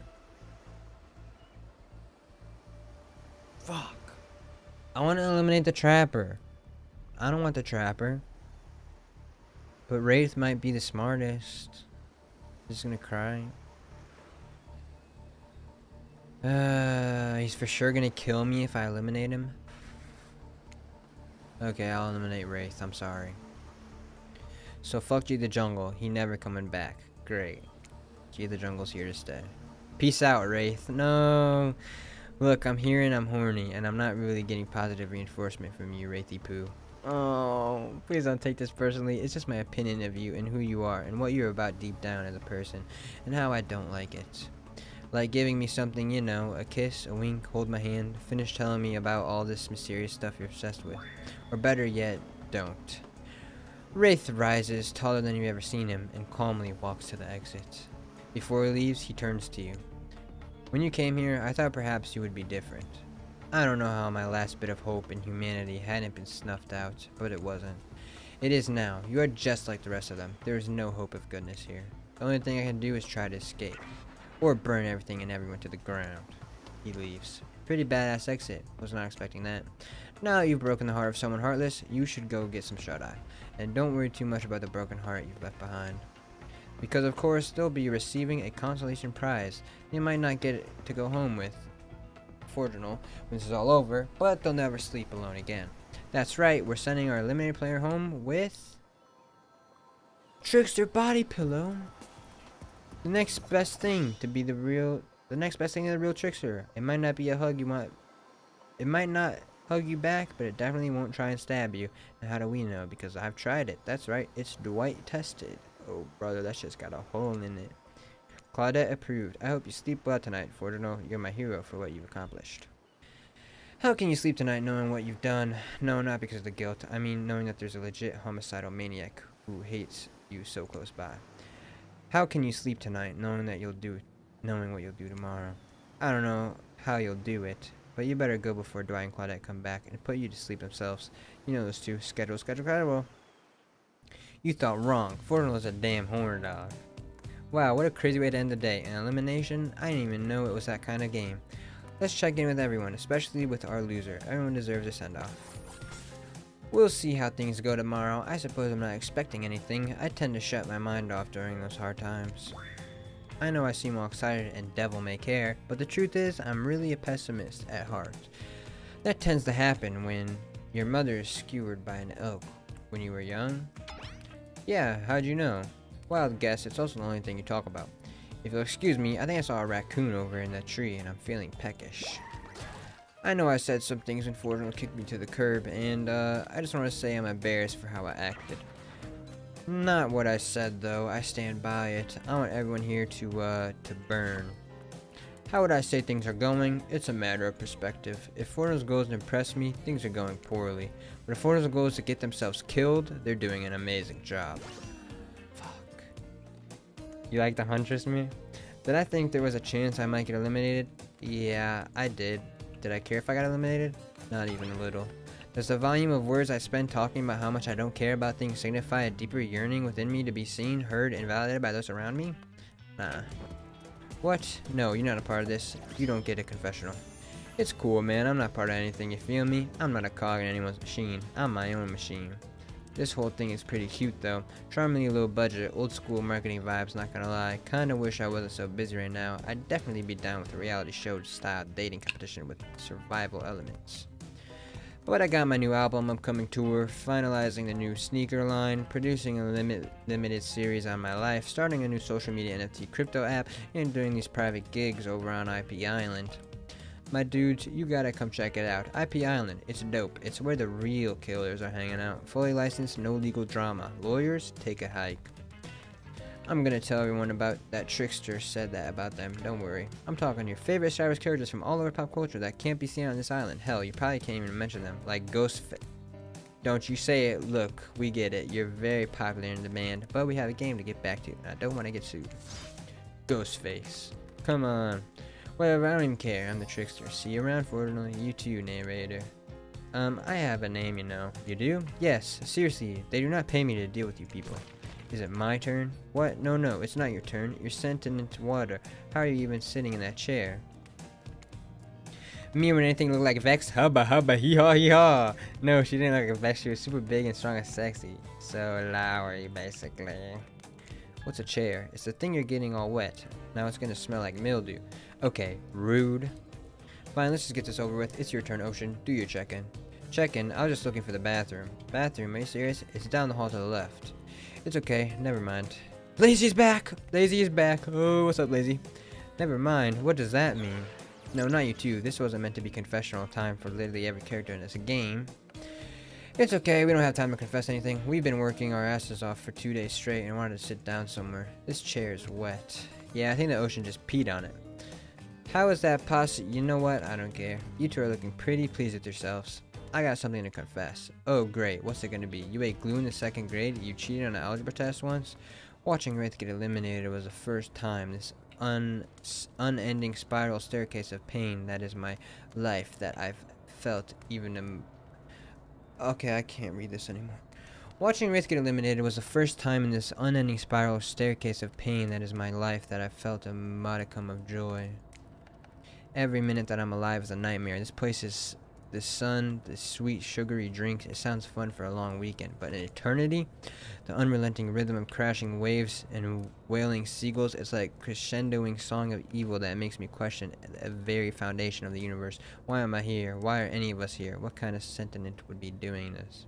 Fuck. I want to eliminate the Trapper. I don't want the Trapper. But Wraith might be the smartest. He's gonna cry. He's for sure gonna kill me if I eliminate him. Okay, I'll eliminate Wraith. I'm sorry. So fuck G the Jungle. He never coming back. Great. G the Jungle's here to stay. Peace out, Wraith. No. Look, I'm here and I'm horny, and I'm not really getting positive reinforcement from you, Wraithy Poo. Oh, please don't take this personally. It's just my opinion of you and who you are and what you're about deep down as a person and how I don't like it. Like giving me something, you know, a kiss, a wink, hold my hand, finish telling me about all this mysterious stuff you're obsessed with. Or better yet, don't. Wraith rises, taller than you've ever seen him, and calmly walks to the exit. Before he leaves, he turns to you. When you came here, I thought perhaps you would be different. I don't know how my last bit of hope in humanity hadn't been snuffed out, but it wasn't. It is now. You are just like the rest of them. There is no hope of goodness here. The only thing I can do is try to escape. Or burn everything and everyone to the ground. He leaves. Pretty badass exit. Was not expecting that. Now that you've broken the heart of someone heartless, you should go get some shut-eye. And don't worry too much about the broken heart you've left behind. Because of course they'll be receiving a consolation prize they might not get to go home with Forginal when this is all over, but they'll never sleep alone again. That's right, we're sending our eliminated player home with Trickster Body Pillow. The next best thing to the real Trickster. It might not be a hug you want. It might not hug you back, but it definitely won't try and stab you. And how do we know? Because I've tried it. That's right, it's Dwight tested. Oh brother, that's just got a hole in it. Claudette approved. I hope you sleep well tonight, Forginal. You're my hero for what you've accomplished. How can you sleep tonight knowing what you've done? No, not because of the guilt. I mean knowing that there's a legit homicidal maniac who hates you so close by. How can you sleep tonight knowing what you'll do tomorrow? I don't know how you'll do it, but you better go before Dwight and Claudette come back and put you to sleep themselves. You know those two. Schedule. You thought wrong. Fortinal is a damn horn dog. Wow, what a crazy way to end the day. An elimination? I didn't even know it was that kind of game. Let's check in with everyone, especially with our loser. Everyone deserves a send-off. We'll see how things go tomorrow. I suppose I'm not expecting anything. I tend to shut my mind off during those hard times. I know I seem all excited and devil may care, but the truth is I'm really a pessimist at heart. That tends to happen when your mother is skewered by an elk when you were young. Yeah, how'd you know? Wild guess, it's also the only thing you talk about. If you'll excuse me, I think I saw a raccoon over in that tree and I'm feeling peckish. I know I said some things when Forginal kicked me to the curb, and I just want to say I'm embarrassed for how I acted. Not what I said though, I stand by it. I want everyone here to burn. How would I say things are going? It's a matter of perspective. If Fortinal's goal is to impress me, things are going poorly. But if Fortinal's goal is to get themselves killed, they're doing an amazing job. Fuck. You like the Huntress me? Did I think there was a chance I might get eliminated? Yeah, I did. Did I care if I got eliminated? Not even a little. Does the volume of words I spend talking about how much I don't care about things signify a deeper yearning within me to be seen, heard, and validated by those around me? Nah. What? No, you're not a part of this. You don't get a confessional. It's cool, man. I'm not part of anything, you feel me? I'm not a cog in anyone's machine. I'm my own machine. This whole thing is pretty cute, though. Charmingly low budget, old school marketing vibes, not gonna lie. Kinda wish I wasn't so busy right now. I'd definitely be down with a reality show style dating competition with survival elements. But I got my new album, upcoming tour, finalizing the new sneaker line, producing a limited series on my life, starting a new social media NFT crypto app, and doing these private gigs over on IP Island. My dudes, you gotta come check it out. IP Island, it's dope. It's where the real killers are hanging out. Fully licensed, no legal drama. Lawyers, take a hike. I'm gonna tell everyone about that Trickster said that about them, don't worry. I'm talking your favorite Star Wars characters from all over pop culture that can't be seen on this island. Hell, you probably can't even mention them, like Ghostface. Don't you say it, look, we get it. You're very popular in demand, but we have a game to get back to, and I don't want to get sued. Ghostface. Come on. Whatever, I don't even care. I'm the Trickster. See you around, Fortinal. You too, narrator. I have a name, you know. You do? Yes. Seriously, they do not pay me to deal with you people. Is it my turn? What? No, it's not your turn. You're sent into water. How are you even sitting in that chair? Me when anything look like Vex? Hubba hubba hee haw hee haw. No, she didn't look like Vex. She was super big and strong and sexy. So Lowry, basically. What's a chair? It's the thing you're getting all wet. Now it's gonna smell like mildew. Okay, rude. Fine, let's just get this over with. It's your turn, Ocean. Do your check-in. Check-in? I was just looking for the bathroom. Bathroom? Are you serious? It's down the hall to the left. It's okay. Never mind. Lazy's back! Lazy is back. Oh, what's up, Lazy? Never mind. What does that mean? No, not you two. This wasn't meant to be confessional time for literally every character in this game. It's okay. We don't have time to confess anything. We've been working our asses off for 2 days straight and wanted to sit down somewhere. This chair is wet. Yeah, I think the Ocean just peed on it. How is that possible? You know what? I don't care. You two are looking pretty pleased with yourselves. I got something to confess. Oh, great. What's it gonna be? You ate glue in the 2nd grade? You cheated on an algebra test once? Watching Wraith get eliminated was the first time. This unending spiral staircase of pain that is my life that I've felt even Okay, I can't read this anymore. Watching Wraith get eliminated was the first time in this unending spiral staircase of pain that is my life that I've felt a modicum of joy. Every minute that I'm alive is a nightmare. This the sun, the sweet sugary drinks. It sounds fun for a long weekend, but in eternity, the unrelenting rhythm of crashing waves and wailing seagulls, it's like crescendoing song of evil that makes me question the very foundation of the universe. Why am I here? Why are any of us here? What kind of sentient would be doing this?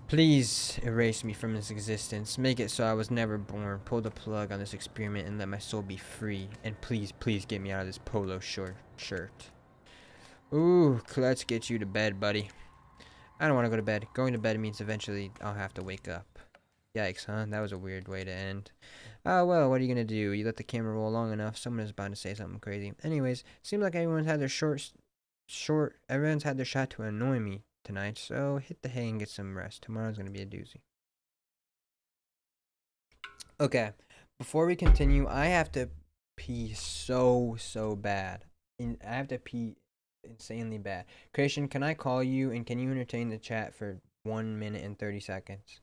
Please erase me from this existence. Make it so I was never born. Pull the plug on this experiment and let my soul be free. And please, please get me out of this polo short shirt. Ooh, let's get you to bed, buddy. I don't want to go to bed. Going to bed means eventually I'll have to wake up. Yikes, huh? That was a weird way to end. Oh, well, what are you gonna do? You let the camera roll long enough, someone is bound to say something crazy. Anyways, seems like everyone's had their everyone's had their shot to annoy me tonight, so hit the hay and get some rest. Tomorrow's gonna be a doozy. Okay, before we continue, I have to pee so bad. I have to pee insanely bad. Creation, can I call you and can you entertain the chat for 1 minute and 30 seconds?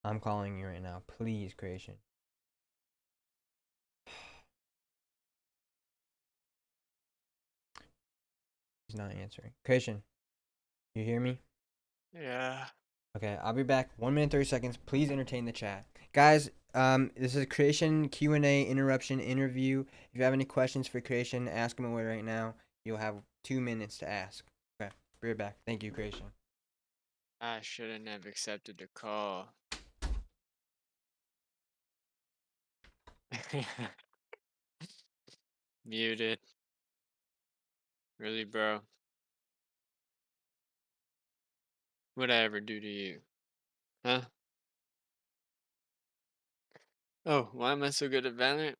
I'm calling you right now. Please, Creation. He's not answering. Creation, you hear me? Yeah. Okay, I'll be back. 1 minute 30 seconds. Please entertain the chat, guys. This is a Creation Q&A interruption interview. If you have any questions for Creation, ask him away right now. You'll have 2 minutes to ask. Okay, be right back. Thank you, Creation. I shouldn't have accepted the call. Muted. Really, bro? What'd I ever do to you? Huh? Oh, why am I so good at Valorant?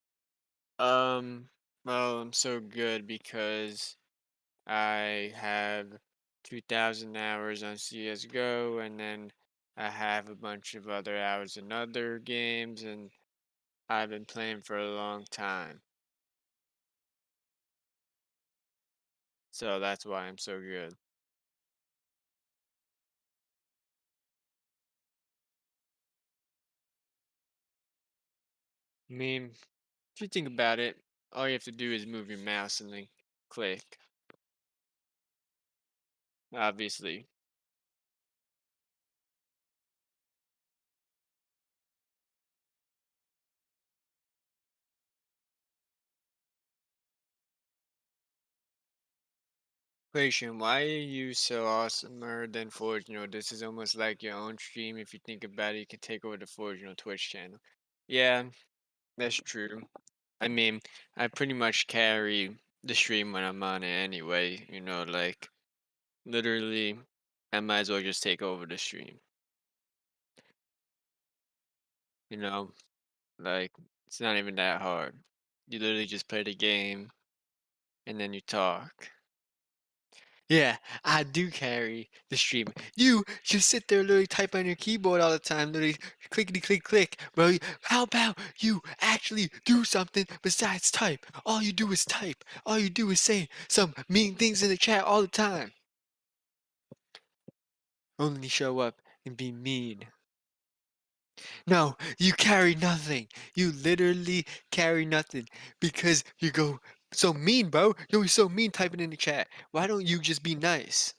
Um, well, I'm so good because I have 2,000 hours on CSGO, and then I have a bunch of other hours in other games, and I've been playing for a long time. So that's why I'm so good. I mean, if you think about it, all you have to do is move your mouse and then click. Obviously. Question, why are you so awesomer than Forginal? This is almost like your own stream. If you think about it, you can take over the Forginal Twitch channel. Yeah, that's true. I mean, I pretty much carry the stream when I'm on it anyway. Like, literally, I might as well just take over the stream. You know, like, it's not even that hard. You literally just play the game and then you talk. Yeah, I do carry the stream. You just sit there literally type on your keyboard all the time, literally clickety click click, bro. How about you actually do something besides type? All you do is type. All you do is say some mean things in the chat all the time. Only show up and be mean. No, you carry nothing. You literally carry nothing because you go so mean, bro. You're always so mean typing in the chat. Why don't you just be nice?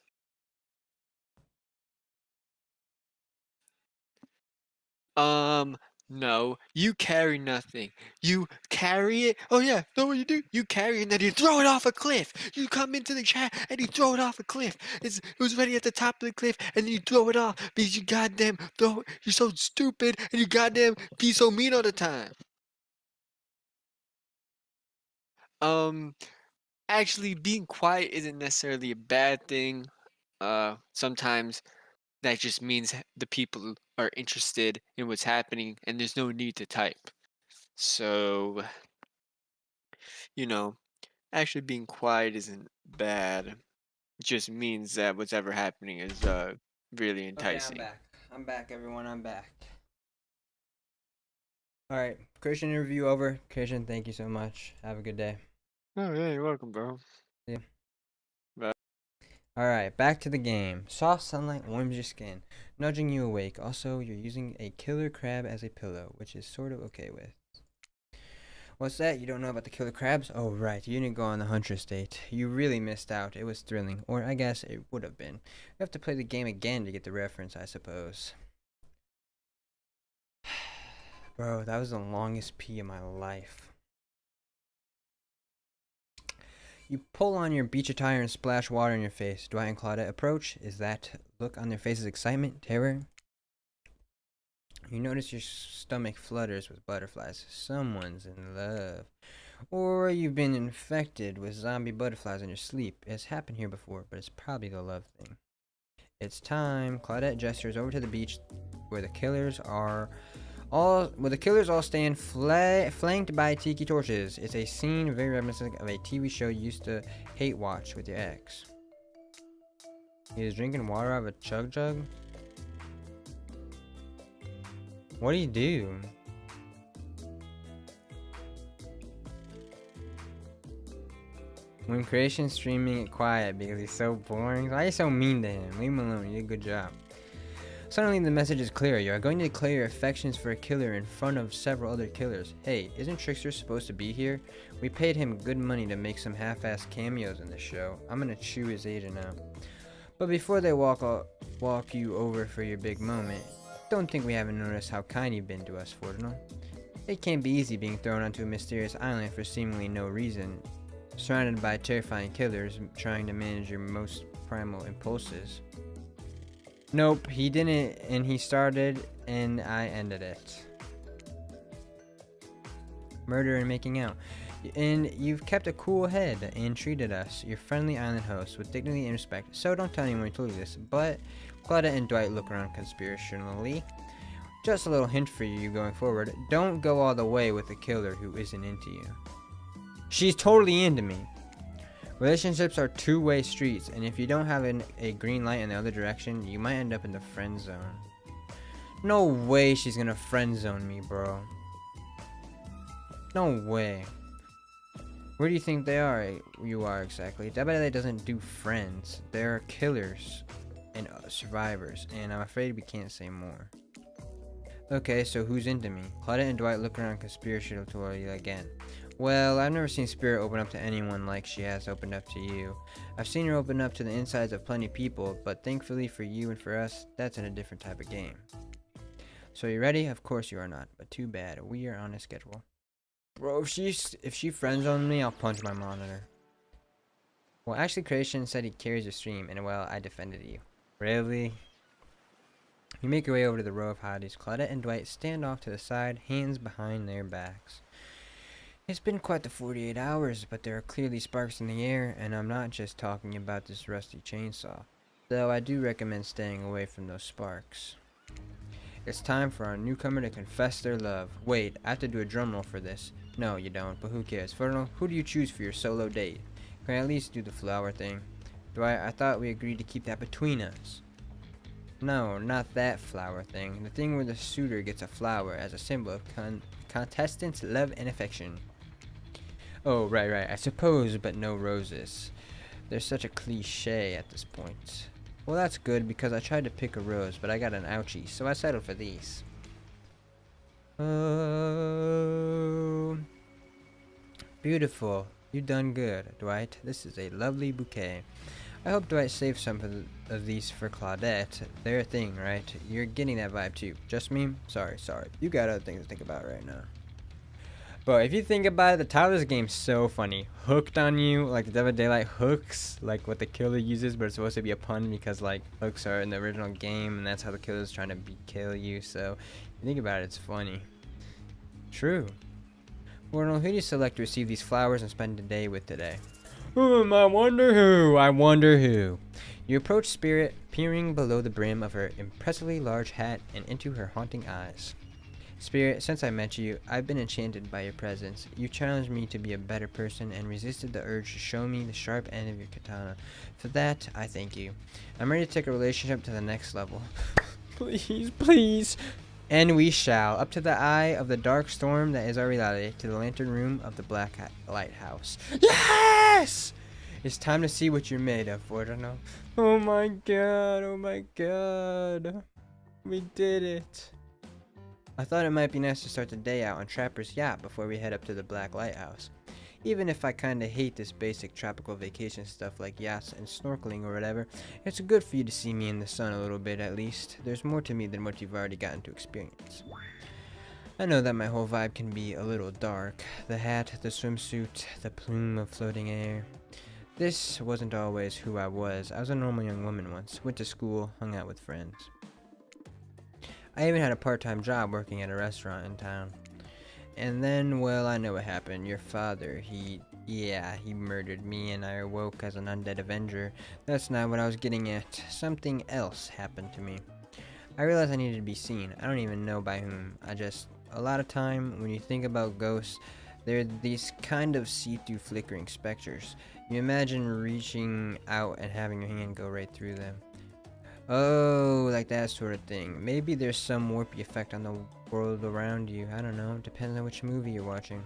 No, you carry nothing. You carry it. Oh yeah, know what you do? You carry it and then you throw it off a cliff. You come into the chat and you throw it off a cliff. It was ready at the top of the cliff and then you throw it off because you goddamn throw. You're so stupid and you goddamn be so mean all the time. Um, actually, being quiet isn't necessarily a bad thing. Sometimes that just means the people are interested in what's happening and there's no need to type. So, you know, actually being quiet isn't bad. It just means that whatever happening is really Okay, I'm enticing. back. I'm back, everyone. I'm back. All right, Christian interview over. Christian, thank you so much. Have a good day. Oh yeah, you're welcome, bro. Yeah. Bye. All right, back to the game. Soft sunlight warms your skin, nudging you awake. Also, you're using a killer crab as a pillow, which is sort of okay with. What's that? You don't know about the killer crabs? Oh, right. You didn't go on the Huntress date. You really missed out. It was thrilling. Or I guess it would have been. You have to play the game again to get the reference, I suppose. Bro, that was the longest pee of my life. You pull on your beach attire and splash water in your face. Dwight and Claudette approach. Is that look on their faces excitement? Terror? You notice your stomach flutters with butterflies. Someone's in love. Or you've been infected with zombie butterflies in your sleep. It's happened here before, but it's probably the love thing. It's time. Claudette gestures over to the beach where the killers all stand flanked by tiki torches. It's a scene very reminiscent of a TV show you used to hate watch with your ex. He is drinking water out of a chug jug. What do you do? When creation's streaming it quiet because he's so boring. Why are you so mean to him? Leave him alone. You did a good job. Suddenly the message is clear. You are going to declare your affections for a killer in front of several other killers. Hey, isn't Trickster supposed to be here? We paid him good money to make some half-assed cameos in the show. I'm gonna chew his agent out. But before they walk you over for your big moment, don't think we haven't noticed how kind you've been to us, Forginal. It can't be easy being thrown onto a mysterious island for seemingly no reason, surrounded by terrifying killers trying to manage your most primal impulses. Nope, he didn't, and he started, and I ended it. Murder and making out. And you've kept a cool head and treated us, your friendly island host, with dignity and respect. So don't tell anyone I told you this, but Claudette and Dwight look around conspirationally. Just a little hint for you going forward. Don't go all the way with a killer who isn't into you. She's totally into me. Relationships are two-way streets, and if you don't have a green light in the other direction, you might end up in the friend zone. No way she's gonna friend zone me, bro. No way. Where do you think you are exactly? Dabba doesn't do friends. They're killers and survivors, and I'm afraid we can't say more. Okay, so who's into me? Claudette and Dwight look around conspiratorially again. Well, I've never seen Spirit open up to anyone like she has opened up to you. I've seen her open up to the insides of plenty of people, but thankfully for you and for us, that's in a different type of game. So you ready? Of course you are not, but too bad. We are on a schedule. Bro, if she friend-zoned me, I'll punch my monitor. Well, actually, Creation said he carries your stream, and well, I defended you. Really? You make your way over to the row of hotties. Claudette and Dwight stand off to the side, hands behind their backs. It's been quite the 48 hours, but there are clearly sparks in the air, and I'm not just talking about this rusty chainsaw. Though I do recommend staying away from those sparks. It's time for our newcomer to confess their love. Wait, I have to do a drum roll for this. No, you don't, but who cares? Forginal, who do you choose for your solo date? Can I at least do the flower thing? Dwight, I thought we agreed to keep that between us. No, not that flower thing. The thing where the suitor gets a flower as a symbol of contestants' love and affection. Oh, right, I suppose, but no roses. There's such a cliche at this point. Well, that's good, because I tried to pick a rose, but I got an ouchie, so I settled for these. Oh, beautiful. You done good, Dwight. This is a lovely bouquet. I hope Dwight saved some of these for Claudette. They're a thing, right? You're getting that vibe too. Just me? Sorry. You got other things to think about right now. But if you think about it, the title of this game's so funny. Hooked on you, like the Dead by Daylight hooks, like what the killer uses, but it's supposed to be a pun because like hooks are in the original game, and that's how the killer's trying to kill you. So if you think about it, it's funny. True. Forginal, who do you select to receive these flowers and spend the day with today? I wonder who. You approach Spirit, peering below the brim of her impressively large hat and into her haunting eyes. Spirit, since I met you, I've been enchanted by your presence. You challenged me to be a better person and resisted the urge to show me the sharp end of your katana. For that, I thank you. I'm ready to take a relationship to the next level. Please. And we shall, up to the eye of the dark storm that is our reality, to the lantern room of the black lighthouse. Yes! It's time to see what you're made of, Forginal. Oh my god. We did it. I thought it might be nice to start the day out on Trapper's yacht before we head up to the Black Lighthouse. Even if I kinda hate this basic tropical vacation stuff like yachts and snorkeling or whatever, it's good for you to see me in the sun a little bit at least. There's more to me than what you've already gotten to experience. I know that my whole vibe can be a little dark. The hat, the swimsuit, the plume of floating air. This wasn't always who I was. I was a normal young woman once, went to school, hung out with friends. I even had a part-time job working at a restaurant in town. And then, well, I know what happened. Your father, he murdered me and I awoke as an undead avenger. That's not what I was getting at. Something else happened to me. I realized I needed to be seen. I don't even know by whom. A lot of time, when you think about ghosts, they're these kind of see-through flickering specters. You imagine reaching out and having your hand go right through them. Oh, like that sort of thing. Maybe there's some warpy effect on the world around you. I don't know. Depends on which movie you're watching.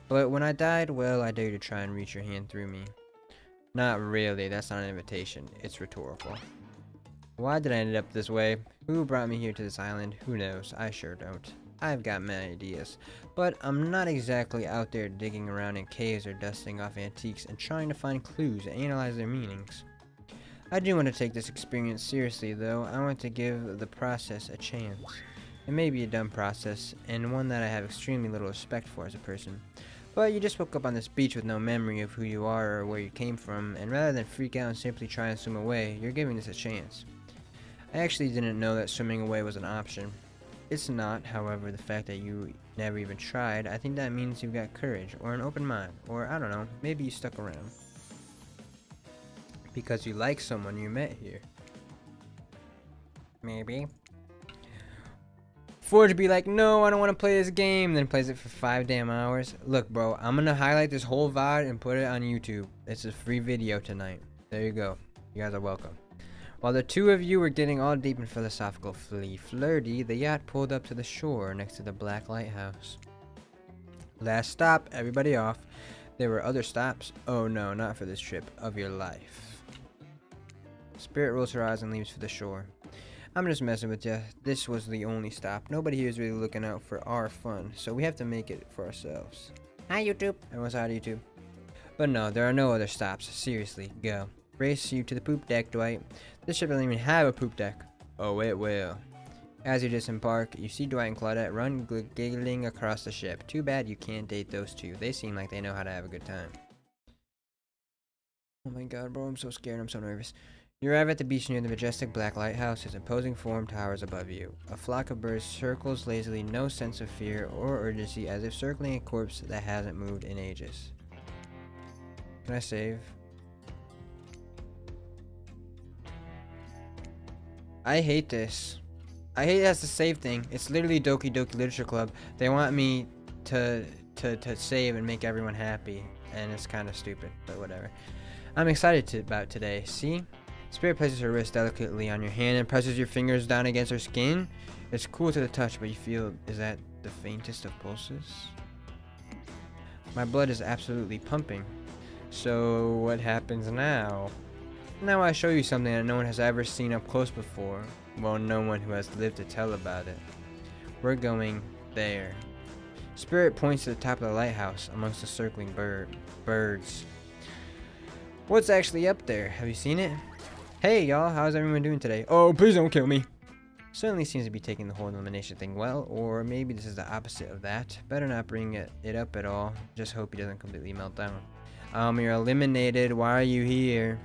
But when I died, well, I dare you to try and reach your hand through me. Not really. That's not an invitation. It's rhetorical. Why did I end up this way? Who brought me here to this island? Who knows? I sure don't. I've got many ideas, but I'm not exactly out there digging around in caves or dusting off antiques and trying to find clues and analyze their meanings. I do want to take this experience seriously, though. I want to give the process a chance. It may be a dumb process, and one that I have extremely little respect for as a person. But you just woke up on this beach with no memory of who you are or where you came from, and rather than freak out and simply try and swim away, you're giving this a chance. I actually didn't know that swimming away was an option. It's not, however, the fact that you never even tried. I think that means you've got courage, or an open mind, or I don't know, maybe you stuck around because you like someone you met here. Maybe. Forge be like, no, I don't want to play this game, then plays it for 5 damn hours. Look, bro, I'm gonna highlight this whole VOD and put it on YouTube. It's a free video tonight. There you go. You guys are welcome. While the two of you were getting all deep and philosophical flirty, the yacht pulled up to the shore next to the Black Lighthouse. Last stop, everybody off. There were other stops. Oh no, not for this trip of your life. Spirit rolls her eyes and leaves for the shore. I'm just messing with ya. This was the only stop. Nobody here is really looking out for our fun, so we have to make it for ourselves. Hi, YouTube. Everyone's out of YouTube. But no, there are no other stops. Seriously, go. Race you to the poop deck, Dwight. This ship doesn't even have a poop deck. Oh, it will. As you disembark, you see Dwight and Claudette run giggling across the ship. Too bad you can't date those two. They seem like they know how to have a good time. Oh my god, bro, I'm so scared. I'm so nervous. You arrive at the beach near the majestic Black Lighthouse. Its imposing form towers above you. A flock of birds circles lazily, no sense of fear or urgency, as if circling a corpse that hasn't moved in ages. Can I save? I hate this. I hate that's the save thing. It's literally Doki Doki Literature Club. They want me to save and make everyone happy, and it's kind of stupid, but whatever. I'm excited about today. See? Spirit places her wrist delicately on your hand and presses your fingers down against her skin. It's cool to the touch, but you feel, is that the faintest of pulses? My blood is absolutely pumping. So what happens now? Now I show you something that no one has ever seen up close before. Well, no one who has lived to tell about it. We're going there. Spirit points to the top of the lighthouse amongst the circling birds. What's actually up there? Have you seen it? Hey y'all, how's everyone doing today? Oh, please don't kill me. Certainly seems to be taking the whole elimination thing well, or maybe this is the opposite of that. Better not bring it up at all. Just hope he doesn't completely melt down. You're eliminated. Why are you here?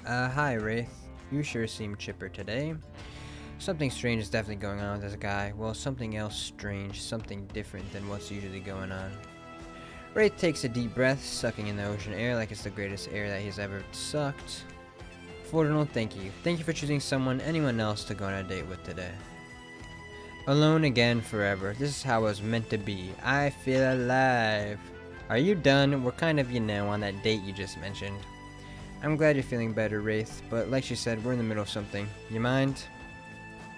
Hi Wraith. You sure seem chipper today. Something strange is definitely going on with this guy. Well, something else strange, something different than what's usually going on. Wraith takes a deep breath, sucking in the ocean air like it's the greatest air that he's ever sucked. Forginal, thank you. Thank you for choosing anyone else to go on a date with today. Alone again forever. This is how it was meant to be. I feel alive. Are you done? We're kind of, on that date you just mentioned. I'm glad you're feeling better, Wraith, but like she said, we're in the middle of something. You mind?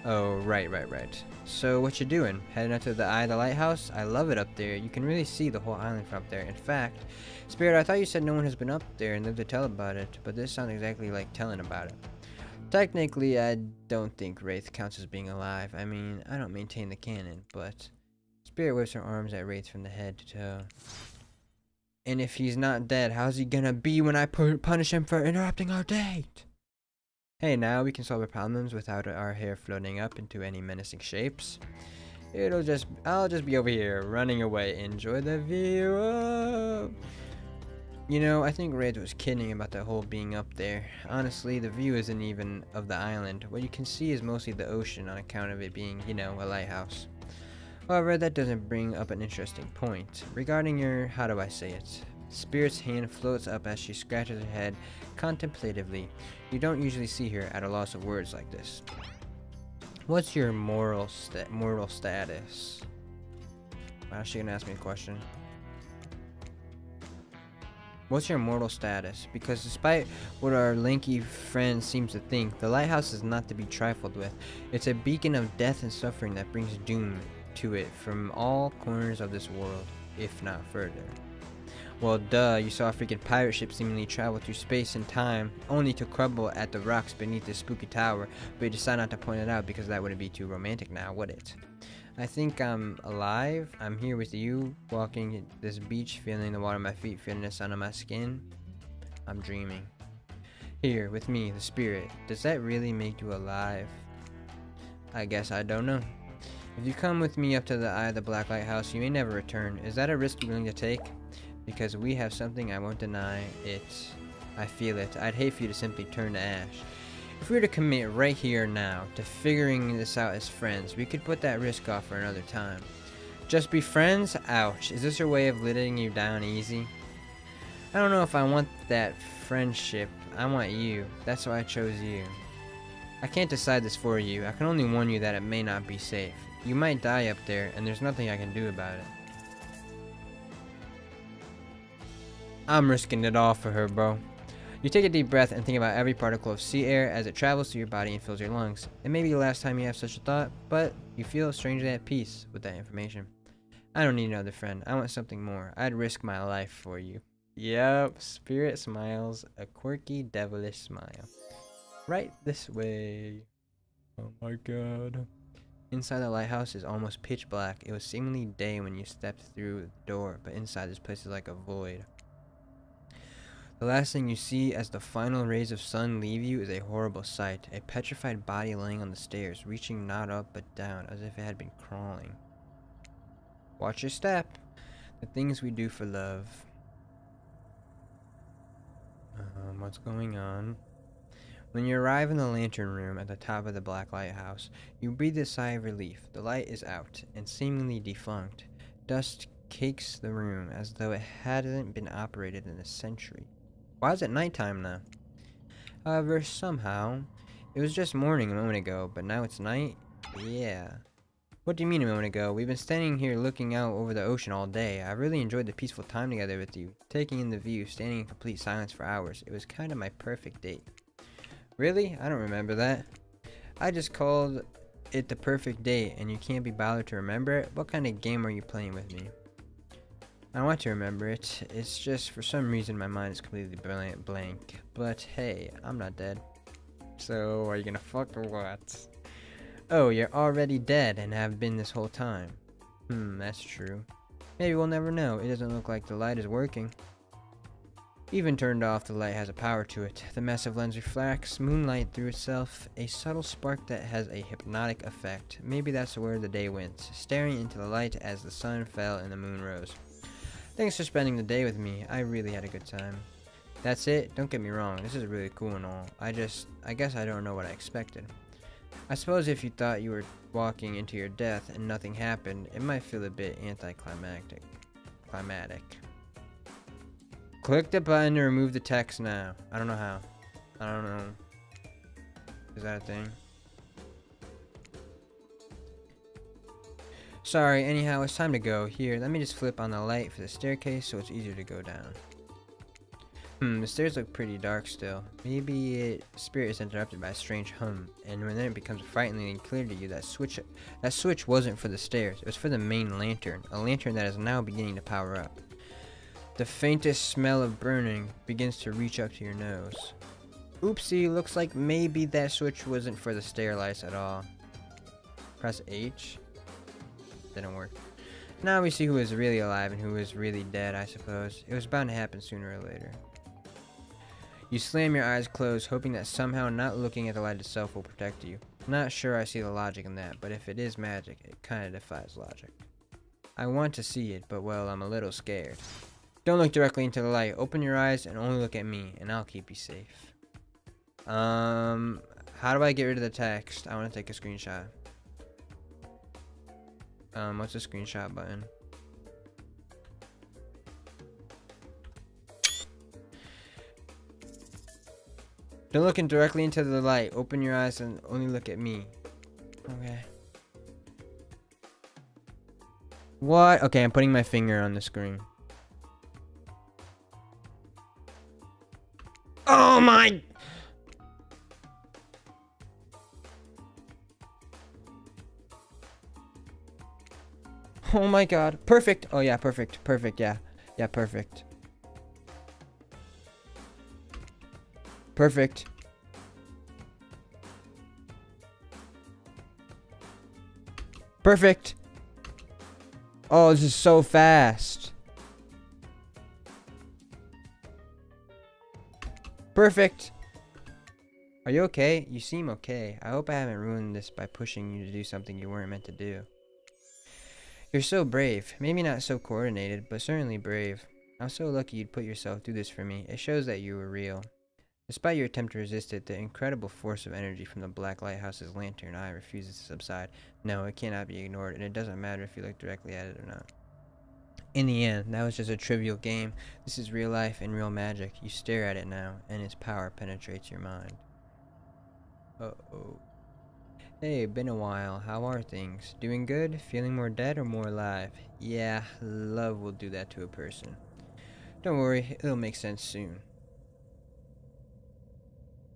Oh, right. So, what you doing? Heading up to the eye of the lighthouse? I love it up there. You can really see the whole island from up there. In fact, Spirit, I thought you said no one has been up there and lived to tell about it, but this sounds exactly like telling about it. Technically, I don't think Wraith counts as being alive. I mean, I don't maintain the canon, but Spirit whips her arms at Wraith from the head to toe. And if he's not dead, how's he gonna be when I punish him for interrupting our date? Hey, now we can solve our problems without our hair floating up into any menacing shapes. I'll just be over here running away. Enjoy the view. You know, I think Red was kidding about that whole being up there. Honestly, the view isn't even of the island. What you can see is mostly the ocean on account of it being, you know, a lighthouse. However, that doesn't bring up an interesting point. Regarding your, how do I say it? Spirit's hand floats up as she scratches her head contemplatively. You don't usually see her at a loss of words like this. What's your moral status? Wow, she gonna ask me a question. What's your mortal status? Because despite what our lanky friend seems to think, the lighthouse is not to be trifled with. It's a beacon of death and suffering that brings doom to it from all corners of this world, if not further. Well, duh, you saw a freaking pirate ship seemingly travel through space and time, only to crumble at the rocks beneath this spooky tower, but you decide not to point it out because that wouldn't be too romantic now, would it? I think I'm alive. I'm here with you, walking this beach, feeling the water on my feet, feeling the sun on my skin. I'm dreaming. Here, with me, the spirit. Does that really make you alive? I guess I don't know. If you come with me up to the eye of the Black Lighthouse, you may never return. Is that a risk you're willing to take? Because we have something I won't deny. I feel it. I'd hate for you to simply turn to ash. If we were to commit right here now to figuring this out as friends, we could put that risk off for another time. Just be friends? Ouch. Is this your way of letting you down easy? I don't know if I want that friendship. I want you. That's why I chose you. I can't decide this for you. I can only warn you that it may not be safe. You might die up there, and there's nothing I can do about it. I'm risking it all for her, bro. You take a deep breath and think about every particle of sea air as it travels through your body and fills your lungs. It may be the last time you have such a thought, but you feel strangely at peace with that information. I don't need another friend. I want something more. I'd risk my life for you. Yep, Spirit smiles, a quirky, devilish smile. Right this way. Oh my god. Inside the lighthouse is almost pitch black. It was seemingly day when you stepped through the door, but inside this place is like a void. The last thing you see as the final rays of sun leave you is a horrible sight. A petrified body laying on the stairs, reaching not up but down as if it had been crawling. Watch your step. The things we do for love. What's going on? When you arrive in the lantern room at the top of the Black Lighthouse, you breathe a sigh of relief. The light is out and seemingly defunct. Dust cakes the room as though it hadn't been operated in a century. Why is it nighttime now? However, somehow, it was just morning a moment ago, but now it's night? Yeah. What do you mean a moment ago? We've been standing here looking out over the ocean all day. I really enjoyed the peaceful time together with you, taking in the view, standing in complete silence for hours. It was kind of my perfect date. Really? I don't remember that. I just called it the perfect date, and you can't be bothered to remember it? What kind of game are you playing with me? I want to remember it. It's just for some reason my mind is completely blank. But hey, I'm not dead. So, are you gonna fuck or what? Oh, you're already dead and have been this whole time. That's true. Maybe we'll never know. It doesn't look like the light is working. Even turned off, the light has a power to it. The massive lens reflects moonlight through itself, a subtle spark that has a hypnotic effect. Maybe that's where the day went, staring into the light as the sun fell and the moon rose. Thanks for spending the day with me. I really had a good time. That's it? Don't get me wrong, this is really cool and all. I guess I don't know what I expected. I suppose if you thought you were walking into your death and nothing happened, it might feel a bit anticlimactic. Click the button to remove the text now. I don't know how. I don't know. Is that a thing? Sorry, anyhow, it's time to go. Here, let me just flip on the light for the staircase so it's easier to go down. The stairs look pretty dark still. Maybe spirit is interrupted by a strange hum, and then it becomes frighteningly clear to you that switch wasn't for the stairs. It was for the main lantern, a lantern that is now beginning to power up. The faintest smell of burning begins to reach up to your nose. Oopsie, looks like maybe that switch wasn't for the stair lights at all. Press H. Didn't work. Now we see who is really alive and who is really dead, I suppose. It was bound to happen sooner or later. You slam your eyes closed, hoping that somehow not looking at the light itself will protect you. Not sure I see the logic in that, but if it is magic, it kinda defies logic. I want to see it, but well, I'm a little scared. Don't look directly into the light. Open your eyes and only look at me, and I'll keep you safe. How do I get rid of the text? I want to take a screenshot. What's the screenshot button? Don't look directly into the light. Open your eyes and only look at me. Okay. What? Okay, I'm putting my finger on the screen. Oh my! Oh my god. Perfect. Oh yeah, perfect. Perfect, yeah. Yeah, perfect. Perfect. Perfect. Oh, this is so fast. Perfect. Are you okay? You seem okay. I hope I haven't ruined this by pushing you to do something you weren't meant to do. You're so brave. Maybe not so coordinated, but certainly brave. I'm so lucky you'd put yourself through this for me. It shows that you were real. Despite your attempt to resist it, the incredible force of energy from the Black Lighthouse's lantern eye refuses to subside. No, it cannot be ignored, and it doesn't matter if you look directly at it or not. In the end, that was just a trivial game. This is real life and real magic. You stare at it now, and its power penetrates your mind. Uh-oh. Hey, been a while. How are things? Doing good? Feeling more dead or more alive? Yeah, love will do that to a person. Don't worry, it'll make sense soon.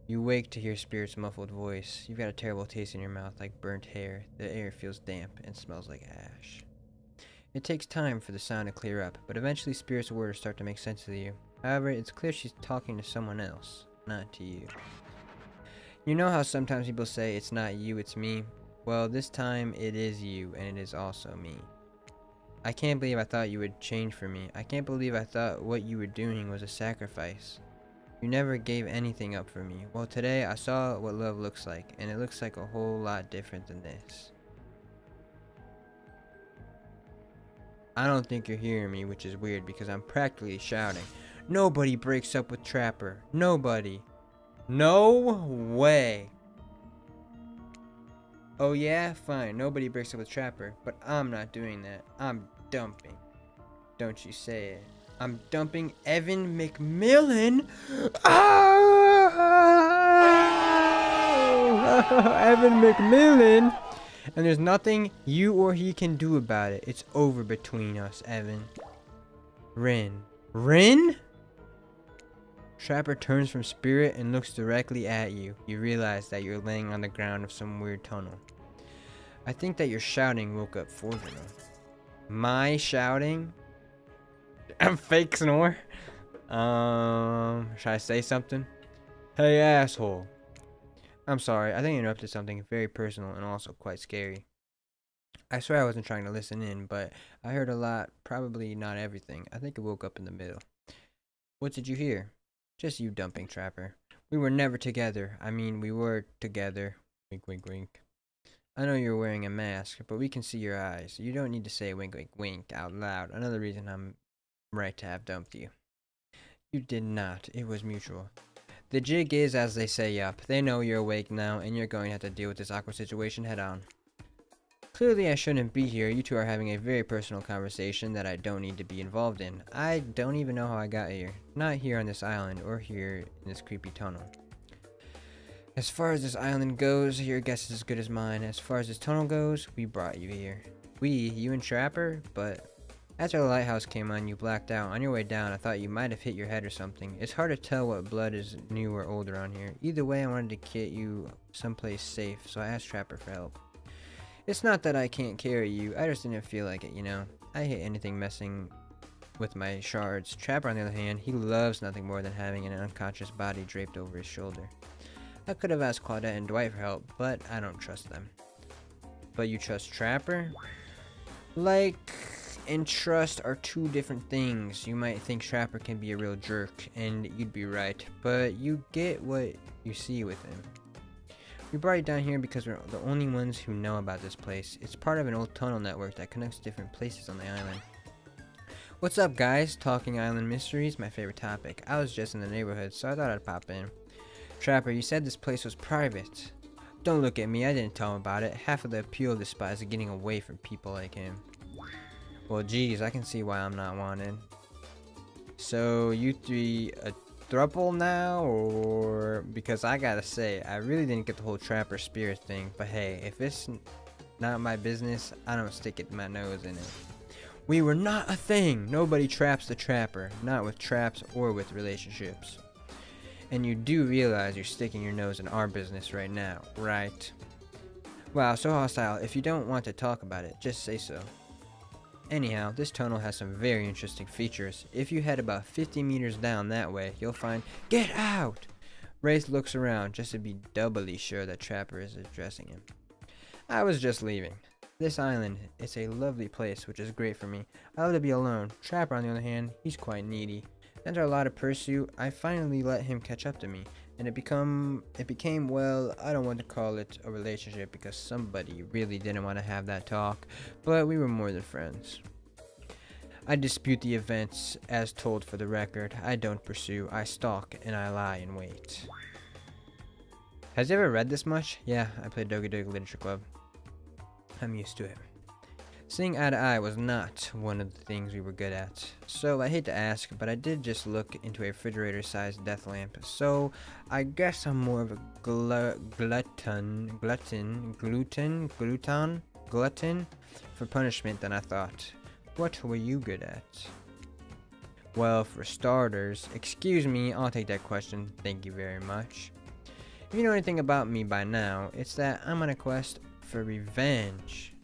You wake to hear Spirit's muffled voice. You've got a terrible taste in your mouth, like burnt hair. The air feels damp and smells like ash. It takes time for the sound to clear up, but eventually Spirit's words start to make sense to you. However, it's clear she's talking to someone else, not to you. You know how sometimes people say, it's not you, it's me? Well, this time it is you, and it is also me. I can't believe I thought you would change for me. I can't believe I thought what you were doing was a sacrifice. You never gave anything up for me. Well, today I saw what love looks like, and it looks like a whole lot different than this. I don't think you're hearing me, which is weird because I'm practically shouting. Nobody breaks up with Trapper. Nobody. No way. Oh yeah? Fine. Nobody breaks up with Trapper, but I'm not doing that. I'm dumping. Don't you say it. I'm dumping Evan McMillan. Ah! Evan McMillan. And there's nothing you or he can do about it. It's over between us, Evan. Rin. Rin? Trapper turns from Spirit and looks directly at you. You realize that you're laying on the ground of some weird tunnel. I think that your shouting woke up Forginal. My shouting? Fake snore? Should I say something? Hey, asshole. I'm sorry, I think I interrupted something very personal and also quite scary. I swear I wasn't trying to listen in, but I heard a lot, probably not everything. I think it woke up in the middle. What did you hear? Just you dumping Trapper. We were never together. I mean, we were together. Wink, wink, wink. I know you're wearing a mask, but we can see your eyes. You don't need to say wink, wink, wink out loud. Another reason I'm right to have dumped you. You did not. It was mutual. The jig is, as they say, yup. They know you're awake now, and you're going to have to deal with this awkward situation head on. Clearly, I shouldn't be here. You two are having a very personal conversation that I don't need to be involved in. I don't even know how I got here. Not here on this island, or here in this creepy tunnel. As far as this island goes, your guess is as good as mine. As far as this tunnel goes, we brought you here. We? You and Trapper? But after the lighthouse came on, you blacked out. On your way down, I thought you might have hit your head or something. It's hard to tell what blood is new or old around here. Either way, I wanted to get you someplace safe, so I asked Trapper for help. It's not that I can't carry you, I just didn't feel like it, you know. I hate anything messing with my shards. Trapper, on the other hand, he loves nothing more than having an unconscious body draped over his shoulder. I could have asked Claudette and Dwight for help, but I don't trust them. But you trust Trapper? Like and trust are two different things. You might think Trapper can be a real jerk, and you'd be right, but you get what you see with him. We brought you down here because we're the only ones who know about this place. It's part of an old tunnel network that connects different places on the island. What's up, guys? Talking Island Mysteries, my favorite topic. I was just in the neighborhood, so I thought I'd pop in. Trapper, you said this place was private. Don't look at me, I didn't tell him about it. Half of the appeal of this spot is getting away from people like him. Well, geez, I can see why I'm not wanted. So, you three a throuple now, or... Because I gotta say, I really didn't get the whole Trapper spirit thing, but hey, if it's not my business, I don't stick my nose in it. We were not a thing! Nobody traps the Trapper, not with traps or with relationships. And you do realize you're sticking your nose in our business right now, right? Wow, so hostile. If you don't want to talk about it, just say so. Anyhow, this tunnel has some very interesting features. If you head about 50 meters down that way, you'll find... Get out! Wraith looks around just to be doubly sure that Trapper is addressing him. I was just leaving. This island, it's a lovely place, which is great for me. I love to be alone. Trapper, on the other hand, he's quite needy. After a lot of pursuit, I finally let him catch up to me, and it became, well, I don't want to call it a relationship because somebody really didn't want to have that talk, but we were more than friends. I dispute the events as told for the record. I don't pursue, I stalk, and I lie in wait. Has you ever read this much? Yeah, I played Dogi Dogi Literature Club. I'm used to it. Seeing eye to eye was not one of the things we were good at. So I hate to ask, but I did just look into a refrigerator-sized death lamp. So I guess I'm more of a glutton for punishment than I thought. What were you good at? Well, for starters, excuse me, I'll take that question. Thank you very much. If you know anything about me by now, it's that I'm on a quest for revenge.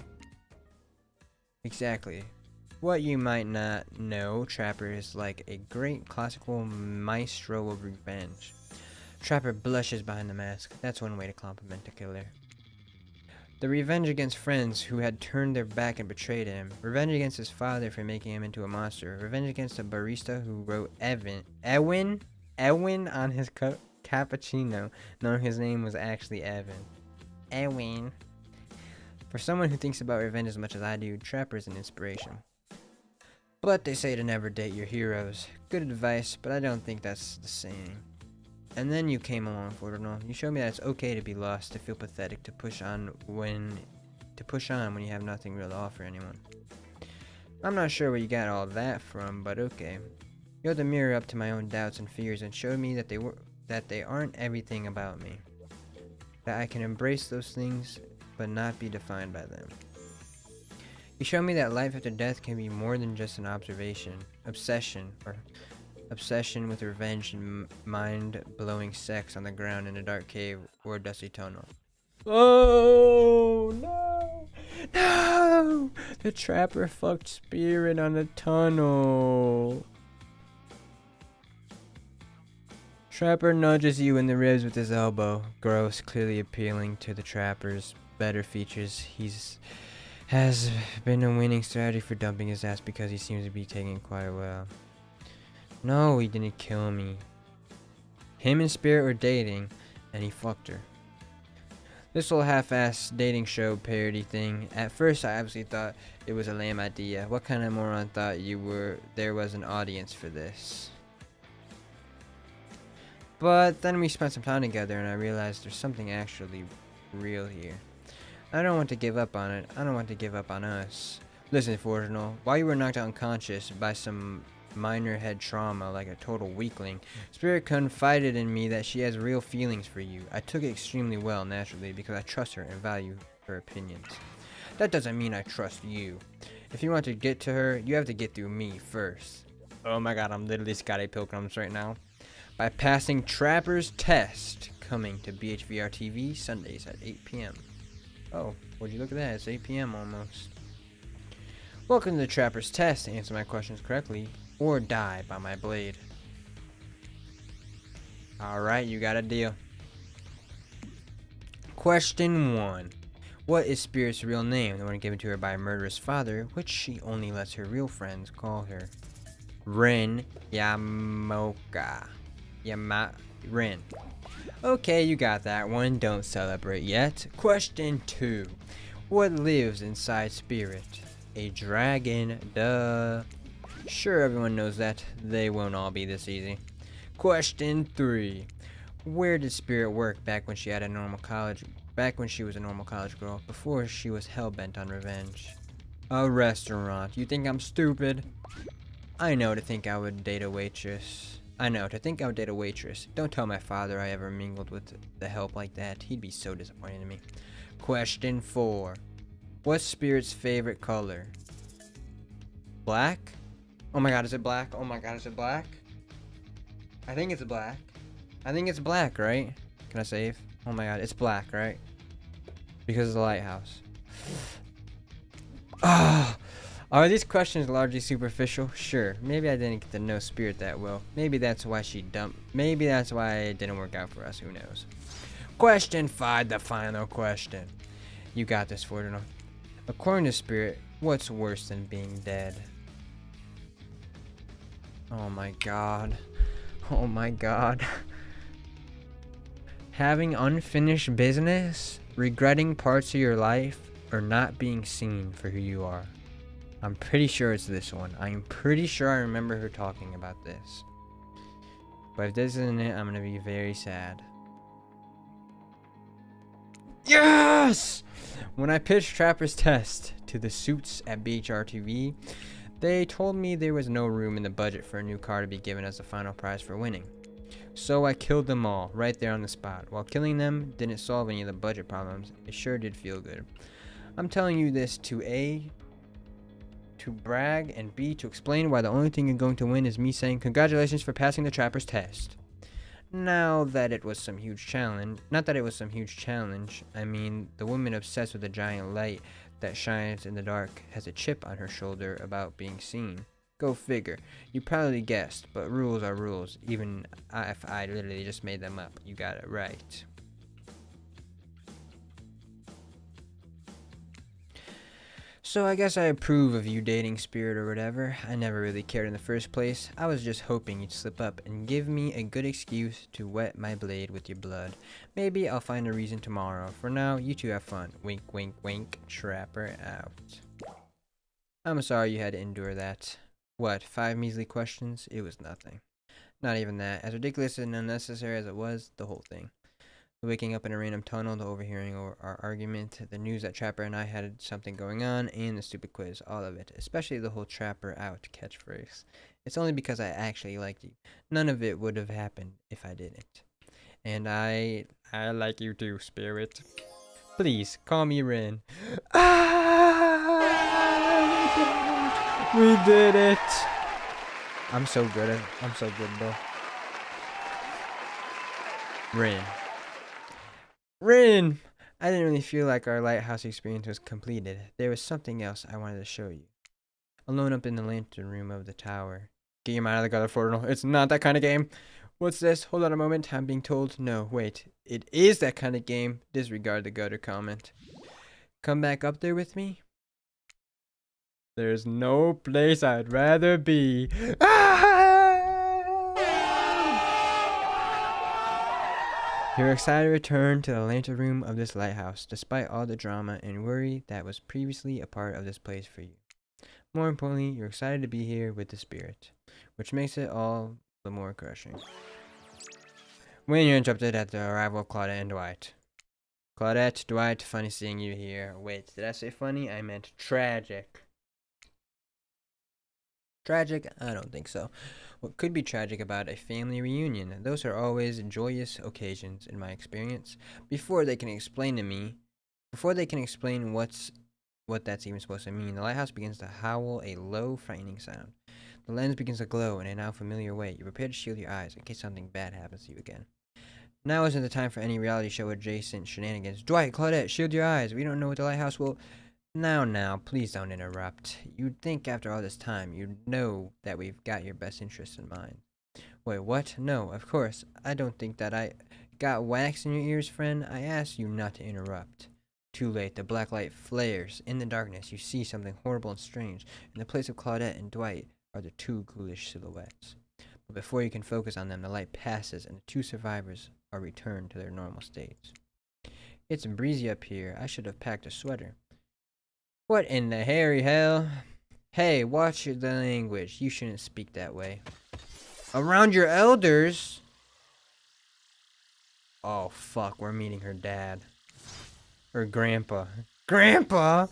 Exactly. What you might not know, Trapper is like a great classical maestro of revenge. Trapper blushes behind the mask. That's one way to compliment a killer. The revenge against friends who had turned their back and betrayed him. Revenge against his father for making him into a monster. Revenge against a barista who wrote Ewin on his cappuccino, knowing his name was actually Evan. Ewin. For someone who thinks about revenge as much as I do, Trapper is an inspiration. But they say to never date your heroes. Good advice, but I don't think that's the saying. And then you came along, Forginal. You showed me that it's okay to be lost, to feel pathetic, to push on when you have nothing real to offer anyone. I'm not sure where you got all that from, but okay. You held the mirror up to my own doubts and fears and showed me that they aren't everything about me. That I can embrace those things but not be defined by them. You show me that life after death can be more than just an obsession with revenge and mind-blowing sex on the ground in a dark cave or a dusty tunnel. Oh no! No! The Trapper fucked Spirit on the tunnel. Trapper nudges you in the ribs with his elbow. Gross, clearly appealing to the Trapper's better features. Has been a winning strategy for dumping his ass because he seems to be taking quite well. No, he didn't kill me. Him and Spirit were dating, and he fucked her. This whole half-ass dating show parody thing, at first I obviously thought it was a lame idea. What kind of moron thought there was an audience for this? But then we spent some time together and I realized there's something actually real here. I don't want to give up on it. I don't want to give up on us. Listen, Forginal, while you were knocked out unconscious by some minor head trauma like a total weakling, Spirit confided in me that she has real feelings for you. I took it extremely well, naturally, because I trust her and value her opinions. That doesn't mean I trust you. If you want to get to her, you have to get through me first. Oh my god, I'm literally Scotty Pilgrims right now. By passing Trapper's test, coming to BHVR TV Sundays at 8 p.m. Oh, would you look at that? It's 8 p.m. almost. Welcome to the Trapper's test. To answer my questions correctly, or die by my blade. Alright, you got a deal. Question 1. What is Spirit's real name? The one given to her by her murderous father, which she only lets her real friends call her. Rin Yamoka. Rin. Okay, you got that one. Don't celebrate yet. Question 2. What lives inside Spirit? A dragon. Duh. Sure, everyone knows that. They won't all be this easy. Question 3. Where did Spirit work back when she was a normal college girl, before she was hell-bent on revenge? A restaurant. You think I'm stupid? I know to think I would date a waitress. Don't tell my father I ever mingled with the help like that. He'd be so disappointed in me. Question 4. What's Spirit's favorite color? Black? Oh my god, is it black? Oh my god, is it black? I think it's black. I think it's black, right? Can I save? Oh my god, it's black, right? Because of the lighthouse. Ah! Are these questions largely superficial? Sure. Maybe I didn't get to know Spirit that well. Maybe that's why she dumped. Maybe that's why it didn't work out for us. Who knows? Question 5, the final question. You got this, Forginal. According to Spirit, what's worse than being dead? Oh my god. Oh my god. Having unfinished business, regretting parts of your life, or not being seen for who you are. I'm pretty sure it's this one. I'm pretty sure I remember her talking about this. But if this isn't it, I'm gonna be very sad. Yes! When I pitched Trapper's Test to the suits at BHRTV, they told me there was no room in the budget for a new car to be given as the final prize for winning. So I killed them all, right there on the spot. While killing them didn't solve any of the budget problems, it sure did feel good. I'm telling you this to A, to brag, and B, to explain why the only thing you're going to win is me saying congratulations for passing the Trapper's Test. Not that it was some huge challenge, I mean, the woman obsessed with a giant light that shines in the dark has a chip on her shoulder about being seen. Go figure. You probably guessed, but rules are rules, even if I literally just made them up. You got it right. So I guess I approve of you dating Spirit or whatever. I never really cared in the first place. I was just hoping you'd slip up and give me a good excuse to wet my blade with your blood. Maybe I'll find a reason tomorrow. For now, you two have fun. Wink, wink, wink. Trapper out. I'm sorry you had to endure that. What, 5 measly questions? It was nothing. Not even that. As ridiculous and unnecessary as it was, the whole thing. The waking up in a random tunnel, the overhearing our argument, the news that Trapper and I had something going on, and the stupid quiz, all of it. Especially the whole Trapper out catchphrase. It's only because I actually liked you. None of it would have happened if I didn't. And I like you too, Spirit. Please, call me Rin. We did it! I'm so good though. Rin! I didn't really feel like our lighthouse experience was completed. There was something else I wanted to show you. Alone up in the lantern room of the tower. Get your mind out of the gutter, Forginal. It's not that kind of game. What's this? Hold on a moment. I'm being told. No, wait. It is that kind of game. Disregard the gutter comment. Come back up there with me? There's no place I'd rather be. You're excited to return to the lantern room of this lighthouse, despite all the drama and worry that was previously a part of this place for you. More importantly, you're excited to be here with the Spirit, which makes it all the more crushing. When you're interrupted at the arrival of Claudette and Dwight. Claudette, Dwight, funny seeing you here. Wait, did I say funny? I meant tragic. Tragic? I don't think so. What could be tragic about a family reunion? Those are always joyous occasions, in my experience. Before they can explain what that's even supposed to mean, the lighthouse begins to howl a low, frightening sound. The lens begins to glow in a now familiar way. You're prepared to shield your eyes in case something bad happens to you again. Now isn't the time for any reality show adjacent shenanigans. Dwight, Claudette, shield your eyes. We don't know what the lighthouse will... Now, please don't interrupt. You'd think after all this time you'd know that we've got your best interests in mind. Wait, what? No, of course. I don't think that I got wax in your ears, friend. I asked you not to interrupt. Too late. The black light flares. In the darkness, you see something horrible and strange. In the place of Claudette and Dwight are the two ghoulish silhouettes. But before you can focus on them, the light passes and the two survivors are returned to their normal states. It's breezy up here. I should have packed a sweater. What in the hairy hell? Hey, watch the language. You shouldn't speak that way. Around your elders? Oh, fuck. We're meeting her dad. Her grandpa. Grandpa!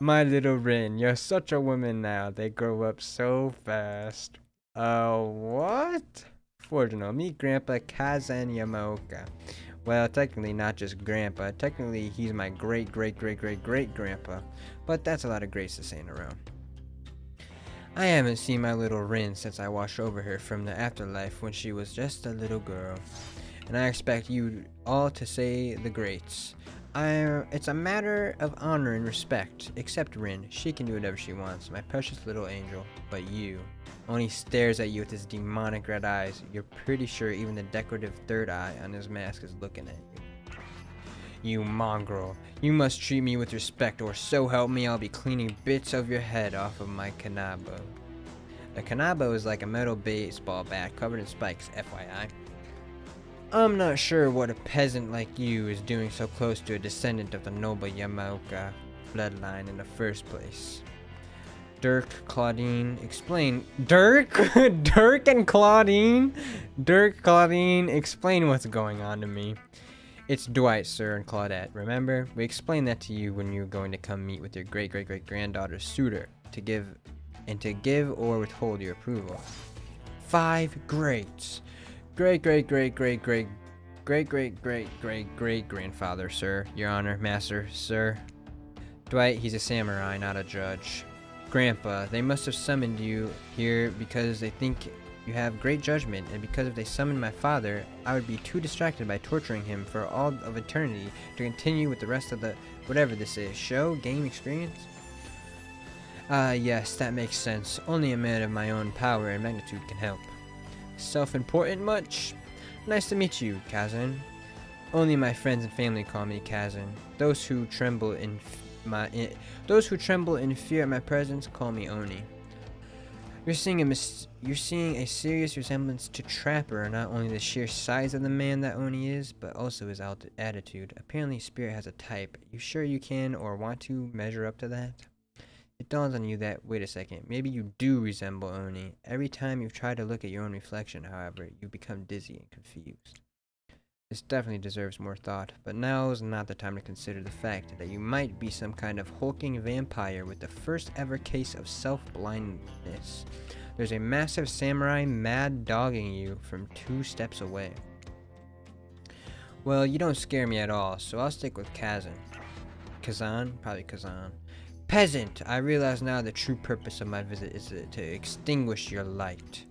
My little Rin, you're such a woman now. They grow up so fast. What? Forginal, meet Grandpa Kazan Yamaoka. Well, technically not just Grandpa. Technically, he's my great-great-great-great-great-grandpa. But that's a lot of grace to say in a row. I haven't seen my little Rin since I watched over her from the afterlife when she was just a little girl. And I expect you all to say the greats. It's a matter of honor and respect. Except Rin, she can do whatever she wants, my precious little angel. But you, only stares at you with his demonic red eyes. You're pretty sure even the decorative third eye on his mask is looking at you. You mongrel, you must treat me with respect, or so help me, I'll be cleaning bits of your head off of my kanabo. A kanabo is like a metal baseball bat covered in spikes, FYI. I'm not sure what a peasant like you is doing so close to a descendant of the noble Yamaoka bloodline in the first place. Dirk, Claudine, explain. Dirk? Dirk and Claudine? Dirk, Claudine, explain what's going on to me. It's Dwight, sir, and Claudette. Remember? We explained that to you when you were going to come meet with your great-great-great-granddaughter's suitor to give or withhold your approval. 5 greats. Great-great-great-great-great-great-great-great-great-grandfather, sir. Your honor, master, sir. Dwight, he's a samurai, not a judge. Grandpa, they must have summoned you here because they think you have great judgment, and because if they summoned my father, I would be too distracted by torturing him for all of eternity to continue with the rest of the whatever this is, show, game, experience? Yes, that makes sense. Only a man of my own power and magnitude can help. Self-important much? Nice to meet you, Kazan. Only my friends and family call me Kazan. Those who tremble in fear at my presence call me Oni. You're seeing a serious resemblance to Trapper, not only the sheer size of the man that Oni is, but also his attitude. Apparently Spirit has a type. You sure you can or want to measure up to that? It dawns on you that, wait a second, maybe you do resemble Oni. Every time you've tried to look at your own reflection, however, you become dizzy and confused. This definitely deserves more thought, but now is not the time to consider the fact that you might be some kind of hulking vampire with the first ever case of self-blindness. There's a massive samurai mad dogging you from 2 steps away. Well, you don't scare me at all, so I'll stick with Kazan. Kazan? Probably Kazan. Peasant! I realize now the true purpose of my visit is to extinguish your light.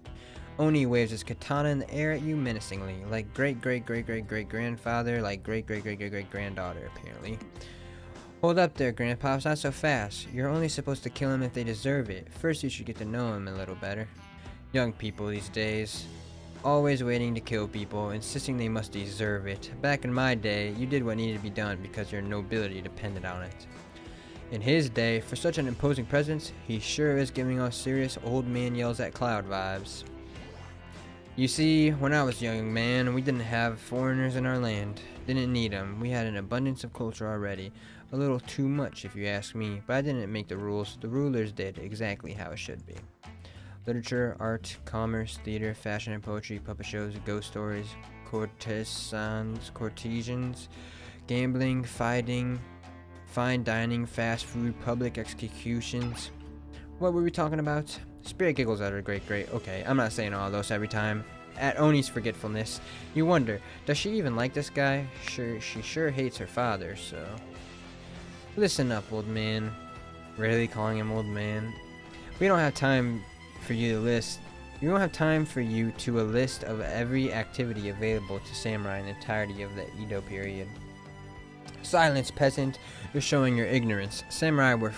Oni waves his katana in the air at you menacingly, like great-great-great-great-great-grandfather, like great-great-great-great-great-granddaughter, apparently. Hold up there, Grandpa, it's not so fast. You're only supposed to kill him if they deserve it. First you should get to know him a little better. Young people these days, always waiting to kill people, insisting they must deserve it. Back in my day, you did what needed to be done because your nobility depended on it. In his day, for such an imposing presence, he sure is giving off serious old man yells at cloud vibes. You see, when I was a young man, we didn't have foreigners in our land. Didn't need them. We had an abundance of culture already. A little too much, if you ask me, but I didn't make the rules. The rulers did exactly how it should be. Literature, art, commerce, theater, fashion and poetry, puppet shows, ghost stories, courtesans, gambling, fighting, fine dining, fast food, public executions. What were we talking about? Spirit giggles at her great. Okay, I'm not saying all those every time. At Oni's forgetfulness, you wonder, does she even like this guy? She sure hates her father, so... Listen up, old man. Really calling him old man? We don't have time for you to list... We don't have time for you to a list of every activity available to samurai in the entirety of the Edo period. Silence, peasant. You're showing your ignorance. Samurai were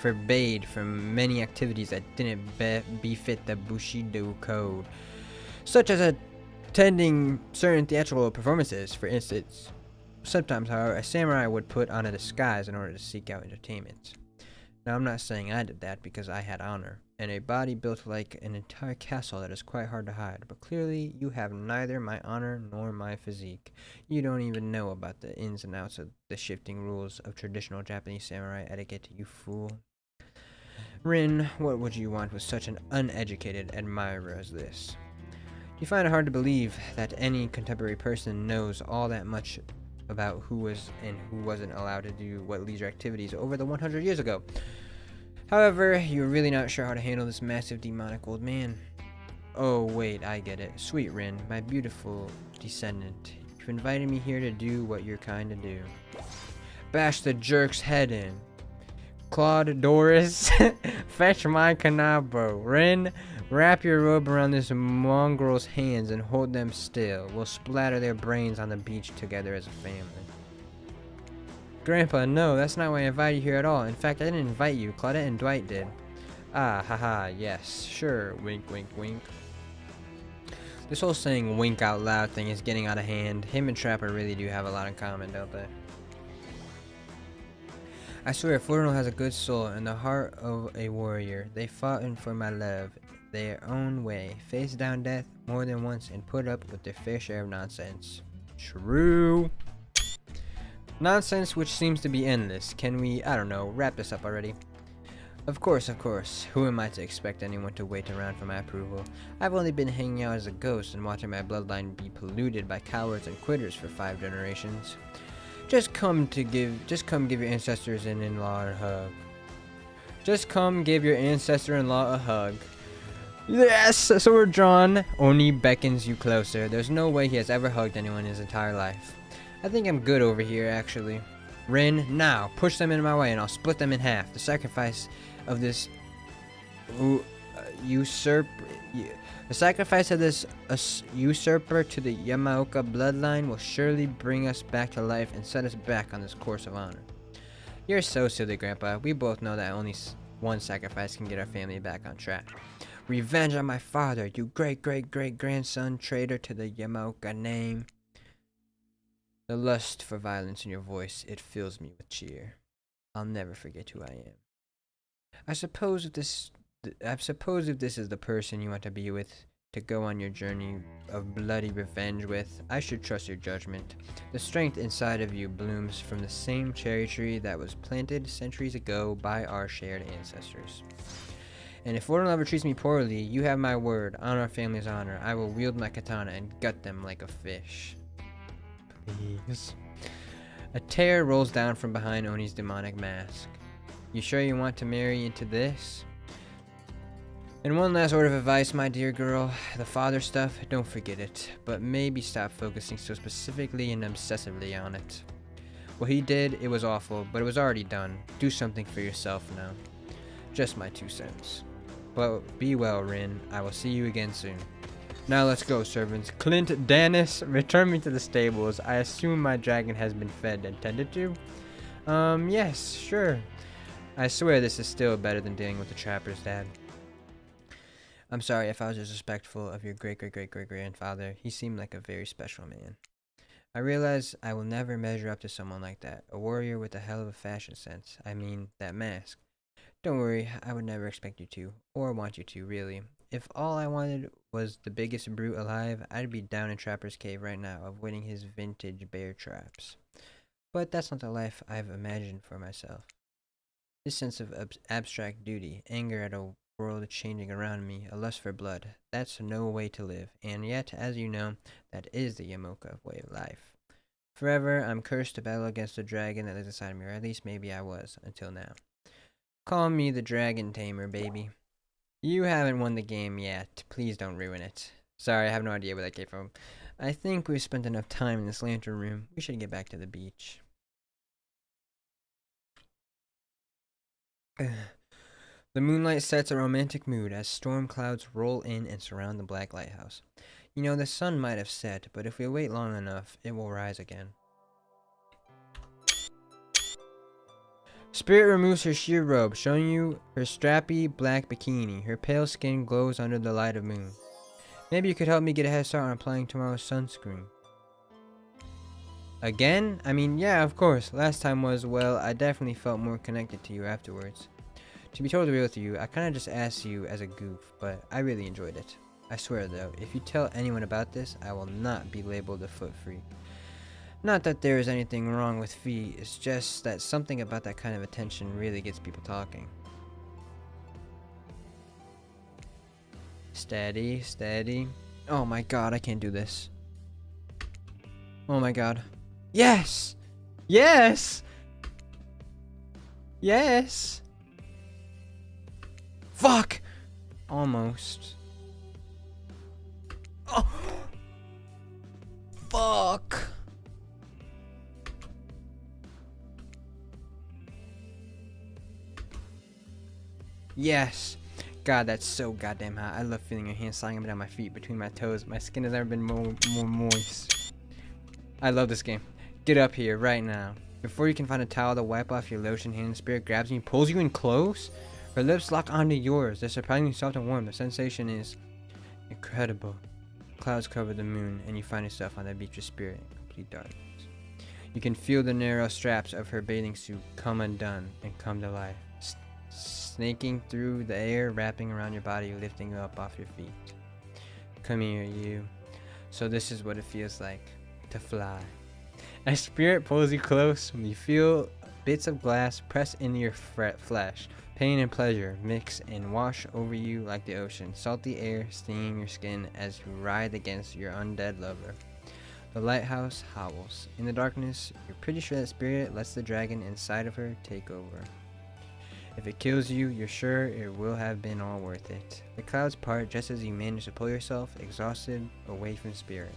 forbade from many activities that didn't befit the Bushido code, such as attending certain theatrical performances, for instance. Sometimes, however, a samurai would put on a disguise in order to seek out entertainment. Now, I'm not saying I did that because I had honor, and a body built like an entire castle that is quite hard to hide, but clearly you have neither my honor nor my physique. You don't even know about the ins and outs of the shifting rules of traditional Japanese samurai etiquette, you fool. Rin, what would you want with such an uneducated admirer as this? Do you find it hard to believe that any contemporary person knows all that much about who was and who wasn't allowed to do what leisure activities over the 100 years ago? However, you're really not sure how to handle this massive demonic old man. Oh, wait, I get it. Sweet Rin, my beautiful descendant, you've invited me here to do what you're kind to do. Bash the jerk's head in. Claude Doris, fetch my kanabo. Rin, wrap your robe around this mongrel's hands and hold them still. We'll splatter their brains on the beach together as a family. Grandpa, no, that's not why I invited you here at all. In fact, I didn't invite you. Claudette and Dwight did. Ah, haha, yes, sure. Wink, wink, wink. This whole saying wink out loud thing is getting out of hand. Him and Trapper really do have a lot in common, don't they? I swear, Forginal has a good soul and the heart of a warrior. They fought in for my love, their own way, faced down death more than once, and put up with their fair share of nonsense. True. Nonsense which seems to be endless. Can we, I don't know, wrap this up already? Of course, of course. Who am I to expect anyone to wait around for my approval? I've only been hanging out as a ghost and watching my bloodline be polluted by cowards and quitters for 5 generations. Just come give your ancestors and in-law a hug. Just come give your ancestor-in-law a hug. Yes, sword drawn. Oni beckons you closer. There's no way he has ever hugged anyone in his entire life. I think I'm good over here, actually. Rin, now, push them in my way and I'll split them in half. The sacrifice of this The sacrifice of this usurper to the Yamaoka bloodline will surely bring us back to life and set us back on this course of honor. You're so silly, Grandpa. We both know that only one sacrifice can get our family back on track. Revenge on my father, you great-great-great-grandson, traitor to the Yamaoka name. The lust for violence in your voice, it fills me with cheer. I'll never forget who I am. I suppose if this is the person you want to be with, to go on your journey of bloody revenge with, I should trust your judgment. The strength inside of you blooms from the same cherry tree that was planted centuries ago by our shared ancestors. And if Forginal ever treats me poorly, you have my word, on our family's honor, I will wield my katana and gut them like a fish. Please. A tear rolls down from behind Oni's demonic mask. You sure you want to marry into this? And one last word of advice, my dear girl. The father stuff, don't forget it. But maybe stop focusing so specifically and obsessively on it. What he did, it was awful, but it was already done. Do something for yourself now. Just my 2 cents. But be well, Rin. I will see you again soon. Now let's go, servants. Clint, Danis, return me to the stables. I assume my dragon has been fed and tended to? Yes, sure. I swear this is still better than dealing with the trapper's dad. I'm sorry if I was disrespectful of your great-great-great-great-grandfather. He seemed like a very special man. I realize I will never measure up to someone like that. A warrior with a hell of a fashion sense. I mean, that mask. Don't worry, I would never expect you to, or want you to, really. If all I wanted was the biggest brute alive, I'd be down in Trapper's Cave right now, avoiding his vintage bear traps. But that's not the life I've imagined for myself. This sense of abstract duty, anger at a world changing around me, a lust for blood, that's no way to live, and yet, as you know, that is the Yamoka way of life. Forever, I'm cursed to battle against the dragon that lives inside me, or at least maybe I was, until now. Call me the Dragon Tamer, baby. You haven't won the game yet. Please don't ruin it. Sorry, I have no idea where that came from. I think we've spent enough time in this lantern room. We should get back to the beach. The moonlight sets a romantic mood as storm clouds roll in and surround the black lighthouse. You know, the sun might have set, but if we wait long enough, it will rise again. Spirit removes her sheer robe, showing you her strappy black bikini. Her pale skin glows under the light of moon. Maybe you could help me get a head start on applying tomorrow's sunscreen. Again? I mean, yeah, of course. Last time was, well, I definitely felt more connected to you afterwards. To be totally real with you, I kinda just asked you as a goof, but I really enjoyed it. I swear though, if you tell anyone about this, I will not be labeled a foot freak. Not that there is anything wrong with feet, it's just that something about that kind of attention really gets people talking. Steady, steady. Oh my god, I can't do this. Oh my god. Yes! Yes! Yes! Fuck! Almost. Oh! Fuck! Yes! God, that's so goddamn hot. I love feeling your hands sliding up and down my feet between my toes. My skin has never been more moist. I love this game. Get up here right now. Before you can find a towel to wipe off your lotion, hand spirit grabs you, pulls you in close. Her lips lock onto yours. They're surprisingly soft and warm. The sensation is incredible. Clouds cover the moon, and you find yourself on the beach with spirit in complete darkness. You can feel the narrow straps of her bathing suit come undone and come to life, snaking through the air, wrapping around your body, lifting you up off your feet. Come here, you. So this is what it feels like to fly. As spirit pulls you close, you feel bits of glass press into your flesh. Pain and pleasure mix and wash over you like the ocean. Salty air stinging your skin as you writhe against your undead lover. The lighthouse howls. In the darkness, you're pretty sure that spirit lets the dragon inside of her take over. If it kills you, you're sure it will have been all worth it. The clouds part just as you manage to pull yourself, exhausted, away from spirit.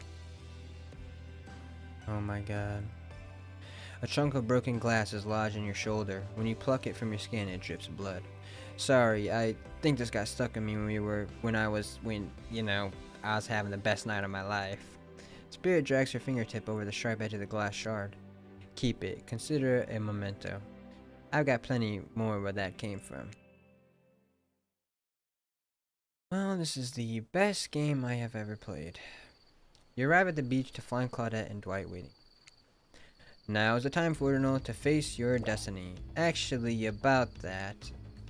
Oh my god. A chunk of broken glass is lodged in your shoulder. When you pluck it from your skin, it drips blood. Sorry, I think this got stuck in me when I was having the best night of my life. Spirit drags her fingertip over the sharp edge of the glass shard. Keep it. Consider it a memento. I've got plenty more where that came from. Well, this is the best game I have ever played. You arrive at the beach to find Claudette and Dwight waiting. Now is the time, Forginal, to face your destiny. Actually, about that,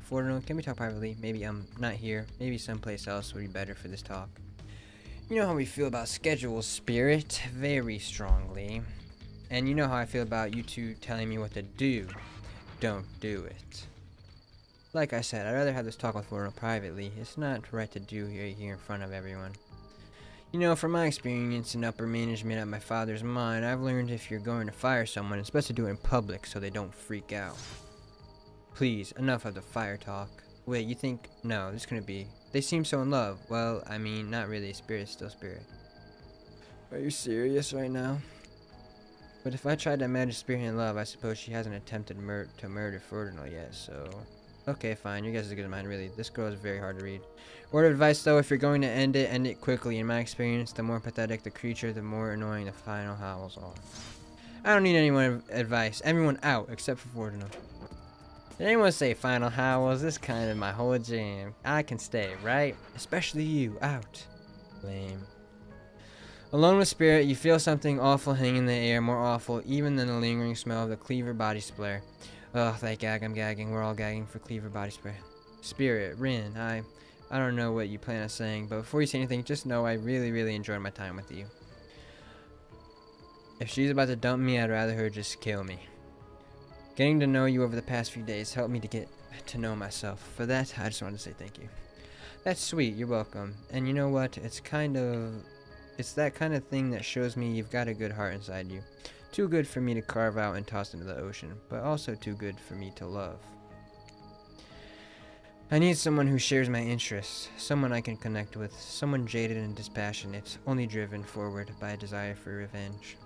Forginal, can we talk privately? Maybe I'm not here. Maybe someplace else would be better for this talk. You know how we feel about schedules, Spirit, very strongly. And you know how I feel about you two telling me what to do. Don't do it. Like I said, I'd rather have this talk with Forginal privately. It's not right to do here in front of everyone. You know, from my experience in upper management at my father's mine, I've learned if you're going to fire someone, it's best to do it in public so they don't freak out. Please, enough of the fire talk. Wait, you think? No, this couldn't be. They seem so in love. Well, I mean, not really. Spirit's still spirit. Are you serious right now? But if I tried to imagine Spirit in love, I suppose she hasn't attempted to murder Forginal yet, so... Okay, fine. Your guess is as good as mine, really. This girl is very hard to read. Word of advice, though, if you're going to end it quickly. In my experience, the more pathetic the creature, the more annoying the final howls are. I don't need anyone's advice. Everyone out, except for Forginal. Did anyone say final howls? This kind of my whole jam. I can stay, right? Especially you, out. Lame. Alone with Spirit, you feel something awful hang in the air, more awful even than the lingering smell of the Cleaver body spray. Ugh, that gag, I'm gagging. We're all gagging for Cleaver body spray. Spirit, Rin, I don't know what you plan on saying, but before you say anything, just know I really enjoyed my time with you. If she's about to dump me, I'd rather her just kill me. Getting to know you over the past few days helped me to get to know myself. For that, I just wanted to say thank you. That's sweet, you're welcome. And you know what? It's that kind of thing that shows me you've got a good heart inside you. Too good for me to carve out and toss into the ocean, but also too good for me to love. I need someone who shares my interests, someone I can connect with, someone jaded and dispassionate, only driven forward by a desire for revenge.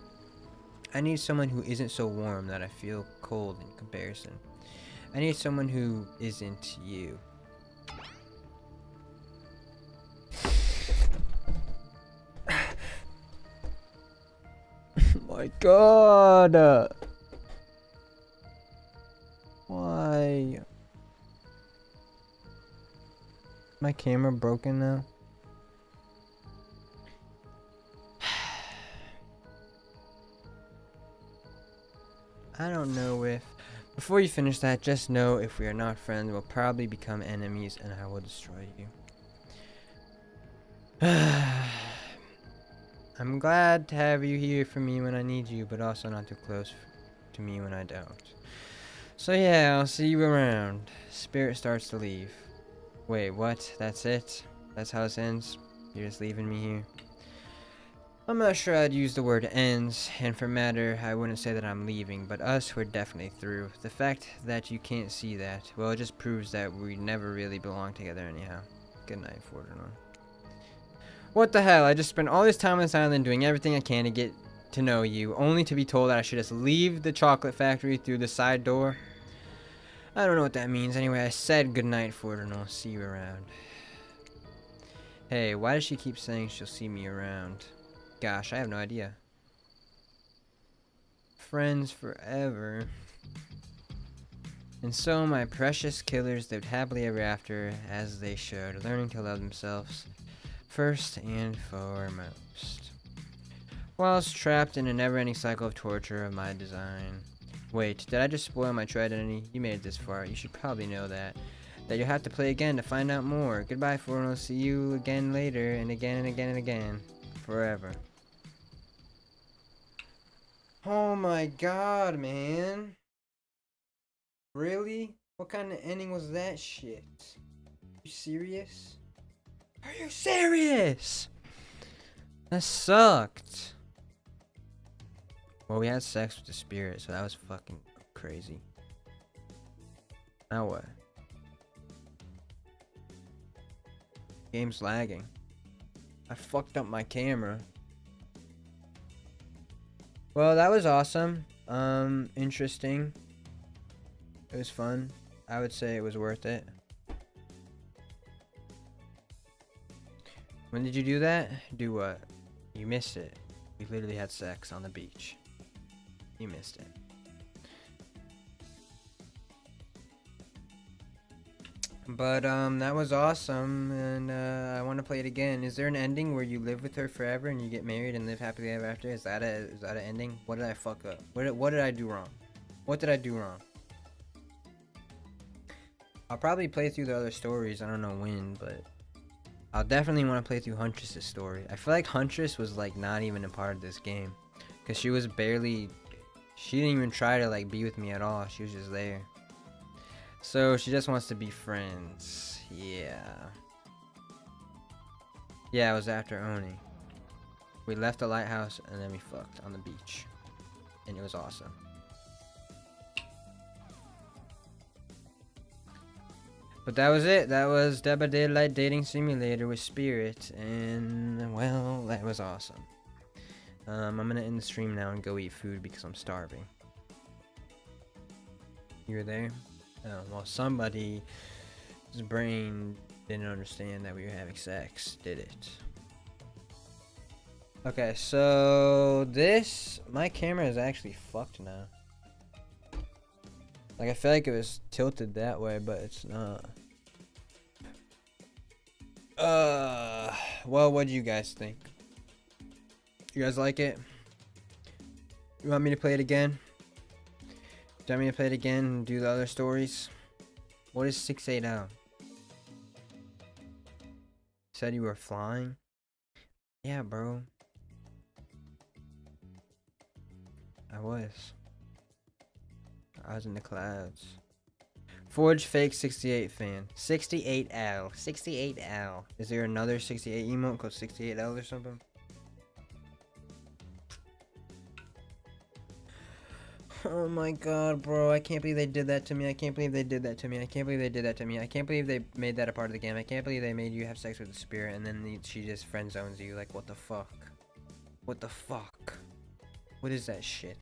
I need someone who isn't so warm that I feel cold in comparison. I need someone who isn't you. My god! Why? My camera broken now? I don't know if... Before you finish that, just know if we are not friends, we'll probably become enemies and I will destroy you. I'm glad to have you here for me when I need you, but also not too close to me when I don't. So yeah, I'll see you around. Spirit starts to leave. Wait, what? That's it? That's how this ends? You're just leaving me here? I'm not sure I'd use the word ends, and for matter, I wouldn't say that I'm leaving, but us, we're definitely through. The fact that you can't see that, well, it just proves that we never really belong together anyhow. Good night, Forginal. What the hell? I just spent all this time on this island doing everything I can to get to know you, only to be told that I should just leave the chocolate factory through the side door. I don't know what that means. Anyway, I said goodnight, Forginal. See you around. Hey, why does she keep saying she'll see me around? Gosh, I have no idea. Friends forever. And so my precious killers lived happily ever after, as they should, learning to love themselves first and foremost. Whilst trapped in a never-ending cycle of torture of my design. Wait, did I just spoil my true identity? You made it this far. You should probably know that. That you'll have to play again to find out more. Goodbye, Forno. See you again later, and again and again and again. Forever. Oh my god, man. Really? What kind of ending was that shit? You serious? Are you serious? That sucked. Well, we had sex with the spirit, so that was fucking crazy. Now what? Game's lagging. I fucked up my camera. Well, that was awesome. Interesting. It was fun. I would say it was worth it. When did you do that? Do what? You missed it. We literally had sex on the beach. You missed it. But that was awesome, and I want to play it again. Is there an ending where you live with her forever and you get married and live happily ever after? Is that an ending? What did I fuck up? What did I do wrong? What did I do wrong? I'll probably play through the other stories. I don't know when, but I'll definitely want to play through Huntress's story. I feel like Huntress was like not even a part of this game, because she was barely. She didn't even try to like be with me at all. She was just there. So she just wants to be friends. Yeah. Yeah, it was after Oni. We left the lighthouse and then we fucked on the beach. And it was awesome. But that was it. That was Dead by Daylight Dating Simulator with Spirit. And, well, that was awesome. I'm gonna end the stream now and go eat food because I'm starving. You were there? Oh, well, somebody's brain didn't understand that we were having sex, did it? Okay, so my camera is actually fucked now. Like, I feel like it was tilted that way, but it's not. Well, what do you guys think? You guys like it? You want me to play it again? Do you want me to play it again and do the other stories? What is 680? Said you were flying? Yeah, bro. I was in the clouds. Forge fake 68 fan. 68L. 68L. Is there another 68 emote called 68L or something? Oh my god, bro. I can't believe they did that to me. I can't believe they did that to me. I can't believe they did that to me. I can't believe they made that a part of the game. I can't believe they made you have sex with the spirit and then she just friend zones you. Like, what the fuck? What the fuck? What is that shit?